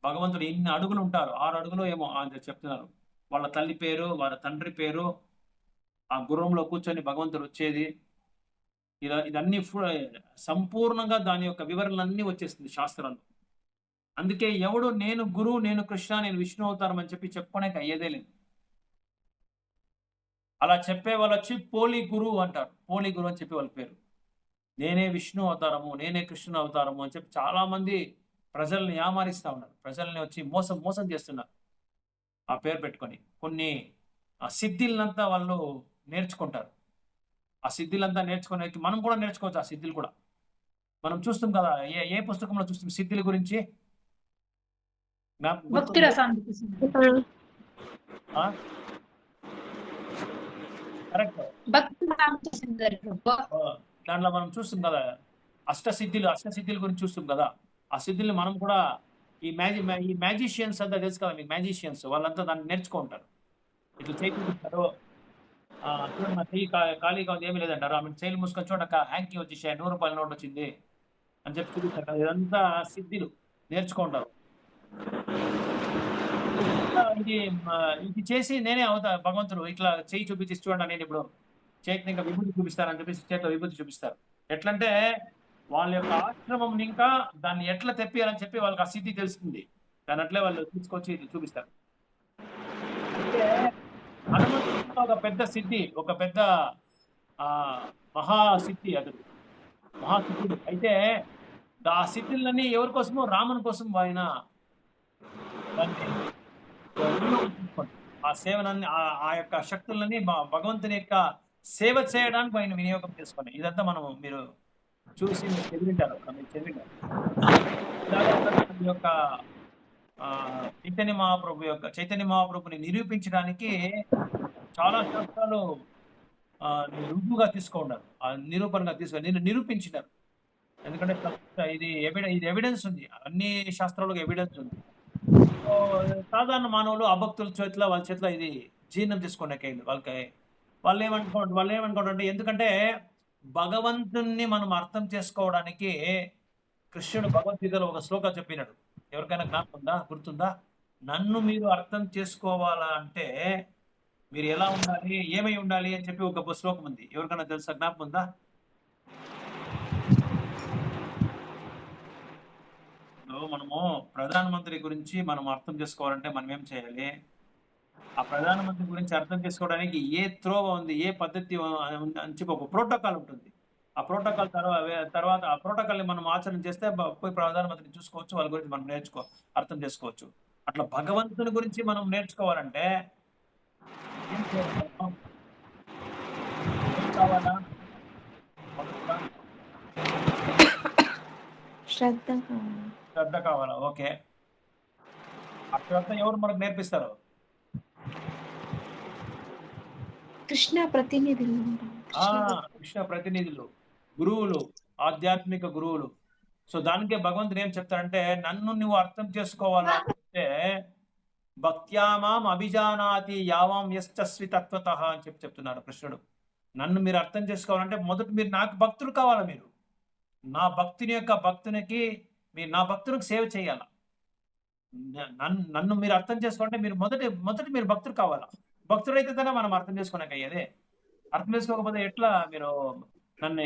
భగవంతుడు ఇన్ని అడుగులు ఉంటారు, 6 అడుగులు ఏమో అని చెప్తున్నారు. వాళ్ళ తల్లి పేరు, వాళ్ళ తండ్రి పేరు, ఆ గుర్రంలో కూర్చొని భగవంతుడు వచ్చేది, ఇదన్నీ సంపూర్ణంగా దాని యొక్క వివరణలన్నీ వచ్చేస్తుంది శాస్త్రంలో. అందుకే ఎవడు నేను గురువు, నేను కృష్ణ, నేను విష్ణు అవతారం అని చెప్పి చెప్పుకోలేక అయ్యేదే లేదు. అలా చెప్పే వాళ్ళు వచ్చి పోలి గురువు అంటారు. పోలి గురువు అని చెప్పి వాళ్ళ పేరు. నేనే విష్ణు అవతారము, నేనే కృష్ణుని అవతారము అని చెప్పి చాలా మంది ప్రజల్ని యామారిస్తా ఉన్నారు. ప్రజల్ని వచ్చి మోసం చేస్తున్నారు ఆ పేరు పెట్టుకొని. కొన్ని సిద్ధిలంతా వాళ్ళు నేర్చుకుంటారు. ఆ సిద్ధిలంతా నేర్చుకునే మనం కూడా నేర్చుకోవచ్చు. ఆ సిద్ధిలు కూడా మనం చూస్తాం కదా. ఏ పుస్తకంలో చూస్తాం సిద్ధిల గురించి? భక్తి రసామృత కరెక్ట్. భక్తి రసామృత సింధరి ప్రభు. దాంట్లో మనం చూస్తాం కదా అష్టసిద్ధుల గురించి చూస్తాం కదా. ఆ సిద్ధుల్ని మనం కూడా ఈ మ్యాజిషియన్స్ అంతా తెలుసు కదా మీకు. మ్యాజిషియన్స్ వాళ్ళంతా దాన్ని నేర్చుకుంటారు. ఇట్లా చేయి చూపిస్తారు. చూడండి నా చెయ్యి ఖాళీగా ఉంది, ఏమీ లేదంటారు. ఆమె చేయిలు మూసుకొని చూడక హ్యాంకీ వచ్చేసాయి, 100 రూపాయల నోట్ వచ్చింది అని చెప్పి చూపిస్తారు కదా. ఇదంతా సిద్ధిలు నేర్చుకుంటారు. ఇది చేసి నేనే అవుతా భగవంతుడు ఇట్లా చేయి చూపించి చూడండి, నేను ఇప్పుడు చేతిని ఇంకా విభూతి చూపిస్తానని చెప్పేసి చేతిలో విభూతి చూపిస్తారు. ఎట్లంటే వాళ్ళ యొక్క ఆశ్రమం ఇంకా దాన్ని ఎట్లా తెప్పియాలని చెప్పి వాళ్ళకి ఆ సిద్ధి తెలుస్తుంది. దాని అట్లే వాళ్ళు తీసుకొచ్చి చూపిస్తారు. అంటే హనుమంతుడు ఒక పెద్ద సిద్ధి, ఒక పెద్ద మహాసిద్ధి, అతడు మహాసిద్ధుడు. అయితే ఆ సిద్ధులన్నీ ఎవరి కోసమో? రాముని కోసం ఆయన ఆ సేవలన్నీ ఆ యొక్క శక్తులని భగవంతుని యొక్క సేవ చేయడానికి ఆయన వినియోగం చేసుకుని. ఇదంతా మీరు చూసి మీరు చదివింటారు. యొక్క చైతన్య మహాప్రభుని నిరూపించడానికి చాలా శాస్త్రాలు రుజువుగా తీసుకున్నారు, నిరూపణగా నిరూపించినారు. ఎందుకంటే ఇది ఎవిడెన్స్ ఉంది, అన్ని శాస్త్రాలకు ఎవిడెన్స్ ఉంది. సాధారణ మానవులు అభక్తుల చేతిలో వాళ్ళ చేతిలో ఇది జీర్ణం చేసుకునే వాళ్ళు ఏమనుకుంటారంటే, ఎందుకంటే భగవంతుణ్ణి మనం అర్థం చేసుకోవడానికి కృష్ణుడు భగవద్గీతలో ఒక శ్లోకం చెప్పినాడు. ఎవరికైనా జ్ఞాపకం ఉందా, గుర్తుందా? నన్ను మీరు అర్థం చేసుకోవాలా అంటే మీరు ఎలా ఉండాలి, ఏమై ఉండాలి అని చెప్పి ఒక శ్లోకం ఉంది. ఎవరికైనా తెలుసా, జ్ఞాపకం ఉందా? మనము ప్రధానమంత్రి గురించి మనం అర్థం చేసుకోవాలంటే మనం ఏం చేయాలి? ఆ ప్రధానమంత్రి గురించి అర్థం చేసుకోవడానికి ఏ త్రోవ ఉంది, ఏ పద్ధతి అని చెప్పి ఒక ప్రోటోకాల్ ఉంటుంది. ఆ ప్రోటోకాల్ తర్వాత ఆ ప్రోటోకాల్ని మనం ఆచరణ చేస్తే పోయి ప్రధానమంత్రిని చూసుకోవచ్చు, వాళ్ళ గురించి మనం అర్థం చేసుకోవచ్చు. అట్లా భగవంతుని గురించి మనం నేర్చుకోవాలంటే ఏం కావాలా? శ్రద్ధ కావాలా? ఓకే. ఆ శ్రద్ధ ఎవరు మనకు నేర్పిస్తారు? కృష్ణ ప్రతినిధులు, గురువులు, ఆధ్యాత్మిక గురువులు. సో దానికే భగవంతుడు ఏం చెప్తారంటే, నన్ను నువ్వు అర్థం చేసుకోవాలంటే భక్త్యామాం అభిజానాతి యావాం యశ్చస్వి తత్వతః అని చెప్తున్నారు కృష్ణుడు. నన్ను మీరు అర్థం చేసుకోవాలంటే మొదట మీరు నాకు భక్తులు కావాలా. మీరు నా భక్తునికి మీరు నా భక్తునికి సేవ చేయాల. నన్ను మీరు అర్థం చేసుకోవాలంటే మీరు మొదటి మీరు భక్తులు కావాలా. భక్తుడైతే తనే మనం అర్థం చేసుకోలేక అయ్యేదే. అర్థం చేసుకోకపోతే ఎట్లా మీరు నన్ను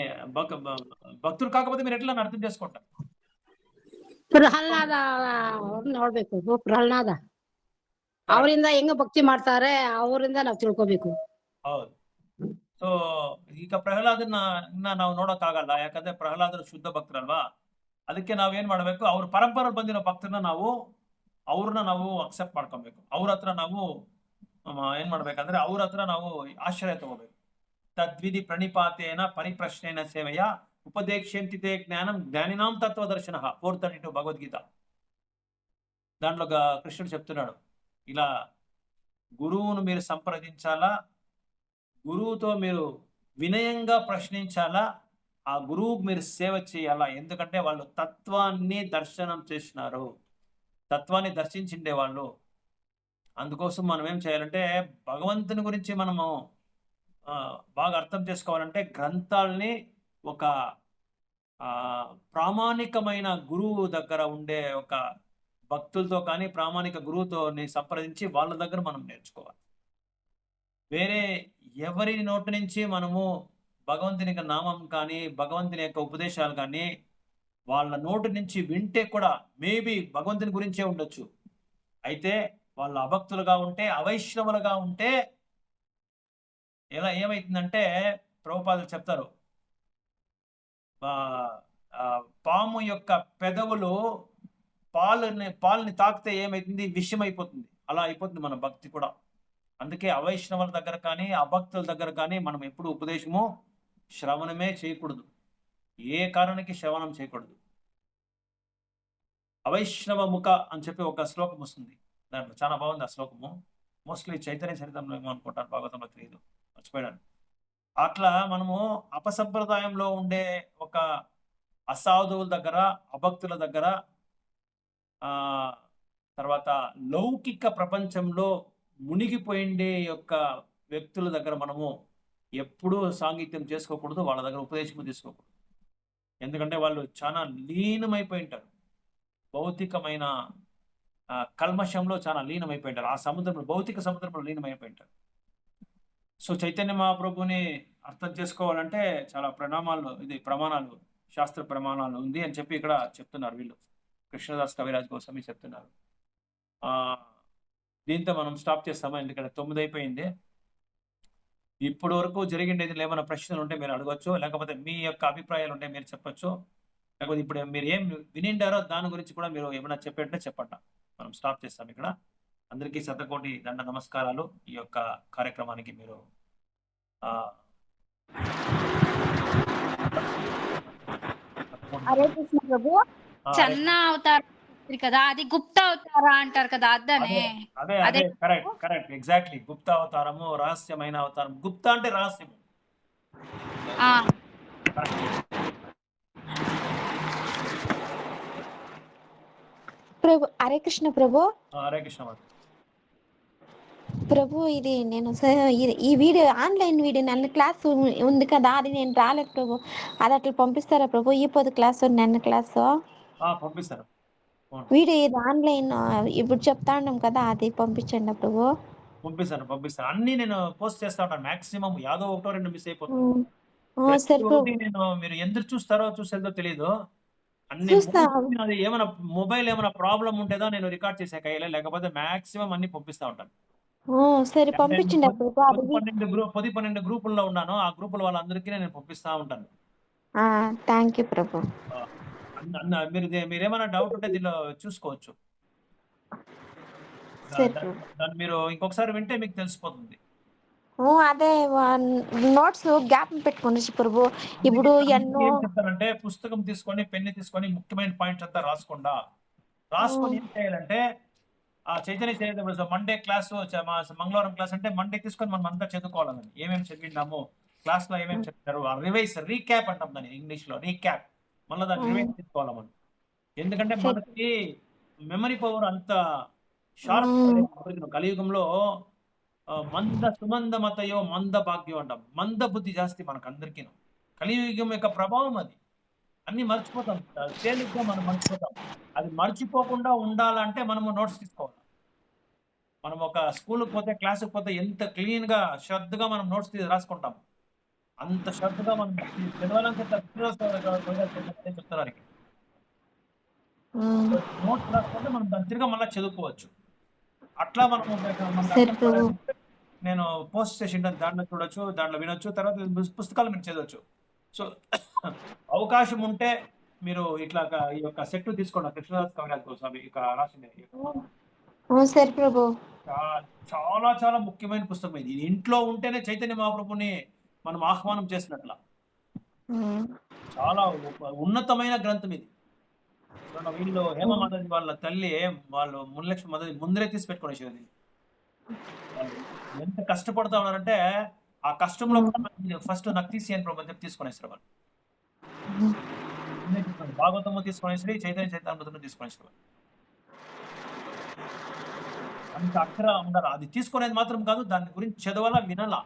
భక్తులు కాకపోతే మీరు ఎట్లా అర్థం చేసుకుంటారు? ಪ್ರಹ್ಲಾದ ನೋಡ್ಬೇಕು. ಪ್ರಹ್ಲಾದ ಅವರಿಂದ ಹೆಂಗ ಭಕ್ತಿ ಮಾಡ್ತಾರೆ, ಅವರಿಂದ ನಾವು ತಿಳ್ಕೊಬೇಕು. ಹೌದು. ಸೊ ಈಗ ಪ್ರಹ್ಲಾದನ್ನ ನಾವು ನೋಡೋಕ್ಕಾಗಲ್ಲ, ಯಾಕಂದ್ರೆ ಪ್ರಹ್ಲಾದರು ಶುದ್ಧ ಭಕ್ತರಲ್ವಾ. ಅದಕ್ಕೆ ನಾವೇನ್ ಮಾಡ್ಬೇಕು, ಅವ್ರ ಪರಂಪರೆ ಬಂದಿರೋ ಭಕ್ತರನ್ನ ಅವ್ರನ್ನ ನಾವು ಅಕ್ಸೆಪ್ಟ್ ಮಾಡ್ಕೊಬೇಕು. ಅವ್ರ ಹತ್ರ ನಾವು ಏನ್ ಮಾಡ್ಬೇಕಂದ್ರೆ ಅವ್ರ ಹತ್ರ ನಾವು ಆಶ್ರಯ ತಗೋಬೇಕು. ತದ್ವಿಧಿ ಪ್ರಣಿಪಾತೇನ ಪರಿಪ್ರಶ್ನೇನ ಸೇವೆಯ ఉపదేక్ష్యంతితే జ్ఞానం జ్ఞానినాం తత్వదర్శన 432 భగవద్గీత. దాంట్లో కృష్ణుడు చెప్తున్నాడు, ఇలా గురువును మీరు సంప్రదించాలా, గురువుతో మీరు వినయంగా ప్రశ్నించాలా, ఆ గురువుకు మీరు సేవ చేయాలా. ఎందుకంటే వాళ్ళు తత్వాన్ని దర్శనం చేసినారు, తత్వాన్ని దర్శించిండే వాళ్ళు. అందుకోసం మనం ఏం చేయాలంటే భగవంతుని గురించి మనము బాగా అర్థం చేసుకోవాలంటే గ్రంథాలని ఒక ప్రామాణికమైన గురువు దగ్గర ఉండే ఒక భక్తులతో కానీ ప్రామాణిక గురువుతో సంప్రదించి వాళ్ళ దగ్గర మనం నేర్చుకోవాలి. వేరే ఎవరి నోటి నుంచి మనము భగవంతుని యొక్క నామం కానీ భగవంతుని యొక్క ఉపదేశాలు కానీ వాళ్ళ నోటి నుంచి వింటే కూడా మేబీ భగవంతుని గురించే ఉండొచ్చు. అయితే వాళ్ళు అభక్తులుగా ఉంటే, అవైష్ణవులుగా ఉంటే ఏమైతుందంటే ప్రభుపాదులు చెప్తారు, పాము యొక్క పెదవులు పాలని తాకితే ఏమైతుంది, విషమైపోతుంది. అలా అయిపోతుంది మన భక్తి కూడా. అందుకే అవైష్ణవుల దగ్గర కానీ అభక్తుల దగ్గర కానీ మనం ఎప్పుడు ఉపదేశము శ్రవణమే చేయకూడదు. ఏ కారణానికి శ్రవణం చేయకూడదు. అవైష్ణవ ముఖ అని చెప్పి ఒక శ్లోకం వస్తుంది, దాంట్లో చాలా బాగుంది ఆ శ్లోకము. మోస్ట్లీ చైతన్య చరిత్రంలో ఏమో అనుకుంటాను, భాగవతంలో తెలియదు, మర్చిపోయాను. అట్లా మనము అపసంప్రదాయంలో ఉండే ఒక అసాధువుల దగ్గర, అభక్తుల దగ్గర, తర్వాత లౌకిక ప్రపంచంలో మునిగిపోయిండే యొక్క వ్యక్తుల దగ్గర మనము ఎప్పుడూ సాంగత్యం చేసుకోకూడదు, వాళ్ళ దగ్గర ఉపదేశము తీసుకోకూడదు. ఎందుకంటే వాళ్ళు చాలా లీనమైపోయి ఉంటారు, భౌతికమైన కల్మషంలో చాలా లీనమైపోయి ఉంటారు. ఆ సముద్రంలో, భౌతిక సముద్రంలో లీనమైపోయి ఉంటారు. సో చైతన్య మహాప్రభుని అర్థం చేసుకోవాలంటే చాలా ప్రమాణాలు, శాస్త్ర ప్రమాణాలు ఉంది అని చెప్పి ఇక్కడ చెప్తున్నారు వీళ్ళు. కృష్ణదాస్ కవిరాజ్ గోస్వామి చెప్తున్నారు. దీంతో మనం స్టాప్ చేస్తాము, ఎందుకంటే 9 అయిపోయింది. ఇప్పటి వరకు జరిగిండేది ఏమైనా ప్రశ్నలు ఉంటే మీరు అడగచ్చు, లేకపోతే మీ యొక్క అభిప్రాయాలు ఉంటే మీరు చెప్పచ్చు, లేకపోతే ఇప్పుడు మీరు ఏం వినిండారో దాని గురించి కూడా మీరు ఏమైనా చెప్పేటంటే చెప్పండి. మనం స్టాప్ చేస్తాం ఇక్కడ. అందరికీ శతకోటి దండ నమస్కారాలు. ఈ యొక్క కార్యక్రమానికి మీరు హరే కృష్ణ ప్రభు. చన్న అవతారం కదా, అది గుప్త అవతార అంటారు కదా, అదే కరెక్ట్ ఎగ్జాక్ట్లీ. గుప్త అవతారము, రహస్యమైన అవతారం. గుప్త అంటే రహస్యము. ప్రభు హరే కృష్ణ ప్రభు. హరే కృష్ణ ప్రభు, ఇది నేను ఈ వీడియో ఆన్లైన్ వీడియో నన్ను క్లాస్ ఉంది కదా, అది నేను రాలేదు ప్రభు. అది అట్లా పంపిస్తారా ప్రభు? ఈ పొద్దు క్లాస్ నన్ను క్లాస్ పంపిస్తారు. వీడియో ఇది ఆన్లైన్ ఇప్పుడు చెప్తా ఉన్నాం కదా, అది పంపించండి ప్రభు. పంపిస్తాను. అన్ని నేను పోస్ట్ చేస్తా ఉంటాను. మాక్సిమం యాదో 1-2 మిస్ అయిపోతుంది. నేను మీరు ఎందుకు చూసేదో తెలియదు. అన్ని ఏమైనా మొబైల్ ఏమైనా ప్రాబ్లం ఉంటేదో నేను రికార్డ్ చేసాక, లేకపోతే మాక్సిమం అన్ని పంపిస్తా ఉంటాను. సరే పంపించండి. 12 గ్రూపుల్లో ఉన్నాను. ఆ గ్రూపుల వాళ్ళందరికీ నేను పంపిస్తా ఉంటాను. థ్యాంక్ యూ ప్రభు. మీరేమైనా డౌట్ ఉంటే దీనిలో చూసుకోవచ్చు. దాన్ని మీరు ఇంకొకసారి వింటే మీకు తెలిసిపోతుంది. అదే నోట్స్ గ్యాప్ పెట్టుకోండి ప్రభు. ఇప్పుడు ఎన్నో చెప్తారంటే పుస్తకం తీసుకొని, పెన్ను తీసుకొని ముఖ్యమైన పాయింట్స్ అంతా రాసుకొని ఏం చేయాలంటే, ఆ చైతన్య చరిత్ర మండే క్లాస్, మంగళవారం క్లాస్ అంటే మండే తీసుకొని మనం అంతా చదువుకోవాలని, ఏమేమి చదివినాము క్లాస్ లో, ఏమేమి చెప్పారు, రివైజ్, రీక్యాప్ అంటాం దాన్ని ఇంగ్లీష్ లో, రీక్యాప్. మళ్ళీ దాన్ని రివైజ్ చేసుకోవాలి మనం. ఎందుకంటే మనకి మెమరీ పవర్ అంత షార్ప్. కలియుగంలో మంద సుమంద మతయో మంద భాగ్యం అంటాం. మంద బుద్ధి జాస్తి మనకు అందరికీ. కలియుగం యొక్క ప్రభావం అది. అన్ని మర్చిపోతాం, తేలిగ్గా మనం మర్చిపోతాం. అది మర్చిపోకుండా ఉండాలంటే మనము నోట్స్ తీసుకోవాలి. మనం ఒక స్కూల్కి పోతే, క్లాసుకి పోతే ఎంత క్లీన్ గా శ్రద్ధగా మనం నోట్స్ రాసుకుంటాం, అంత శ్రద్ధగా మనం చదవాలంటే చెప్తున్నారు. నోట్స్ రాసుకుంటే మనం దాన్ని తిరిగి మళ్ళీ చదువుకోవచ్చు. అట్లా మనం నేను పోస్ట్ చేసి దాంట్లో చూడొచ్చు, దాంట్లో వినొచ్చు, తర్వాత పుస్తకాలు మీరు చదవచ్చు. సో అవకాశం ఉంటే మీరు ఇట్లా ఈ యొక్క సెట్ తీసుకోండి. కృష్ణదాస్ కవిరాజ్ గోస్వామి ఇక రాసింది చాలా చాలా ముఖ్యమైన పుస్తకం ఇది. ఇంట్లో ఉంటేనే చైతన్య మహాప్రభుని మనం ఆహ్వానం చేసినట్ల. చాలా ఉన్నతమైన గ్రంథం ఇది. వీళ్ళు హేమమాధవి వాళ్ళ తల్లి, వాళ్ళు మునిలక్ష్మి మాధవి ముందరే తీసి పెట్టుకునేసేది. ఎంత కష్టపడతా ఉన్నారంటే, ఆ కష్టంలో ఫస్ట్ నాకు తీసేయని ప్రభు చెప్పి తీసుకునేసారు వాళ్ళు. భాగవతము తీసుకునేసి, చైతన్య చరితామృతము తీసుకునేసారు. అంత అక్షర ఉండాలి. అది తీసుకునేది మాత్రం కాదు, దాని గురించి చదవాలా, వినాలా.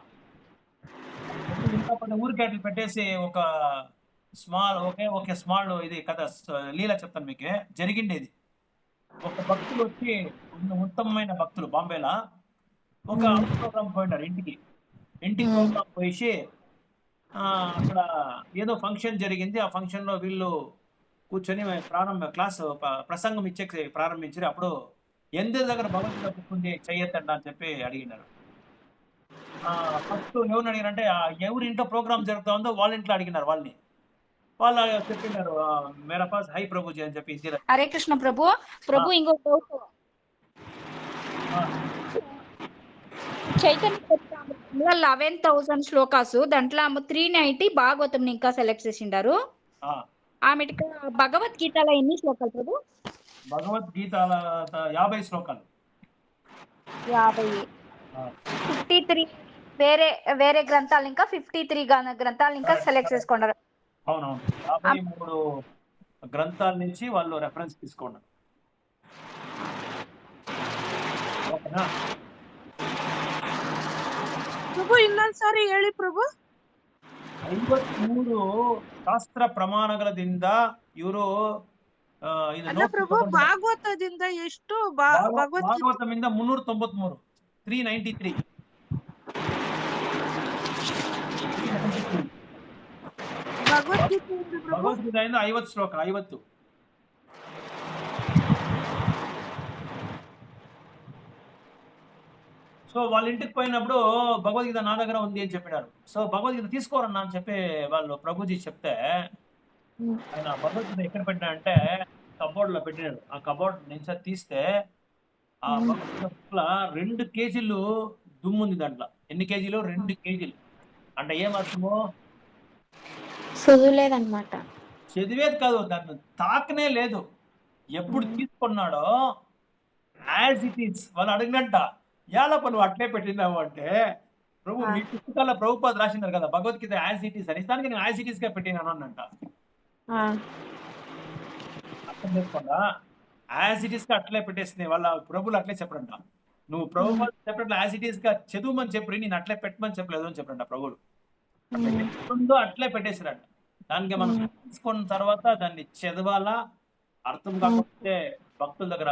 ఊరికే అట్లా పెట్టేసి ఒక స్మాల్ ఇది కథ లీల చెప్తాను మీకే. జరిగిండేది, ఒక భక్తులు వచ్చి, ఉత్తమమైన భక్తులు బాంబేలా ఒక ప్రోగ్రామ్ పోయినారు. ఇంటికి ప్రోగ్రామ్ పోయేసి అక్కడ ఏదో ఫంక్షన్ జరిగింది. ఆ ఫంక్షన్ లో వీళ్ళు కూర్చొని క్లాస్ ప్రసంగం ఇచ్చే ప్రారంభించారు. అప్పుడు ఎందరి దగ్గర భగవద్గీత బుక్ ఉంది చెయ్యొద్దండి అని చెప్పి అడిగినారు. ఫస్ట్ ఎవరిని అడిగారంటే ఎవరి ఇంట్లో ప్రోగ్రామ్ జరుగుతా ఉందో వాళ్ళ ఇంట్లో అడిగినారు వాళ్ళని. వాళ్ళు చెప్పినారు మేరా పాస్ హై ప్రభుజీ అని చెప్పి హిందీలో. హరే కృష్ణ ప్రభు. ప్రభు ఇంకో డౌట్. చైతన్య చరితామృతంలో 11,000 శ్లోకాసు దాంట్లో 390 భాగవతం ఇంకా సెలెక్ట్ చేసిండారు. ఆమెటికి భగవద్గీతలో ఎన్ని శ్లోకాలు ప్రభు? భగవద్గీత 50 శ్లోకాలు. 50. 53 వేరే వేరే గ్రంథాలు ఇంకా 53 గ్రంథాలు ఇంకా సెలెక్ట్ చేసుకున్నారు. అవునవును, 53 గ్రంథాల నుంచి వాళ్ళు రెఫరెన్స్ తీసుకున్నారు. ఓకేనా ప్రభు? ಇನ್ನೊಂದ್ಸಾರಿ ಹೇಳಿ ಪ್ರಭು. 53 ಶಾಸ್ತ್ರ ಪ್ರಮಾಣಗಳಿಂದ ಇವರು ಅಲ್ಲ ಪ್ರಭು, ಭಾಗವತದಿಂದ ಎಷ್ಟು? ಭಾಗವತದಿಂದ 393, 393. ಭಗವದ್ಗೀತೆಯಿಂದ 50 ಶ್ಲೋಕ, 50. సో వాళ్ళ ఇంటికి పోయినప్పుడు భగవద్గీత నా దగ్గర ఉంది అని చెప్పినారు. సో భగవద్గీత తీసుకోరన్నా అని చెప్పి వాళ్ళు ప్రభుజీ చెప్తే ఆయన భగవద్గీత ఎక్కడ పెట్టినాడంటే కబోర్డ్ లో పెట్టినాడు. ఆ కబోర్డ్ నుంచి తీస్తే ఆ భగవద్గీత 2 కేజీలు దుమ్ము ఉంది దాంట్లో. ఎన్ని కేజీలు? 2 కేజీలు. అంటే ఏమర్థము? చదువులేదన్నమాట. చదివేది కాదు, దాన్ని తాకనే లేదు. ఎప్పుడు తీసుకున్నాడో యాజ్ ఇట్ ఈస్. వాళ్ళు అడిగినట్ట యాలప్ప నువ్వు అట్లే పెట్టినావు అంటే, ప్రభు మీ పుస్తకాల ప్రభుపాద రాసినారు కదా భగవద్గీత యాజ్ ఇట్ ఈస్ అని, దానికి నేను యాజ్ ఇట్ ఈస్ గా పెట్టినాను అన్నంట. అర్థం చేసుకోండా? యాజ్ ఇట్ ఈస్ గా అట్లే పెట్టేసినాయి వాళ్ళ ప్రభులు. అట్లే చెప్పరంట. నువ్వు ప్రభుపాద చెప్పినట్లు యాజ్ ఇట్ ఈస్ గా చదువుమని చెప్పి నేను అట్లే పెట్టమని చెప్పలేదు అని చెప్పరంట ప్రభులు. అట్లే పెట్టేసారంట. దానికి మనం తీసుకున్న తర్వాత దాన్ని చదవాలా, అర్థం కాకపోతే భక్తుల దగ్గర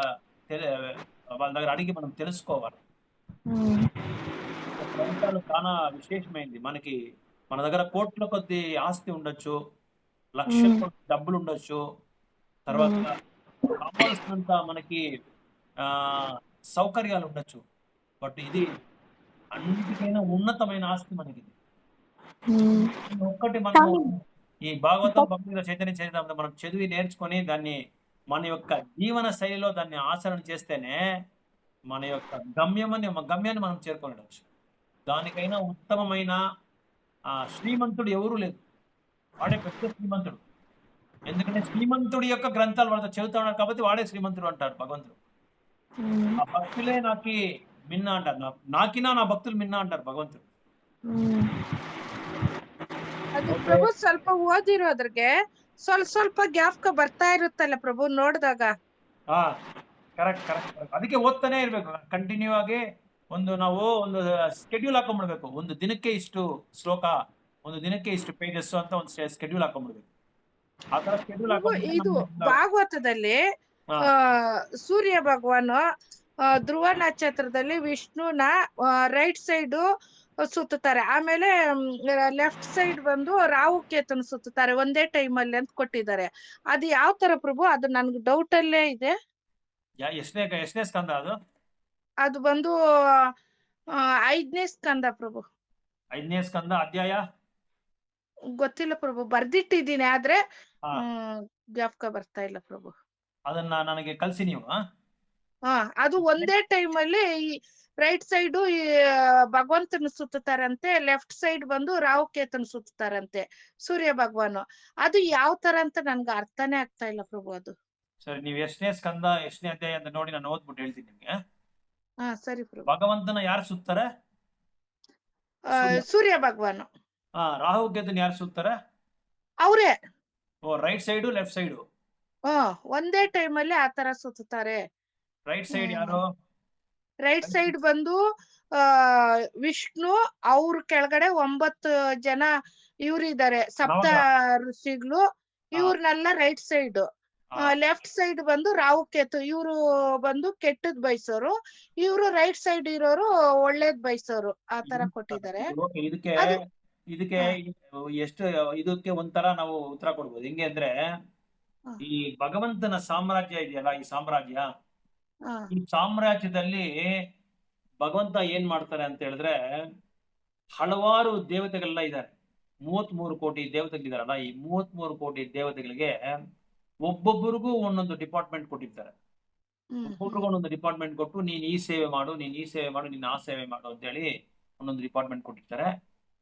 వాళ్ళ దగ్గర అడిగి మనం తెలుసుకోవాలి. గ్రంథాలు చాలా విశేషమైంది. మన దగ్గర కోట్ల కొద్ది ఆస్తి ఉండొచ్చు, లక్షల కొద్ది డబ్బులు ఉండొచ్చు, తర్వాత కావాల్సినంత మనకి సౌకర్యాలు ఉండొచ్చు. బట్ ఇది అన్నిటికైనా ఉన్నతమైన ఆస్తి మనకి. ఒక్కటి మనం ఈ భాగవతం, భగవద్గీత, చైతన్య చరితామృతం మనం చదివి నేర్చుకొని దాన్ని మన యొక్క జీవన శైలిలో దాన్ని ఆచరణ చేస్తేనే మన యొక్క గమ్యాన్ని మనం చేరుకోవచ్చు. దానికైనా ఉత్తమమైన శ్రీమంతుడు ఎవరూ లేదు. వాడే పెద్ద శ్రీమంతుడు. ఎందుకంటే శ్రీమంతుడి యొక్క గ్రంథాలు వాళ్ళతో చదువుతా ఉన్నారు కాబట్టి వాడే శ్రీమంతుడు అంటారు భగవంతుడు. ఆ భక్తులే నాకి మిన్న అంటారు, నాకినా నా భక్తులు మిన్న అంటారు భగవంతుడు. ಅದು ಪ್ರಭು ಸ್ವಲ್ಪ ಓದಿರೋದ್ರಿಗೆ ಸ್ವಲ್ಪ ಜ್ಞಾಪಕ ಬರ್ತಾ ಇರುತ್ತಲ್ಲ ಪ್ರಭು ನೋಡಿದಾಗ. ಕರೆಕ್ಟ್. ಅದಕ್ಕೆ ಓದ್ತಾನೆ ಇರ್ಬೇಕು ಕಂಟಿನ್ಯೂ ಆಗಿ. ನಾವು ಒಂದು ಸ್ಕೆಡ್ಯೂಲ್ ಹಾಕೊಂಡ್ಬಿಡ್ಬೇಕು. ಒಂದು ದಿನಕ್ಕೆ ಇಷ್ಟು ಶ್ಲೋಕ, ಒಂದು ದಿನಕ್ಕೆ ಇಷ್ಟು ಪೇಜಸ್ ಅಂತ ಒಂದು ಸ್ಕೆಡ್ಯೂಲ್ ಹಾಕೊಂಡ್ಬಿಡ್ಬೇಕು. ಆ ತರ ಸ್ಕೆಡ್ಯೂಲ್ ಇದು ಭಾಗವತದಲ್ಲಿ ಸೂರ್ಯ ಭಗವಾನ್ ಧ್ರುವ ನಕ್ಷತ್ರದಲ್ಲಿ ವಿಷ್ಣುನ ರೈಟ್ ಸೈಡ್ ಸುತ್ತಾರೆ, ಆಮೇಲೆ ಲೆಫ್ಟ್ ಸೈಡ್ ಬಂದು ರಾಹು ಕೇತುನ ಸುತ್ತಾರೆ ಒಂದೇ ಟೈಮ್ ಅಲ್ಲಿ ಅಂತ ಕೊಟ್ಟಿದ್ದಾರೆ. ಅದು ಯಾವ ತರ ಪ್ರಭು? ಅದು ನನ್ಗೆ ಡೌಟ್ ಅಲ್ಲೇ ಇದೆ. ಎಷ್ಟನೇ ಸ್ಕಂದ ಅದು? ಅದು ಬಂದು 5ನೇ ಸ್ಕಂದ ಪ್ರಭು. 5ನೇ ಸ್ಕಂದ ಅಧ್ಯಾಯ ಗೊತ್ತಿಲ್ಲ ಪ್ರಭು, ಬರ್ದಿಟ್ಟಿದ್ದೀನಿ ಆದ್ರೆ ಜ್ಞಾಪಕ ಬರ್ತಾ ಇಲ್ಲ ಪ್ರಭು. ಅದನ್ನ ನನಗೆ ಕಲ್ಸಿ ನೀವು. ಅದು ಒಂದೇ ಟೈಮ್ ಅಲ್ಲಿ ರೈಟ್ ಸೈಡ್ ಭಗವಂತನ ಸುತ್ತಾರಂತೆ, ಲೆಫ್ಟ್ ಸೈಡ್ ಬಂದು ರಾಹು ಕೇತನ ಸುತ್ತಾರಂತೆ ಸೂರ್ಯ ಭಗವಾನ್. ಅದು ಯಾವ ತರ ಅಂತ ನನ್ಗೆ ಅರ್ಥನೇ ಆಗ್ತಾ ಇಲ್ಲ ಪ್ರಭು. ಅದು ಸರಿ, ನೀವು ಎಷ್ಟನೇ ಸ್ಕಂದ ಎಷ್ಟನೇ ಅಧ್ಯಾಯ ಅಂತ ನೋಡಿ ನಾನು ಓದ್ಬಿಟ್ಟು ಹೇಳ್ತೀನಿ ನಿಮ್ಗೆ. ಸರಿ ಪ್ರಭು. ಭಗವಂತನ ಯಾರು ಸುತ್ತಾರೆ? ಸೂರ್ಯ ಭಗವಾನ್. ರಾಹು ಕೇತನ ಯಾರು ಸುತ್ತಾರೆ? ಅವ್ರೆ. ರೈಟ್ ಸೈಡು ಲೆಫ್ಟ್ ಸೈಡು ಒಂದೇ ಟೈಮ್ ಅಲ್ಲಿ ಆತರ ಸುತ್ತಾರೆ. ರೈಟ್ ಸೈಡ್ ಯಾರು? ರೈಟ್ ಸೈಡ್ ಬಂದು ವಿಷ್ಣು, ಅವ್ರ ಕೆಳಗಡೆ 9 ಜನ ಇವ್ರಿದ್ದಾರೆ ಸಪ್ತ ಋಷಿಗಳು, ಇವ್ರನ್ನೆಲ್ಲ ರೈಟ್ ಸೈಡ್. ಲೆಫ್ಟ್ ಸೈಡ್ ಬಂದು ರಾಹು ಕೇತು, ಇವ್ರು ಬಂದು ಕೆಟ್ಟದ್ ಬಯಸೋರು, ಇವ್ರು ರೈಟ್ ಸೈಡ್ ಇರೋರು ಒಳ್ಳೇದ್ ಬಯಸೋರು. ಆ ತರ ಕೊಟ್ಟಿದ್ದಾರೆ. ಇದಕ್ಕೆ ಎಷ್ಟು ಇದಕ್ಕೆ ಒಂಥರ ನಾವು ಉತ್ತರ ಕೊಡ್ಬೋದು. ಹೆಂಗೆ ಅಂದ್ರೆ ಈ ಭಗವಂತನ ಸಾಮ್ರಾಜ್ಯ ಇದೆಯಲ್ಲ, ಈ ಸಾಮ್ರಾಜ್ಯ, ಹಾ ಈ ಸಾಮ್ರಾಜ್ಯದಲ್ಲಿ ಭಗವಂತ ಏನ್ ಮಾಡ್ತಾರೆ ಅಂತ ಹೇಳಿದ್ರೆ, ಹಲವಾರು ದೇವತೆಗಳೆಲ್ಲ ಇದ್ದಾರೆ. 33 ಕೋಟಿ ದೇವತೆಗಳಿದಾರಲ್ಲ, ಈ 33 ಕೋಟಿ ದೇವತೆಗಳಿಗೆ ಒಬ್ಬೊಬ್ಬರಿಗೂ ಒಂದೊಂದು ಡಿಪಾರ್ಟ್ಮೆಂಟ್ ಕೊಟ್ಟಿರ್ತಾರೆ. ಒಬ್ಬೊಬ್ರಿಗೂ ಒಂದೊಂದು ಡಿಪಾರ್ಟ್ಮೆಂಟ್ ಕೊಟ್ಟು, ನೀನ್ ಈ ಸೇವೆ ಮಾಡು, ನೀನ್ ಈ ಸೇವೆ ಮಾಡು, ನೀನ್ ಆ ಸೇವೆ ಮಾಡು ಅಂತ ಹೇಳಿ ಒಂದೊಂದು ಡಿಪಾರ್ಟ್ಮೆಂಟ್ ಕೊಟ್ಟಿರ್ತಾರೆ.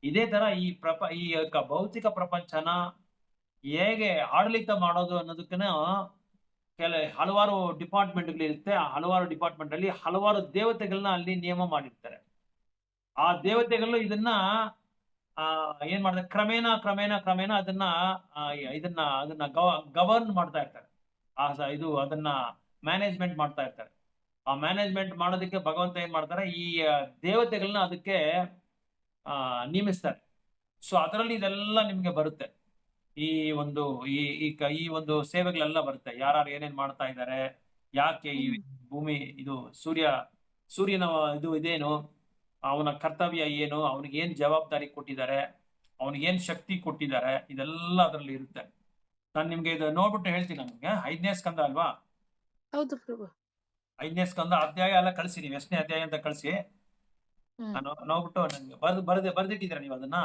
ಇದೇ ತರ ಈ ಭೌತಿಕ ಪ್ರಪಂಚನ ಹೇಗೆ ಆಡಳಿತ ಮಾಡೋದು ಅನ್ನೋದಕ್ಕನ ಹಲವಾರು ಡಿಪಾರ್ಟ್ಮೆಂಟ್ಗಳಿರುತ್ತೆ. ಆ ಹಲವಾರು ಡಿಪಾರ್ಟ್ಮೆಂಟ್ ಅಲ್ಲಿ ಹಲವಾರು ದೇವತೆಗಳನ್ನ ಅಲ್ಲಿ ನಿಯಮ ಮಾಡಿರ್ತಾರೆ. ಆ ದೇವತೆಗಳು ಇದನ್ನ ಏನ್ ಮಾಡ್ತಾರೆ, ಕ್ರಮೇಣ ಅದನ್ನ ಗವರ್ನ್ ಮಾಡ್ತಾ ಇರ್ತಾರೆ. ಅದನ್ನ ಮ್ಯಾನೇಜ್ಮೆಂಟ್ ಮಾಡ್ತಾ ಇರ್ತಾರೆ. ಆ ಮ್ಯಾನೇಜ್ಮೆಂಟ್ ಮಾಡೋದಕ್ಕೆ ಭಗವಂತ ಏನ್ ಮಾಡ್ತಾರೆ, ಈ ದೇವತೆಗಳನ್ನ ಅದಕ್ಕೆ ನೇಮಿಸ್ತಾರೆ. ಸೊ ಅದರಲ್ಲಿ ಇದೆಲ್ಲ ನಿಮ್ಗೆ ಬರುತ್ತೆ. ಈ ಒಂದು ಸೇವೆಗಳೆಲ್ಲ ಬರುತ್ತೆ. ಯಾರು ಏನೇನ್ ಮಾಡ್ತಾ ಇದ್ದಾರೆ, ಯಾಕೆ ಈ ಭೂಮಿ, ಇದು ಸೂರ್ಯನ ಇದೇನು, ಅವನ ಕರ್ತವ್ಯ ಏನು, ಅವನಿಗೆ ಏನ್ ಜವಾಬ್ದಾರಿ ಕೊಟ್ಟಿದ್ದಾರೆ, ಅವನಿಗೆ ಏನ್ ಶಕ್ತಿ ಕೊಟ್ಟಿದ್ದಾರೆ, ಇದೆಲ್ಲ ಅದರಲ್ಲಿ ಇರುತ್ತೆ. ನಾನು ನಿಮ್ಗೆ ಇದು ನೋಡ್ಬಿಟ್ಟು ಹೇಳ್ತೀನಿ. ನಮ್ಗೆ 5ನೇ ಸ್ಕಂದ ಅಲ್ವಾ? ಹೌದು ಪ್ರಭು. 5ನೇ ಸ್ಕಂದ ಅಧ್ಯಾಯ ಎಲ್ಲ ಕಳಿಸಿ, ನೀವು ಎಷ್ಟನೇ ಅಧ್ಯಾಯ ಅಂತ ಕಳಿಸಿ. ನಾನು ನೋಡ್ಬಿಟ್ಟು ನನ್ಗೆ ಬರ್ದಿಟ್ಟಿದ್ದೀರಾ ನೀವು ಅದನ್ನ?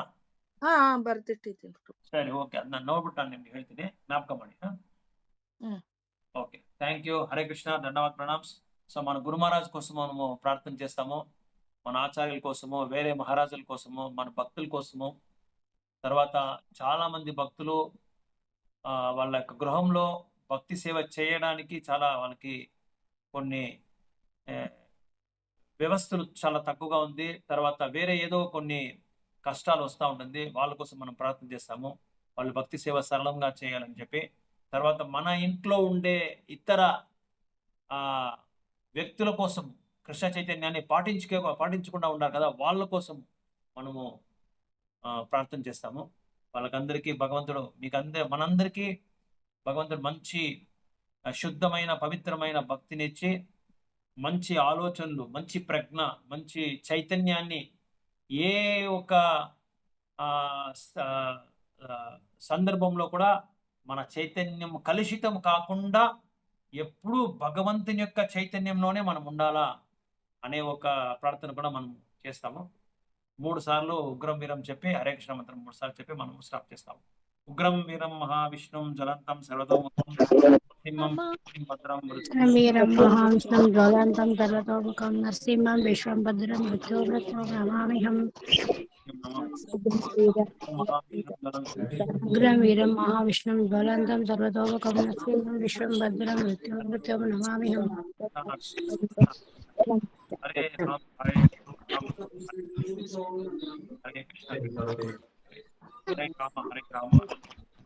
ಹಾ ಬರ್ದಿಟ್ಟಿದ್ದೀನಿ. ಸರಿ, ಓಕೆ. ಅದನ್ನ ನೋಡ್ಬಿಟ್ಟು ನಾನು నిమ్ಗೆ ಹೇಳ್ತೀನಿ, జ్ఞాపకం ಮಾಡಿ. Okay, thank you. Hare Krishna, ధన్యవాద్, ప్రణామ్స్. సో మన గురు మహారాజ్ కోసం మనము ప్రార్థన చేస్తాము, మన ఆచార్యుల కోసము, వేరే మహారాజుల కోసము, మన భక్తుల కోసము. తర్వాత చాలా మంది భక్తులు వాళ్ళ యొక్క గృహంలో భక్తి సేవ చేయడానికి చాలా వాళ్ళకి కొన్ని వ్యవస్థలు చాలా తక్కువగా ఉంది. తర్వాత వేరే ఏదో కొన్ని కష్టాలు వస్తూ ఉంటుంది. వాళ్ళ కోసం మనం ప్రార్థన చేస్తాము, వాళ్ళు భక్తి సేవ సరళంగా చేయాలని చెప్పి. తర్వాత మన ఇంట్లో ఉండే ఇతర వ్యక్తుల కోసం కృష్ణ చైతన్యాన్ని పాటించకుండా ఉన్నారు కదా, వాళ్ళ కోసం మనము ప్రార్థన చేస్తాము. వాళ్ళకందరికీ భగవంతుడు మనందరికీ భగవంతుడు మంచి శుద్ధమైన పవిత్రమైన భక్తినిచ్చి, మంచి ఆలోచనలు, మంచి ప్రజ్ఞ, మంచి చైతన్యాన్ని ఏ ఒక సందర్భంలో కూడా మన చైతన్యం కలుషితం కాకుండా ఎప్పుడూ భగవంతుని యొక్క చైతన్యంలోనే మనం ఉండాలా అనే ఒక ప్రార్థన కూడా మనం చేస్తాము. 3 సార్లు ఉగ్రం వీరం చెప్పి హరే కృష్ణ మంత్రం 3 సార్లు చెప్పి మనం స్టాప్ చేస్తాము. ఉగ్రం వీరం మహావిష్ణుం జ్వలంతం సర్వతోముఖం సింహం భద్రం వీరం మహావిష్ణుం జ్వలంతం సర్వతోముఖం నరసింహం విశ్వంభద్రం మృత్యోవ్రతో నమామ్యహం. ఉగ్రం వీరం మహావిష్ణుం జ్వలంతం సర్వతోముఖం నరసింహం విశ్వంభద్రం మృత్యోవ్రతో నమామ్యహం. హరే రామ హరే కృష్ణ హరే రామ హరే రామ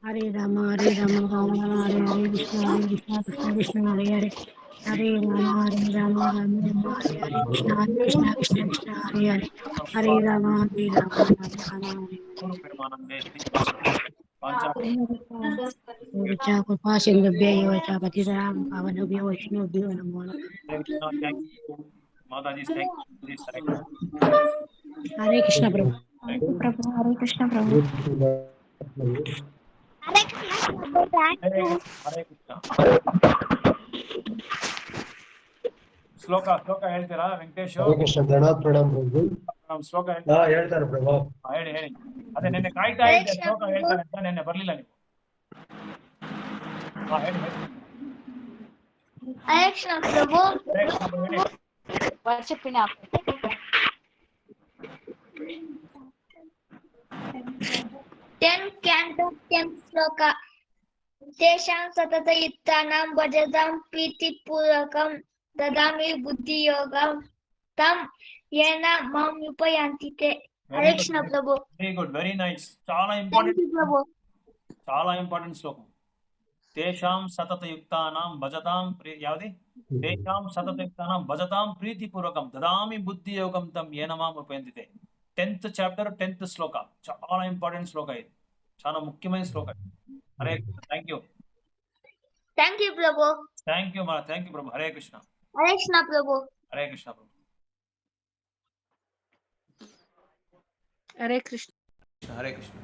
హరే రామ హరే రామ రామ రామ హరే హరే కృష్ణ హరే కృష్ణ కృష్ణ కృష్ణ హరే హరే హరే రామ హరే రామ రామ రామ హరే హరే కృష్ణ హరే కృష్ణ కృష్ణ కృష్ణ హరే హరే హరే రామ హరే రామ రామ రామ హరే కృపా సింధుభ్యో చ పతితానాం పావనేభ్యో వైష్ణవేభ్యో నమో నమః. హరే కృష్ణ ప్రభు. హరే కృష్ణ ప్రభు. ಶ್ಲೋಕ ಹೇಳ್ತೀರಾ ವೆಂಕಟೇಶ್? ಶ್ಲೋಕ ಹೇಳ್ತಾರೆ ಪ್ರಭು. ಹೇಳಿ. ಅದೇ ನಿನ್ನೆ ಕಾಯ್ತಾ ಇದ್ದೆ, ಶ್ಲೋಕ ಹೇಳ್ತಾರೆ ಅಂತ, ನಿನ್ನೆ ಬರ್ಲಿಲ್ಲ ನೀವು. ಹೇಳಿ. హరే కృష్ణ ప్రభు. చెప్పిన 10 canto 10 శ్లోక. తేషాం సతతయుక్తానాం భజతాం ప్రీతిపూర్వకం దదామి బుద్ధియోగం తం ఏన మాం ఉపయాంతి తే. హరే కృష్ణ ప్రభు. Very good, very nice. చాలా ఇంపార్టెంట్ శ్లోకం. తేషాం సతతయుక్తానాం భజతాం యావది తేషాం సతతయుక్తానాం భజతాం ప్రీతిపూర్వకం దదామి బుద్ధియోగం తం ఏన మాం ఉపయాంతి తే. 10th చాప్టర్ 10th శ్లోక. చాలా ఇంపార్టెంట్ శ్లోక ఇది, చాలా ముఖ్యమైన శ్లోక. హరే కృష్ణ. థ్యాంక్ యూ ప్రభు. థ్యాంక్ యూ ప్రభు. హరే కృష్ణ. హరే కృష్ణ ప్రభు. హరే కృష్ణ ప్రభు. హరే కృష్ణ. హరే కృష్ణ.